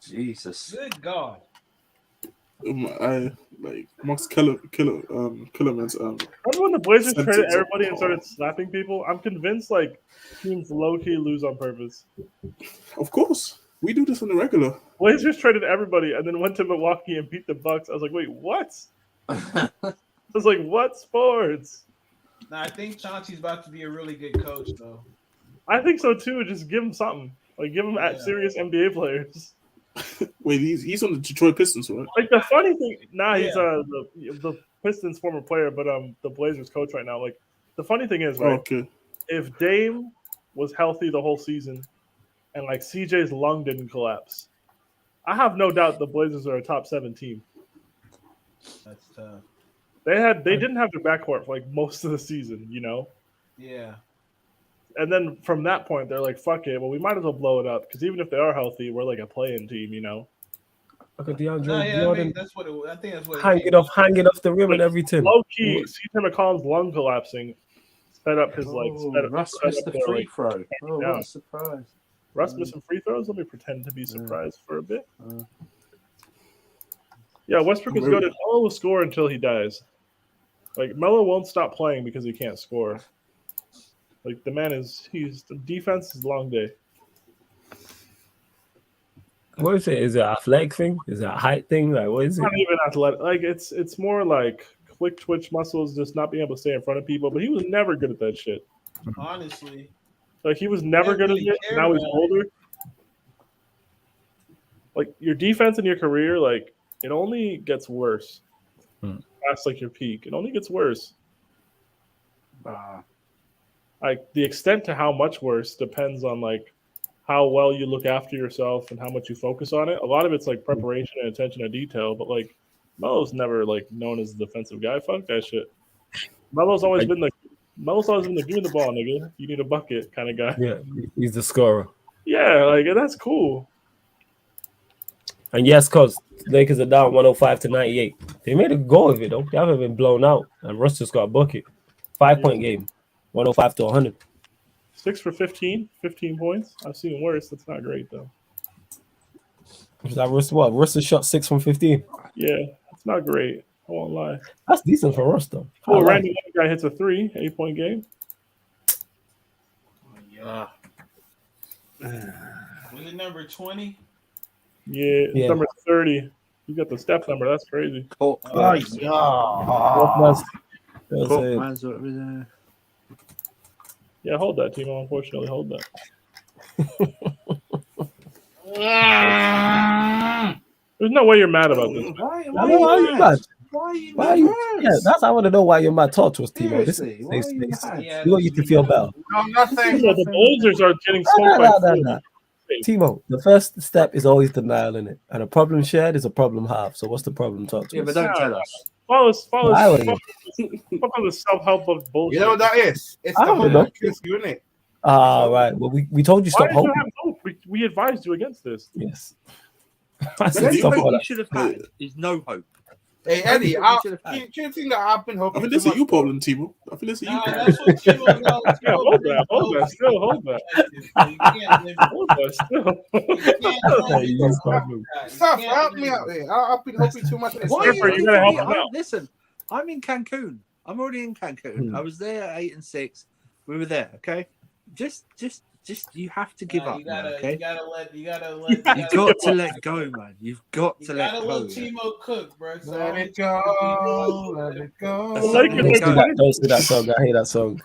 Jesus. Good God. I like Max Kellerman's. Remember when the Blazers traded everybody and started slapping people? I'm convinced like teams low-key lose on purpose. Of course. We do this on the regular. Blazers traded everybody and then went to Milwaukee and beat the Bucks. I was like, wait, what? I was like, what sports? Now, I think Chauncey's about to be a really good coach, though. I think so, too. Just give him something. Like, give him serious NBA players. Wait, he's on the Detroit Pistons, right? Like, the funny thing... he's the Pistons former player, but the Blazers coach right now. Like, the funny thing is, right, if Dame was healthy the whole season and, like, CJ's lung didn't collapse, I have no doubt the Blazers are a top 7 team. That's tough. They didn't have their backcourt for, like, most of the season, you know? Yeah. And then from that point, they're like, fuck it. Well, we might as well blow it up. Because even if they are healthy, we're like a play-in team, you know? Look at DeAndre I Jordan. think that's what it hanging off everything, everything. Low-key, CJ McCollum's lung collapsing sped up his, Russ missed the free throw. Oh, what a surprise. Russ missing free throws? Let me pretend to be surprised for a bit. Yeah, Westbrook is good. Melo will score until he dies. Like, Melo won't stop playing because he can't score. Like, the defense is long day. What is it? Is it an athletic thing? Is it a height thing? Like, what is it? Not even athletic. Like it's more like quick twitch muscles, just not being able to stay in front of people. But he was never good at that shit. Honestly, Like he was never good at it. Now he's older. Like your defense in your career, like it only gets worse. That's like your peak. It only gets worse. Like the extent to how much worse depends on like how well you look after yourself and how much you focus on it. A lot of it's like preparation and attention to detail, but like Melo's never like known as a defensive guy. Fuck that shit. Melo's always been like give me the ball, nigga. You need a bucket kind of guy. Yeah, he's the scorer. Yeah, like that's cool. And yes, cause Lakers are down 105-98. They made a go of it though. They haven't been blown out. And Russ just got a bucket. 5-point game. 105-100. 6 for 15 points. I've seen worse. That's not great though. Is that Russ what? Russ has shot 6 from 15. Yeah, it's not great. I won't lie. That's decent for Russ though. Oh, Randy guy hits a 3, 8-point game. Yeah. Was it number 20? Yeah, number 30. You got the step number. That's crazy. Oh, yeah, hold that, Timo. Unfortunately, hold that. There's no way you're mad about this. Why are you mad? Why are you? Yeah, that's I want to know why you're mad. Talk to us, Timo. This is we want you to feel better. No, nothing. The Blazers are getting smoked by Timo, the first step is always denial in it, and a problem shared is a problem halved. So what's the problem? Talk to us. But don't tell us. Follow the self-help of bullshit. You know what that is? It's the hope that kills you, isn't it? Right. Well, we told you stop Why hoping. did you have hope? We advised you against this. Yes. The only hope you should have had is no hope. Hey, Eddie, do you think that I've been hoping? I think this is your problem, Timo. I think this is you problem. That's what Timo Yeah, hold that. Hold that. Stop, help me out there. I've been hoping too much. Listen, I'm in Cancun. I'm already in Cancun. I was there at 8 and 6. We were there, okay? Just you have to give up. You gotta let let go, man. You've got to let go. You gotta let Timo cook, bro. So let it go. Let it go. Don't say that song. I hate that song.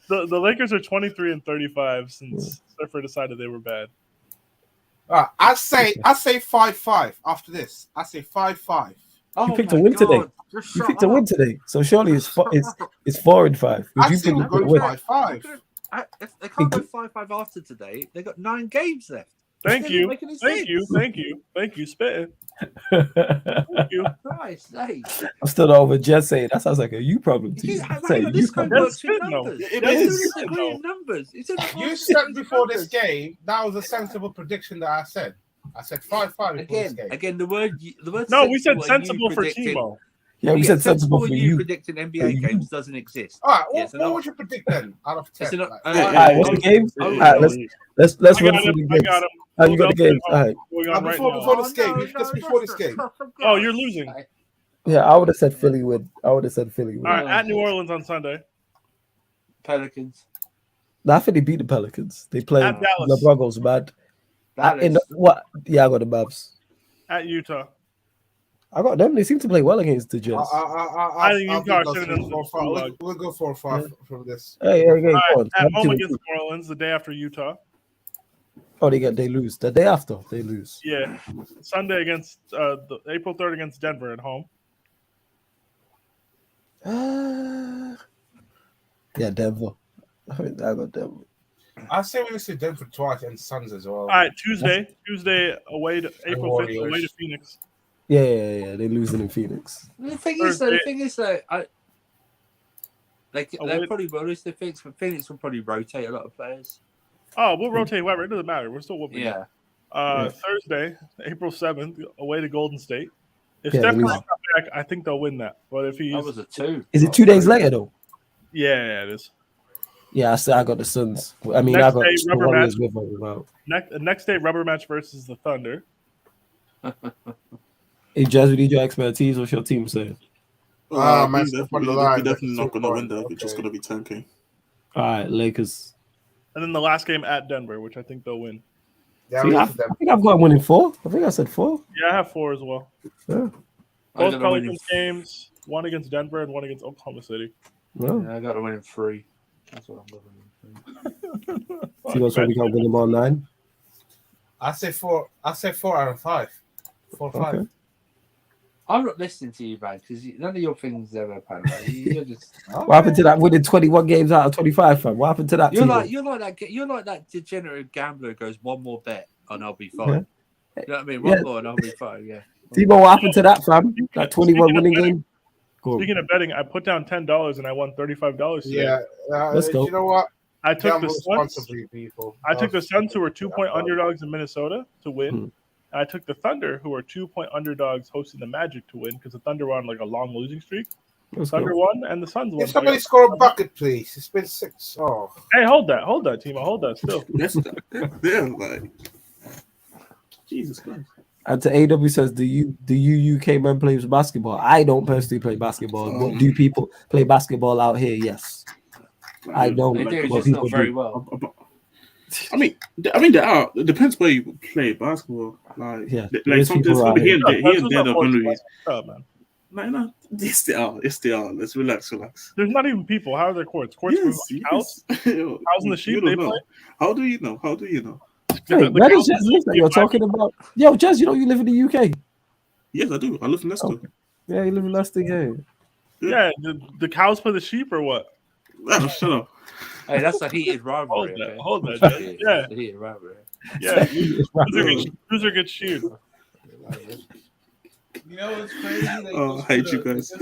The Lakers are 23-35 since Surfer decided they were bad. I say 5-5 after this. I say 5-5. You picked a win today. You picked a win today, so surely it's 4-5. I think we're going 5-5. They can't go 5-5 after today. They got 9 games left. Thank you, spitting. Thank you. Christ sake. I'm still over Jess saying that sounds like a you problem to you. This guy works in numbers. It is. You said before this game that was a sensible prediction that I said. I said 5-5 again. The word. No, we said sensible for Timo. Yeah, we said sensible for you. Predicting NBA games doesn't exist. All right, what would you predict then out of 10? All right, what's the game? All right, let's run through the games. You got the games. All right. Before this game, just before this game. Oh, you're losing. Yeah, I would have said Philly win. All right, at New Orleans on Sunday. Pelicans. I think they beat the Pelicans. They played the Broncos bad. Yeah, I got the Mavs. At Utah. I got them. They seem to play well against the Jazz. I think Utah should have done. We'll go 4-5 from this. Hey, go on. At home against New Orleans the day after Utah. Oh, they lose. The day after, they lose. Yeah. Sunday against April 3rd against Denver at home. Yeah, Denver. I got Denver. I say we see Denver twice and Suns as well. All right, Tuesday away to April 5th away to Phoenix. Yeah. They're losing in Phoenix. The thing is, they probably will lose the Phoenix, but Phoenix will probably rotate a lot of players. Oh, we'll rotate whoever. It doesn't matter. We're still whooping. Yeah. Thursday, April 7th, away to Golden State. If Steph comes back, I think they'll win that. But if that was a 2. Is it 2 days later though? Yeah, it is. Yeah, I got the Suns. I mean, I got the Warriors with them. Next day, rubber match versus the Thunder. Hey, Jazz, we need your expertise. What's your team saying? Man, we're definitely not going to win that. We're just going to be tanking. All right, Lakers. And then the last game at Denver, which I think they'll win. Yeah, See, I think I've got winning 4. I think I said 4. Yeah, I have 4 as well. Yeah. Both Pelicans games, 1 against Denver and 1 against Oklahoma City. Well, Yeah, I got to win in 3. That's what I'm going to win. see what's we got win them all 9. I say 4. I say 4 out of 5. 4 or 5. Okay. I'm not listening to you, man, because none of your things ever pan out. You're just. What happened to that winning 21 games out of 25, fam? What happened to that? You're like that degenerate gambler who goes, one more bet and I'll be fine. Yeah. You know what I mean? One more and I'll be fine. Yeah. Timo, what happened to that, fam? That 21 winning game. Cool. Speaking of betting, I put down $10 and I won $35 today. Yeah, let's go. You know what? I took the Suns. I took the Suns, who were 2-point underdogs in Minnesota, to win. I took the Thunder, who were 2-point underdogs hosting the Magic, to win because the Thunder were on like a long losing streak. Thunder won and the Suns won. Can somebody score a bucket, please? It's been 6. Oh. Hey, hold that, Timo, hold that still. They're like, Jesus Christ. And to AW says, do you UK men play basketball? I don't personally play basketball. But do people play basketball out here? Yes. I don't. They do, just not very well. I mean, there are. It depends where you play basketball. Like, yeah, like sometimes here and there, they're going to be. No, yes, they are. Yes, they are. Let's relax. There's not even people. How are their courts? Courts house? House in the sheep they play? How do you know? Hey, that is Jez that you're talking about. Yo, Jez, you know you live in the UK. Yes, I do. I live in Leicester. Okay. Yeah, you live in Leicester, yeah. The cows play the sheep or what? Oh, shut up. Hey, that's a heated rivalry. Hold that. Yeah. That's a heated rivalry. Yeah. Loser gets sheared. You know what's crazy? I hate you guys.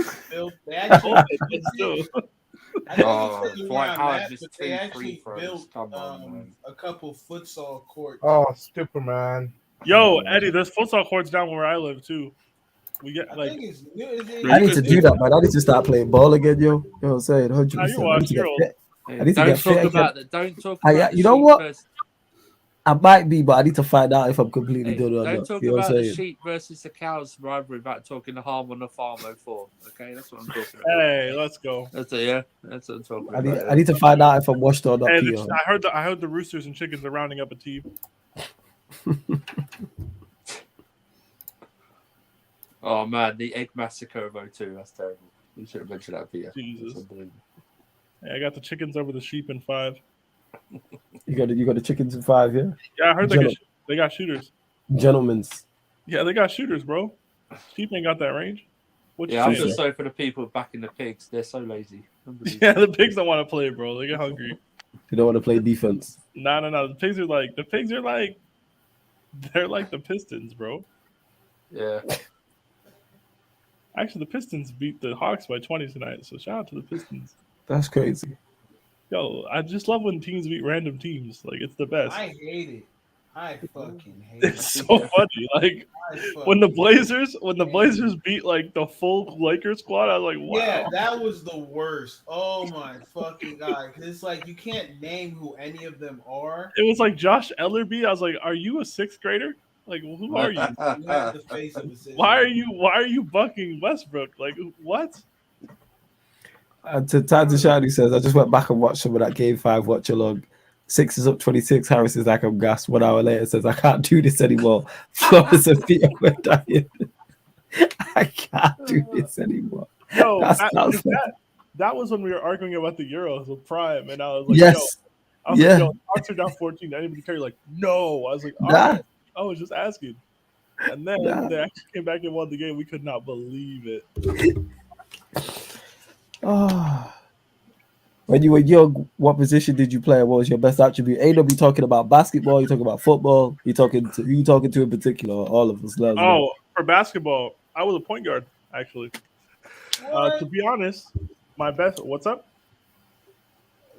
They actually built a couple futsal courts. Oh, Superman. Yo, Eddie, there's futsal courts down where I live too. We get like. I need to do that, man. I need to start playing ball again, yo. You know what I'm saying? 100%. I need to get fit again. Don't talk about you know what? I might be, but I need to find out if I'm completely done or not. Don't talk about the sheep versus the cows rivalry without talking the harm on the farm 04. Okay, that's what I'm talking about. Hey, let's go. That's what I'm talking about. I need to find out if I'm washed or not. Hey, I heard the roosters and chickens are rounding up a team. Oh man, the egg massacre of 02. That's terrible. You should have mentioned that, Peter. Jesus. Hey, I got the chickens over the sheep in 5. You got the chickens in 5, yeah? Yeah, I heard they got shooters. Gentlemen's. Yeah, they got shooters, bro. Sheep ain't got that range. I'm just sorry for the people backing the pigs. They're so lazy. Yeah, the pigs don't want to play, bro. They get hungry. They don't want to play defense. No. The pigs are like they're like the Pistons, bro. Yeah. Actually, the Pistons beat the Hawks by 20 tonight, so shout out to the Pistons. That's crazy. Yo, I just love when teams beat random teams. Like, it's the best. I hate it. I fucking hate it's so funny. Like when the Blazers beat like the full Lakers squad, I was like, wow. Yeah, that was the worst. Oh my fucking god. Cause it's like you can't name who any of them are. It was like Josh Ellerby. I was like, are you a 6th grader? Like, who are you? You have the face of a why are you bucking Westbrook? Like, what? To Tadzi Shadi says, I just went back and watched some of that Game 5 watchalong. 6 is up 26. Harris is like, I'm gassed. 1 hour later says, I can't do this anymore. Flores and Peter were dying. I can't do this anymore. Yo, that was when we were arguing about the Euros with Prime, and I was like, yes. Yo, Hawks are down 14. Anybody carry? Like, no. I was like, right. I was just asking. And then they actually came back and won the game. We could not believe it. Oh. When you were young, what position did you play? What was your best attribute? Ain't nobody talking about basketball. You talking about football. Who you talking to in particular? All of us. For basketball, I was a point guard actually. To be honest, my best. What's up?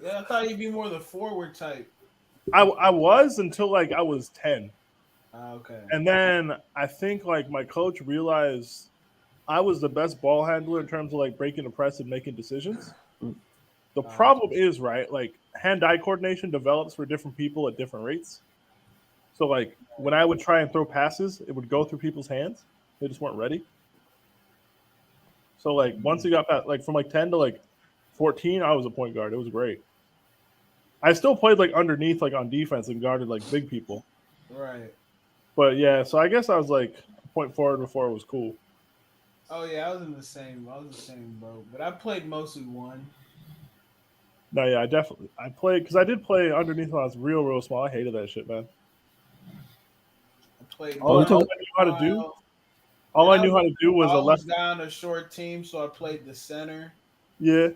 Yeah, I thought you'd be more the forward type. I was until like I was 10. Okay. And then I think like my coach realized I was the best ball handler in terms of like breaking the press and making decisions. The problem is, right, like hand-eye coordination develops for different people at different rates. So like when I would try and throw passes, it would go through people's hands. They just weren't ready. So like once you got past, like from like 10 to like 14, I was a point guard. It was great. I still played like underneath, like on defense and guarded like big people. Right. But yeah, so I guess I was like point forward before it was cool. Oh yeah, I was in the same. I was the same boat, but I played mostly one. No, yeah, I played because I did play underneath when I was real small. I hated that shit, man. I played Oh, you one. All talking? I knew how to do, all Then I I knew how was to do the was a left. tallest guy on a short team, so I played the center. Yeah,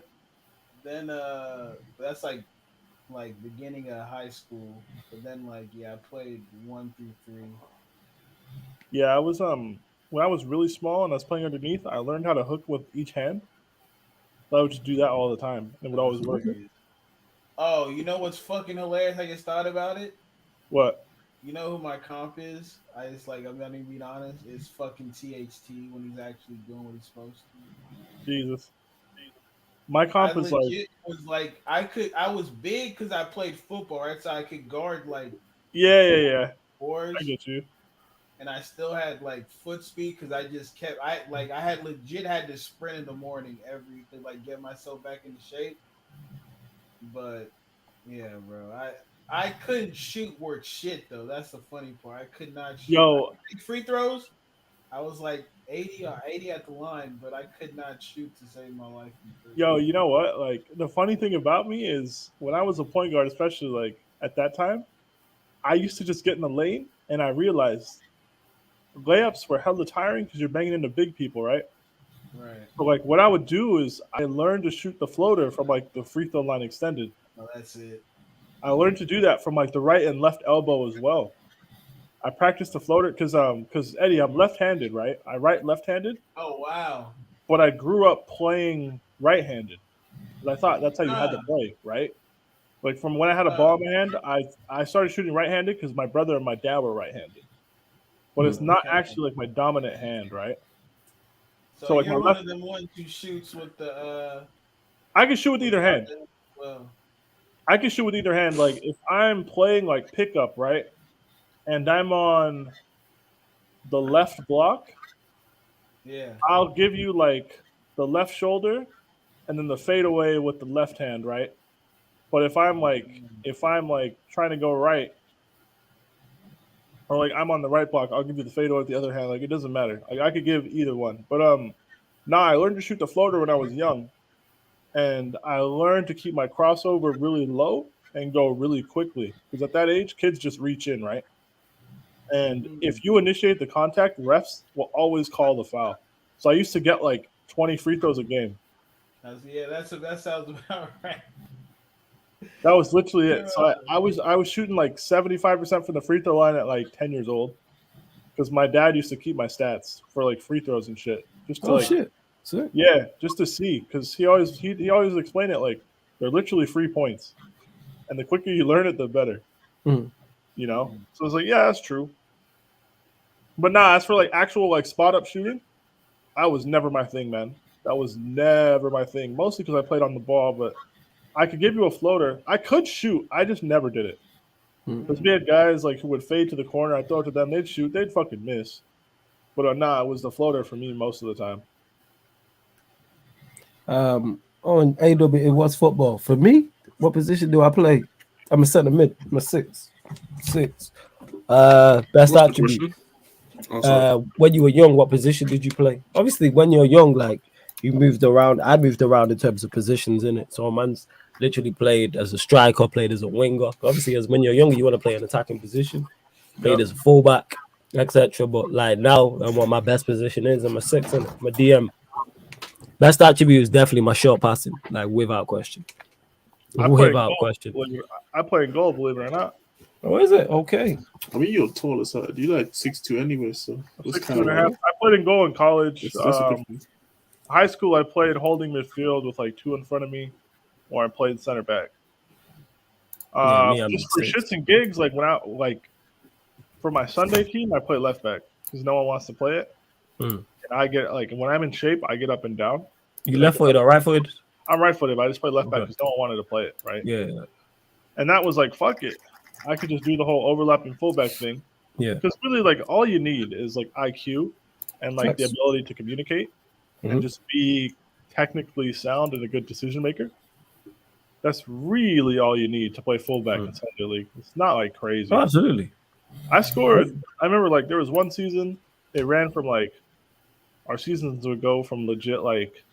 Then that's like beginning of high school. But then like yeah, I played 1 through 3. yeah. I was when I was really small and I was playing underneath, I learned how to hook with each hand. So I would just do that all the time, and it would That was always work. hilarious. Oh, you know what's fucking hilarious? I just thought about it. What? You know who my comp is? I just like I'm gonna be honest. It's fucking THT when he's actually doing what he's supposed to. Jesus. My I comp is like, legit was like I was big because I played football, right? So I could guard like yeah. I fours, get you. and I still had like foot speed because I just kept I had legit had to sprint in the morning every to like get myself back into shape. But yeah, bro, I couldn't shoot worth shit though. That's the funny part. I could not shoot. I Yo, could make free throws. I was like 80 at the line, but I could not shoot to save my life in free. yo, you know what? Like the funny thing about me is when I was a point guard, especially like at that time, I used to just get in the lane and I realized layups were hella tiring because you're banging into big people, right? Right. So like what I would do is I learned to shoot the floater from like the free throw line extended. Oh, that's it. I learned to do that from like the right and left elbow as well. I practiced the floater because Eddie, I'm left-handed, right? I write left-handed, Oh wow. but I grew up playing right-handed. I thought that's how you had to Ah, play, right? Like from when I had a ah, ball in my hand, I started shooting right-handed because my brother and my dad were right-handed. But it's not okay. actually like my dominant hand, right? So So like my you're one left, of them ones who shoots I can shoot with with either the hand. other well. I can shoot with either hand. Like if I'm playing like pickup, right, and I'm on the left block, Yeah. I'll give you like the left shoulder and then the fadeaway with the left hand, right? But if I'm like trying to go right or like I'm on the right block, I'll give you the fadeaway with the other hand. Like it doesn't matter. Like I could give either one. But I learned to shoot the floater when I was young, and I learned to keep my crossover really low and go really quickly because at that age, kids just reach in, right? And if you initiate the contact, refs will always call the foul. So I used to get like 20 free throws a game. That sounds about right. That was literally it. So I was shooting like 75% from the free throw line at like 10 years old because my dad used to keep my stats for like free throws and shit just to Oh like shit! Sick. yeah, just to see because he always explained it like they're literally free points, and the quicker you learn it, the better. Mhm. You know, so it's like yeah, that's true. But nah, as for like actual like spot up shooting, I was never my thing, man. That was never my thing. Mostly because I played on the ball, but I could give you a floater. I could shoot. I just never did it. Because we had guys like who would fade to the corner. I throw it to them. They'd shoot. They'd fucking miss. But nah, it was the floater for me most of the time. On AW, it was football. For me, what position do I play? I'm a center mid. I'm a six. Best What's the attribute. question? Oh, sorry. When you were young, what position did you play? Obviously, when you're young, like you moved around. I moved around in terms of positions in it. So man's literally played as a striker, played as a winger. Obviously, as when you're younger, you want to play an attacking position. Played as a fullback, etc. But like now, and what my best position is, I'm a six and I'm a DM. Best attribute is definitely my short passing, like without question. I play Without goal. question. I play in goal, believe it or not. Oh, is it? Okay. I mean, you're tall as hell. You're like 6'2" anyway, so it's kind of 6'2.5". I played in goal in college. that's a good thing. High school, I played holding midfield with like two in front of me, or I played center back. Just for shits and gigs, like when I like for my Sunday team, I play left back because no one wants to play it. And I get like when I'm in shape, I get up and down. You left footed or right footed? I'm right footed, but I just play left back because no one wanted to play it, right? Yeah. And that was like, fuck it. I could just do the whole overlapping fullback thing. Yeah. Because really, like, all you need is like IQ and like the ability to communicate and just be technically sound and a good decision maker. That's really all you need to play fullback in Sunday League. It's not like crazy. Oh, absolutely. I scored. I remember like there was one season. It ran from like our seasons would go from legit like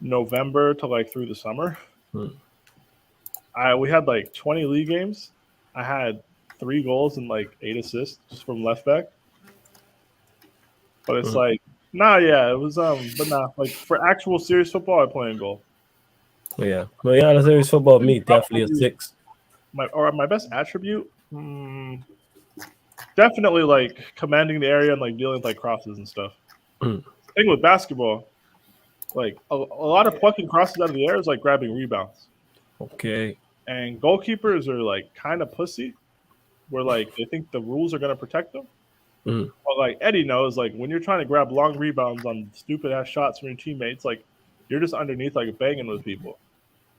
November to like through the summer. We had like 20 league games. I had 3 goals and like 8 assists just from left back. But it's like, it was but like for actual serious football, I play in goal. Yeah, the serious football of me definitely a 6. My best attribute, definitely like commanding the area and like dealing with like crosses and stuff. The thing with basketball, like a lot of plucking crosses out of the air is like grabbing rebounds. Okay. And goalkeepers are like kind of pussy, where like they think the rules are gonna protect them. But like Eddie knows, like when you're trying to grab long rebounds on stupid ass shots from your teammates, like you're just underneath like banging with people.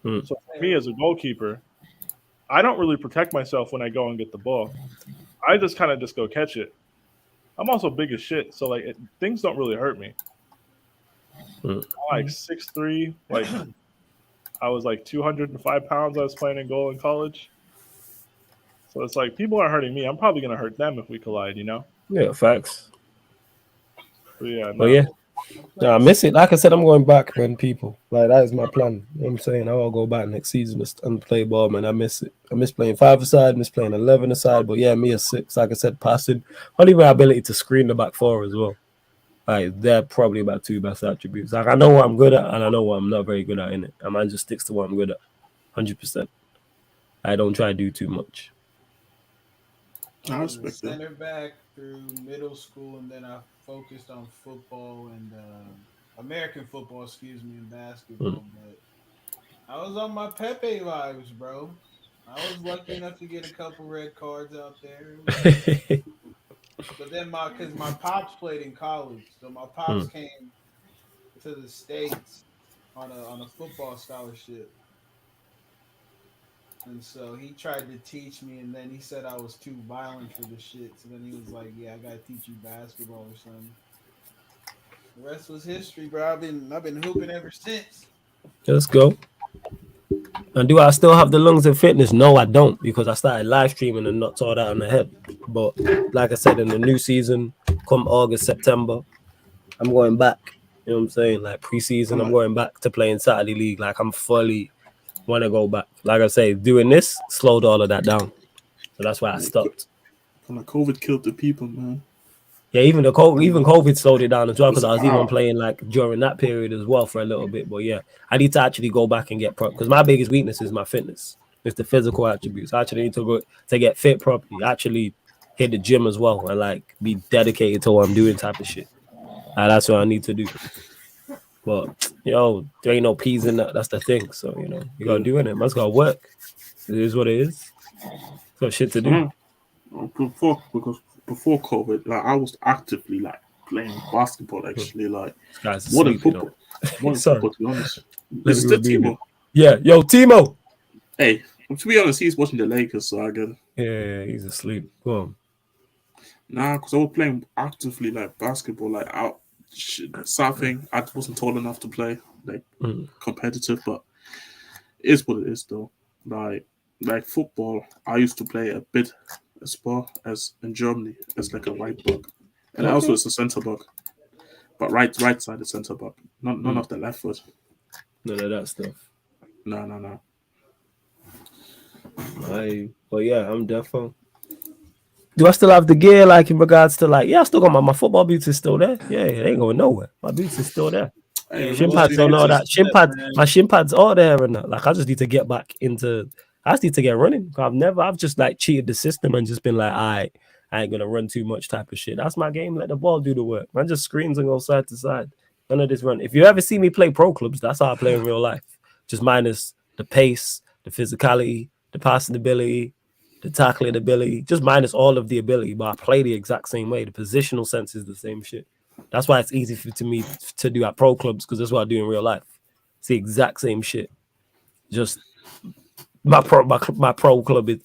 So for me as a goalkeeper, I don't really protect myself when I go and get the ball. I just kind of just go catch it. I'm also big as shit, so like things don't really hurt me. I'm like 6'3", like I was like 205 pounds. I was playing in goal in college. So it's like people aren't hurting me. I'm probably gonna hurt them if we collide, you know? Yeah, facts. But yeah, no. I miss it. Like I said, I'm going back, man. People, like that is my plan. You know what I'm saying I will go back next season and play ball, man. I miss it. I miss playing 5-a-side, miss playing 11-a-side. But yeah, me a 6. Like I said, passing. Only my ability to screen the back 4 as well. Like they're probably about 2 best attributes. Like I know what I'm good at, and I know what I'm not very good at in it. A man just sticks to what I'm good at, 100%. I don't try to do too much. I was a center back through middle school, and then I focused on football and American football, and basketball. But I was on my Pepe vibes, bro. I was lucky enough to get a couple red cards out there. But then because my pops played in college, so my pops came to the States on a football scholarship. And so he tried to teach me, and then he said I was too violent for the shit. So then he was like, "Yeah, I gotta teach you basketball or something." The rest was history, bro. I've been hooping ever since. Let's go. And do I still have the lungs and fitness? No, I don't, because I started live streaming and knocked all that on the head. But like I said, in the new season, come August, September, I'm going back. You know what I'm saying? Like preseason, I'm going back to playing Saturday League. Like I'm fully want to go back. Like I say, doing this slowed all of that down. So that's why I stopped. COVID killed the people, man. Yeah, even COVID slowed it down as well, because I was even playing like during that period as well for a little bit. But yeah, I need to actually go back and get prep, because my biggest weakness is my fitness. It's the physical attributes. I actually need to go to get fit properly. Actually hit the gym as well and like be dedicated to what I'm doing type of shit. That's what I need to do. But there ain't no peas in that. That's the thing. So you gotta do it. Man's gotta work. It is what it is. Got shit to do. Before COVID, like I was actively like playing basketball. Actually, like more than football. More than football, to be honest. This is Timo. Yeah, yo, Timo. Hey, to be honest, he's watching the Lakers, so I get it. Yeah, he's asleep. Go on. Nah, because I was playing actively like basketball, like out. Something I wasn't tall enough to play like competitive, but it is what it is though. Like football, I used to play a bit as far as in Germany as like a right back, and also as a centre back, but right side centre back, none of the left foot. None of that stuff. No. But yeah, I'm definitely. Do I still have the gear, like in regards to like? Yeah, I still got my football boots is still there. Yeah, it ain't going nowhere. My boots is still there. Shin pads don't know that. My shin pads are there and that. Like I just need to get back into. I just need to get running. I've just like cheated the system and just been like, I ain't gonna run too much type of shit. That's my game. Let the ball do the work. Man, just screens and go side to side. None of this run. If you ever see me play pro clubs, that's how I play in real life. Just minus the pace, the physicality, the passing ability, the tackling ability, just minus all of the ability, but I play the exact same way. The positional sense is the same shit. That's why it's easy to me to do at pro clubs, because that's what I do in real life. It's the exact same shit. Just my pro club is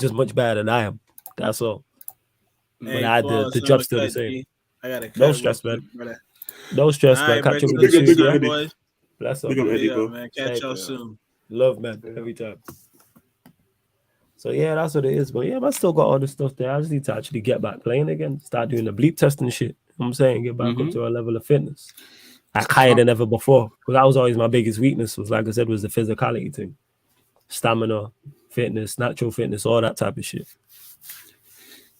just much better than I am. That's all. Hey, but the job's still the same. I gotta no stress, man. No stress, man. Catch you with the boys. Bless up, man. Catch y'all soon. Love, man. Every time. So yeah, that's what it is. But yeah, I still got all this stuff there. I just need to actually get back playing again. Start doing the bleep testing shit. You know what I'm saying? Get back up to a level of fitness. Like higher than ever before. Because that was always my biggest weakness, was like I said, was the physicality thing. Stamina, fitness, natural fitness, all that type of shit.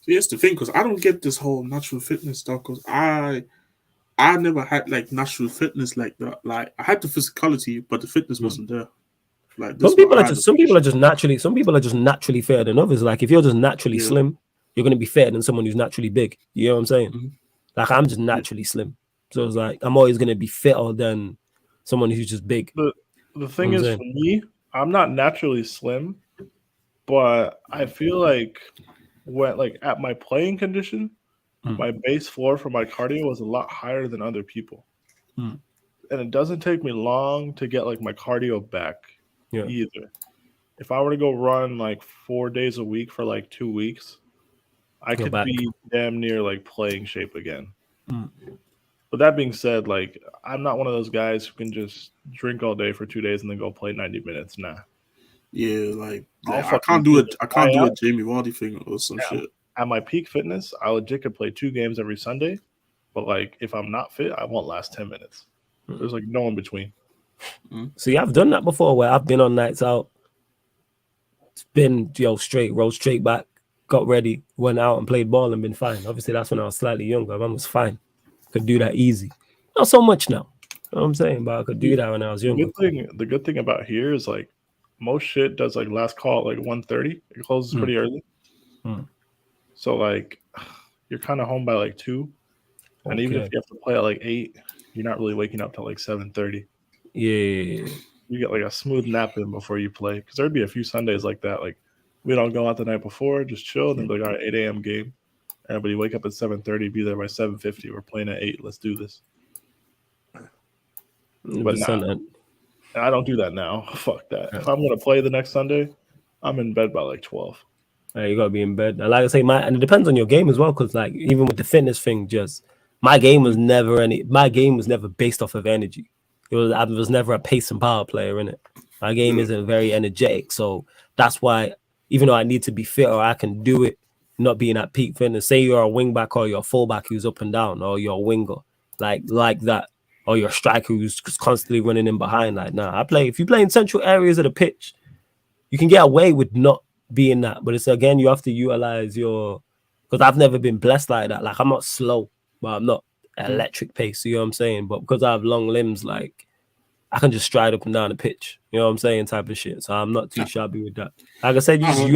So here's the thing, because I don't get this whole natural fitness stuff, because I never had like natural fitness like that. Like I had the physicality, but the fitness wasn't there. Like some people are just naturally fitter than others. Like if you're just naturally slim, you're gonna be fitter than someone who's naturally big. You know what I'm saying? Like I'm just naturally slim, so it's like I'm always gonna be fitter than someone who's just big. The thing is, for me, I'm not naturally slim, but I feel like when like at my playing condition, my base floor for my cardio was a lot higher than other people, and it doesn't take me long to get like my cardio back. Either. If I were to go run like 4 days a week for like 2 weeks, I could be damn near like playing shape again. But that being said, like I'm not one of those guys who can just drink all day for 2 days and then go play 90 minutes. Nah. Yeah, like I can't do it. I can't do a Jamie Vardy thing or some shit. At my peak fitness, I legit could play 2 games every Sunday. But like if I'm not fit, I won't last 10 minutes. There's like no in between. See, I've done that before where I've been on nights out. It's been rolled straight back, got ready, went out and played ball and been fine. Obviously, that's when I was slightly younger. I was fine. Could do that easy. Not so much now. You know what I'm saying? But I could do that when I was younger. The good thing about here is like most shit does like last call at like 1:30. It closes pretty early. So like you're kind of home by like 2. And even if you have to play at like 8, you're not really waking up till like 7:30. Yeah. You get like a smooth nap in before you play. Because there'd be a few Sundays like that. Like we don't go out the night before, just chill, then be like, all right, 8 a.m. game. Everybody wake up at 7:30, be there by 7:50. We're playing at 8. Let's do this. But nah, I don't do that now. Fuck that. If I'm gonna play the next Sunday, I'm in bed by like 12. You gotta be in bed. And like I say, and it depends on your game as well, because like even with the fitness thing, my game was never based off of energy. I was never a pace and power player in it. My game isn't very energetic, so that's why even though I need to be fit or I can do it, not being at peak fitness. Say you're a wing back or you're a fullback who's up and down, or you're a winger like that, or you're a striker who's constantly running in behind. Like if you play in central areas of the pitch, you can get away with not being that. But it's again you have to utilize because I've never been blessed like that. Like I'm not slow, but I'm not electric pace, you know what I'm saying? But because I have long limbs, like I can just stride up and down the pitch, you know what I'm saying, type of shit. So I'm not too shabby with that. Like I said, you just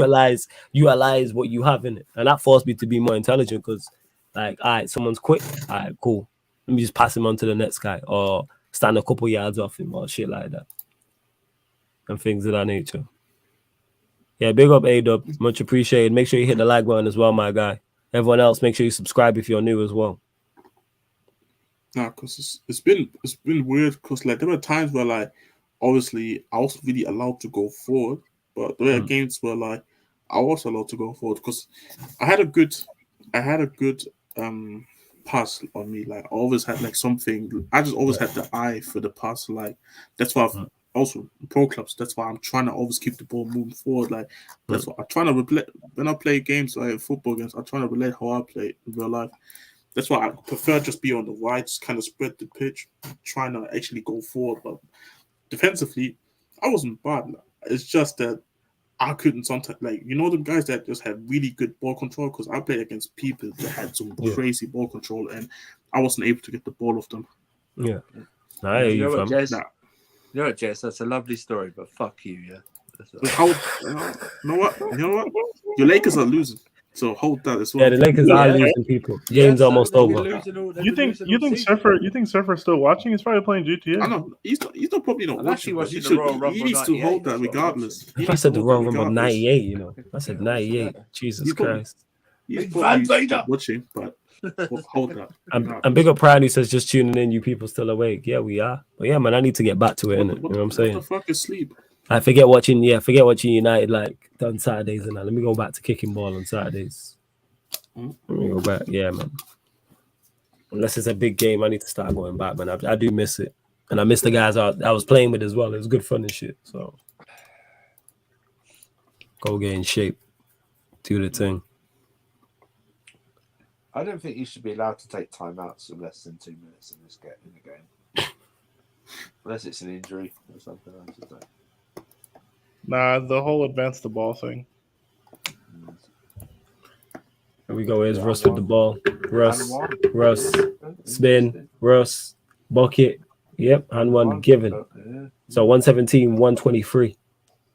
utilize what you have in it, and that forced me to be more intelligent. Because like, all right, someone's quick, all right, cool, let me just pass him on to the next guy, or stand a couple yards off him, or shit like that, and things of that nature. Yeah, big up A-Dub, much appreciated. Make sure you hit the like button as well, my guy. Everyone else, make sure you subscribe if you're new as well. Nah, because it's been weird, because like there were times where like obviously I wasn't really allowed to go forward, but there were games where like I was allowed to go forward, because I had a good pass on me. Like I always had like something. I just always had the eye for the pass. Like that's why I've also in pro clubs. That's why I'm trying to always keep the ball moving forward. Like that's what I'm trying to relate when I play games, like football games. I'm trying to relate how I play in real life. That's why I prefer just be on the wide, just kind of spread the pitch, trying to actually go forward. But defensively, I wasn't bad. It's just that I couldn't sometimes, like, you know, the guys that just had really good ball control, because I played against people that had some crazy ball control, and I wasn't able to get the ball off them. Yeah. You know what, Jess? That's a lovely story, but fuck you, yeah. You know what? Your Lakers are losing. So hold that as well. Yeah, the Lakers are losing people. Game's almost over. You think Surfer's still watching? He's probably playing GTA. I know he's not probably not watching. He needs to hold that regardless. I said the Royal Rumble 98. You know, I said 98. Jesus Christ. He's probably watching, but hold that. And big up Pride, who says just tuning in. You people still awake? Yeah, we are. But yeah, man, I need to get back to it. You know what I'm saying? What the fuck is sleep? I forget watching United like on Saturdays and that. Let me go back to kicking ball on Saturdays. Let me go back. Yeah, man. Unless it's a big game, I need to start going back, man. I do miss it. And I miss the guys I was playing with as well. It was good fun and shit. So Go get in shape. Do the thing. I don't think you should be allowed to take timeouts of less than 2 minutes in the game. Unless it's an injury or something. I don't know. Nah, the whole advance the ball thing. Here we go. Here's Russ with the ball. Russ. Spin. Russ. Bucket. Yep. And one given. So 117, 123.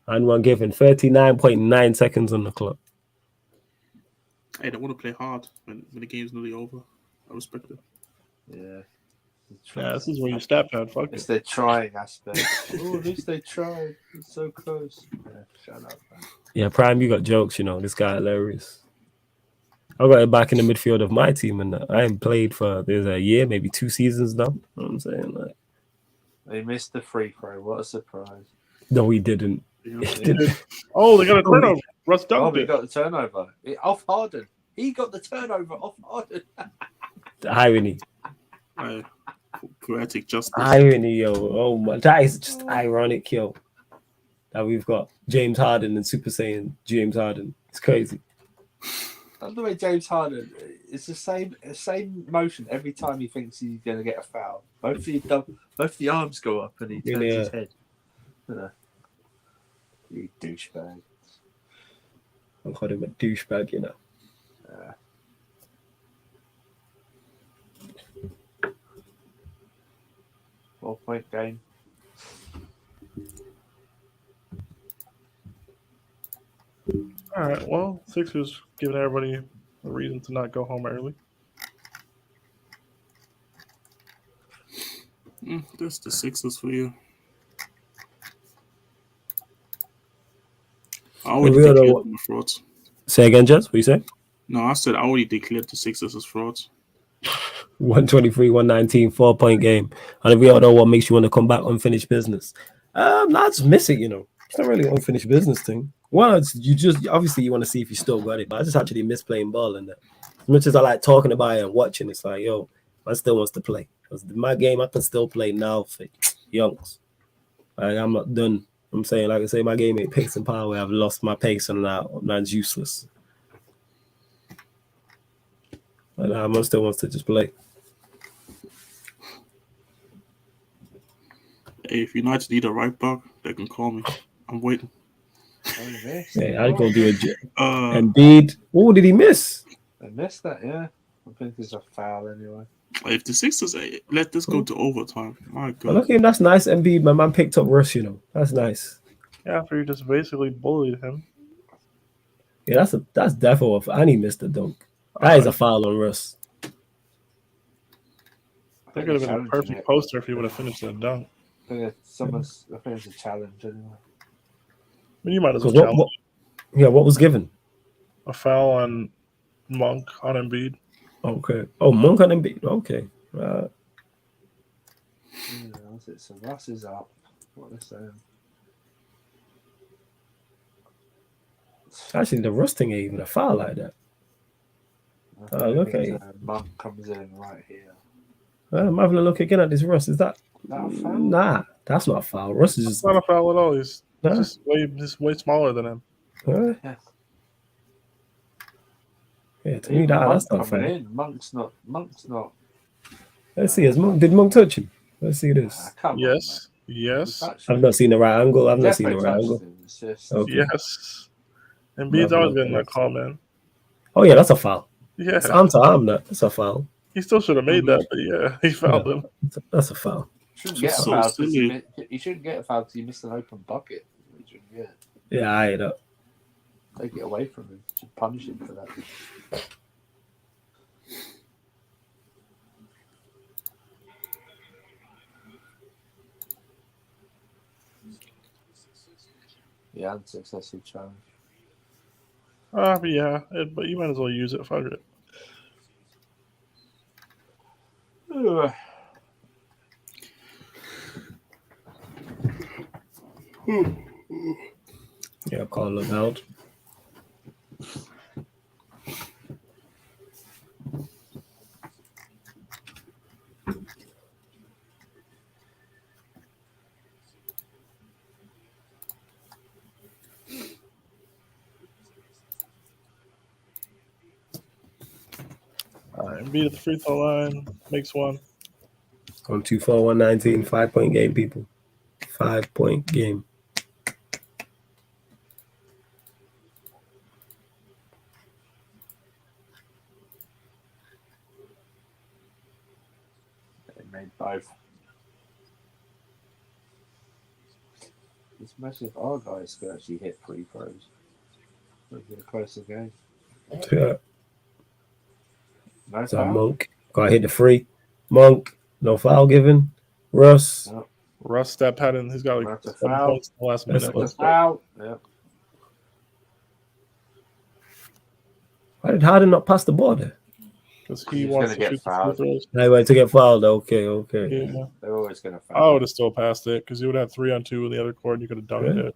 And one given. 39.9 seconds on the clock. Hey, they want to play hard when the game's nearly over. I respect it. Yeah. Yeah, this is where your stat pad. Fuck It's it. the trying aspect. Oh, at least they tried. It's so close. Yeah, shut up, man. Yeah, Prime, you got jokes, you know. This guy hilarious. I got it back in the midfield of my team, and I ain't played for there's a year, maybe 2 seasons now. You know what I'm saying? Like, they missed the free throw. What a surprise. No, he didn't. Oh, they got a turnover. Russ dunked he it. got the turnover. Off Harden. He got the turnover off Harden. The irony. Poetic justice. Irony, yo. Oh my, that is just ironic, yo. That we've got James Harden and Super Saiyan James Harden. It's crazy. That's the way James Harden. It's the same motion every time he thinks he's going to get a foul. Both the arms go up and he turns his head. You douchebag. I'll call him a douchebag, you know. 4-point game. All right. Well, Sixers giving everybody a reason to not go home early. That's the Sixers for you. I already declared them frauds. Say again, Jess? What you say? No, I said I already declared the Sixers as frauds. 123, 119, 4-point game. And we all know what makes you want to come back unfinished business. Nah, just miss it, you know. It's not really an unfinished business thing. Well, it's, you just obviously you want to see if you still got it, but I just actually miss playing ball and that. As much as I like talking about it and watching, it's like, yo, I still wants to play. Because my game I can still play now for youngs. Like, I'm not done. I'm saying, like I say, my game ain't pace and power. I've lost my pace and now it's useless. But I still wants to just play. Hey, if United need a right back, they can call me. I'm waiting. Hey, I'd go do a Embiid. Oh, did he miss? I missed that, yeah. I think it's a foul anyway. If the Sixers let this go to overtime, my God. Well, look at him. That's nice. Embiid, my man picked up Russ, you know. That's nice. Yeah, after you just basically bullied him. Yeah, that's definitely and he missed the dunk. That is a foul on Russ. That could have been a perfect poster if he would have finished that dunk. I think it's a challenge anyway. I mean, you might as well challenge. What was given? A foul on Monk on Embiid. Okay. Oh, Monk on Embiid. Okay. So Russ is up. What they're saying. Actually, the Russ thing ain't even a foul like that. Look at it. Monk comes in right here. I'm having a look again at this Russ. Is that a foul? Nah, that's not a foul. Russ is just not a foul at all. He's just way smaller than him. Yeah, to me that's not fair. Monk's not. Let's see. Did Monk touch him? Let's see this. Yes. I've not seen the right angle. Yes. Embiid's always getting that call, man. Oh yeah, that's a foul. Yeah, it's arm to arm. That's a foul. He still should have made that, but yeah, he fouled him. That's a foul. He shouldn't get a foul because he missed an open bucket. Yeah, I ate up. Take it away from him. Should punish him for that. Yeah, unsuccessful challenge. But you might as well use it. Fuck it. Yeah, call it out. Embiid at the free throw line, makes one. 1, 2, 4, 119, 5-point game, people. 5-point game. They made both. It's massive. Our guys could actually hit free throws. Make it a closer game. Yeah. No So foul? Monk. Gotta hit the free. Monk. No foul given. Russ. No. Russ that pattern. He's got like That's a 7 foul. points in the last That's minute. good. That's a foul. Yeah. Why did Harden not pass the ball there? Because he He's wants gonna to get shoot the free fouled. throws. I went to get fouled. Okay. Yeah. They're always going to I foul. would have still passed it because you would have 3-on-2 in the other court and you could have dunked Yeah. it.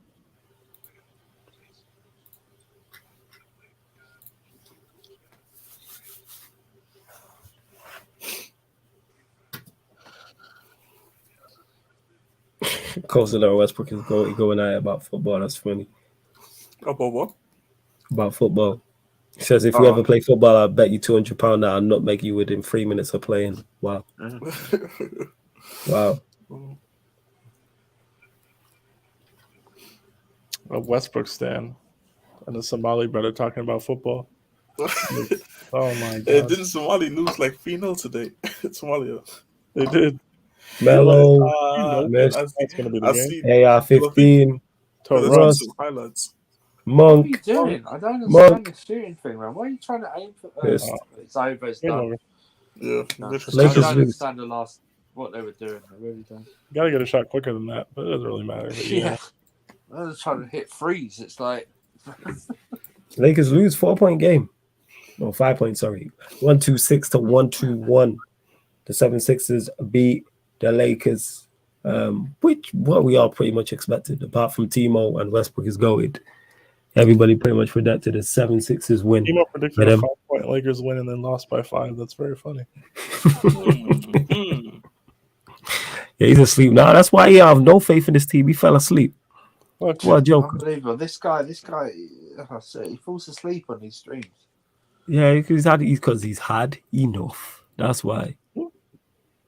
Coastal Westbrook is going at it about football. That's funny. About what? About football. He says, if we ever play football, I'll bet you £200 that I'll not make you within 3 minutes of playing. Wow. Wow. A Westbrook stan and a Somali brother talking about football. Oh my god. Didn't Somali lose like 3-0 today? Somalia. They did. Melo. That's going to be the game. AR-15. Russ. Some highlights. Monk. What are you doing? I don't understand the shooting thing, man. Why are you trying to aim for? Yes. It's over. It's done. Yeah. No. I Lakers don't lose. understand what they were doing. I really don't. You got to get a shot quicker than that, but it doesn't really matter. But Yeah. I was trying to hit threes. It's like Lakers lose 4-point game. No, 5 points, sorry. 126 to 121. The 76ers beat the Lakers, which what we all pretty much expected, apart from Timo and Westbrook is goated. Everybody pretty much predicted a 76ers win. Timo predicted a 5-point Lakers win and then lost by 5. That's very funny. Yeah, he's asleep now. That's why I have no faith in this team. He fell asleep. What a joker. Unbelievable. This guy, I say, he falls asleep on these streams. Yeah, because he's had enough. That's why.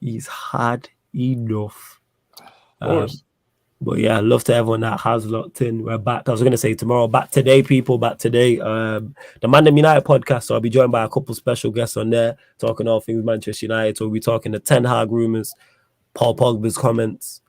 He's had enough. But yeah, love to everyone that has locked in. We're back. I was going to say tomorrow. Back today, people. Back today. The Mandem United podcast. So I'll be joined by a couple special guests on there, talking all things Manchester United. So we'll be talking the Ten Hag rumors, Paul Pogba's comments,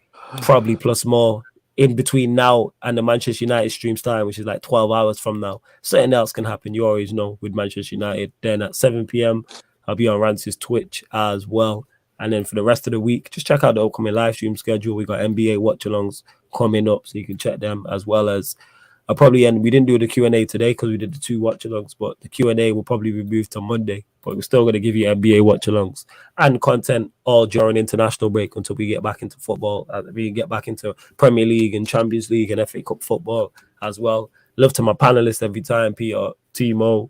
probably plus more. In between now and the Manchester United stream time, which is like 12 hours from now. Something else can happen. You always know with Manchester United. Then at 7 p.m., I'll be on Rance's Twitch as well. And then for the rest of the week, just check out the upcoming live stream schedule. We got NBA watch-alongs coming up, so you can check them, as well as I'll probably end. We didn't do the Q&A today because we did the 2 watch-alongs, but the Q&A will probably be moved to Monday. But we're still going to give you NBA watch-alongs and content all during international break until we get back into football. We get back into Premier League and Champions League and FA Cup football as well. Love to my panelists every time: Peter, Timo,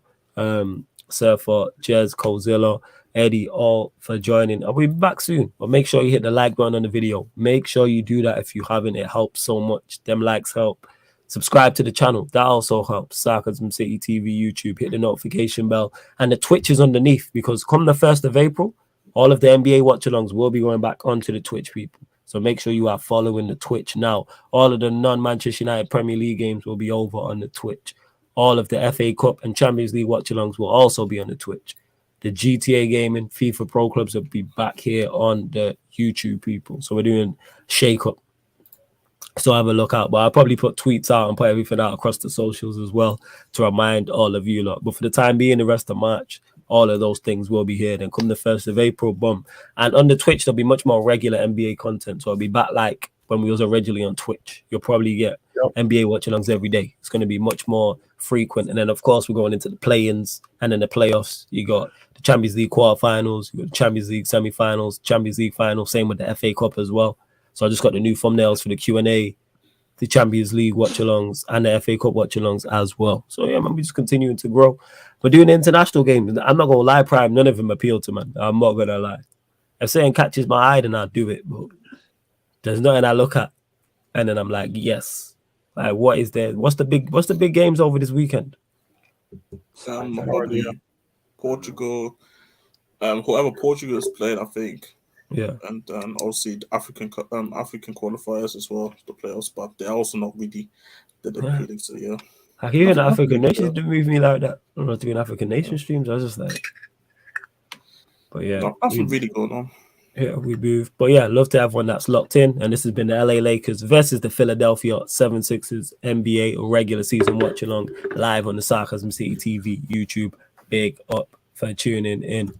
Surfer, Jez, Colzilla, Eddie, all for joining. I'll be back soon. But make sure you hit the like button on the video. Make sure you do that if you haven't. It helps so much. Them likes help. Subscribe to the channel. That also helps. Sarcasm City TV, YouTube. Hit the notification bell. And the Twitch is underneath, because come the 1st of April, all of the NBA watch-alongs will be going back onto the Twitch, people. So make sure you are following the Twitch now. All of the non-Manchester United Premier League games will be over on the Twitch. All of the FA Cup and Champions League watch-alongs will also be on the Twitch. The GTA gaming, FIFA Pro Clubs will be back here on the YouTube, people. So we're doing shake-up. So have a look out. But I'll probably put tweets out and put everything out across the socials as well to remind all of you lot. But for the time being, the rest of March, all of those things will be here. Then come the 1st of April, boom. And on the Twitch, there'll be much more regular NBA content. So I'll be back like when we was originally on Twitch. You'll probably get NBA watch-alongs every day. It's going to be much more frequent. And then, of course, we're going into the play-ins and then the playoffs. You got the Champions League quarterfinals, you got the Champions League semifinals, Champions League finals, same with the FA Cup as well. So I just got the new thumbnails for the Q&A, the Champions League watch-alongs, and the FA Cup watch-alongs as well. So yeah, man, we're just continuing to grow. We're doing the international games. I'm not gonna lie, Prime, none of them appeal to man. I'm not gonna lie. If something catches my eye, then I'll do it. But there's nothing I look at, and then I'm like, yes. Like, what is there? What's the big games over this weekend? Portugal, whoever Portugal is playing, I think. Yeah. And obviously the African qualifiers as well, the playoffs, but they're also not really predicted. So yeah. Like even African nations didn't move me like that. I'm not doing African nation streams. I was just like, but yeah, nothing really going on. Yeah, we moved. But yeah, love to have one that's locked in. And this has been the LA Lakers versus the Philadelphia 76ers NBA regular season watch along live on the Sarcasm City TV YouTube. Big up for tuning in.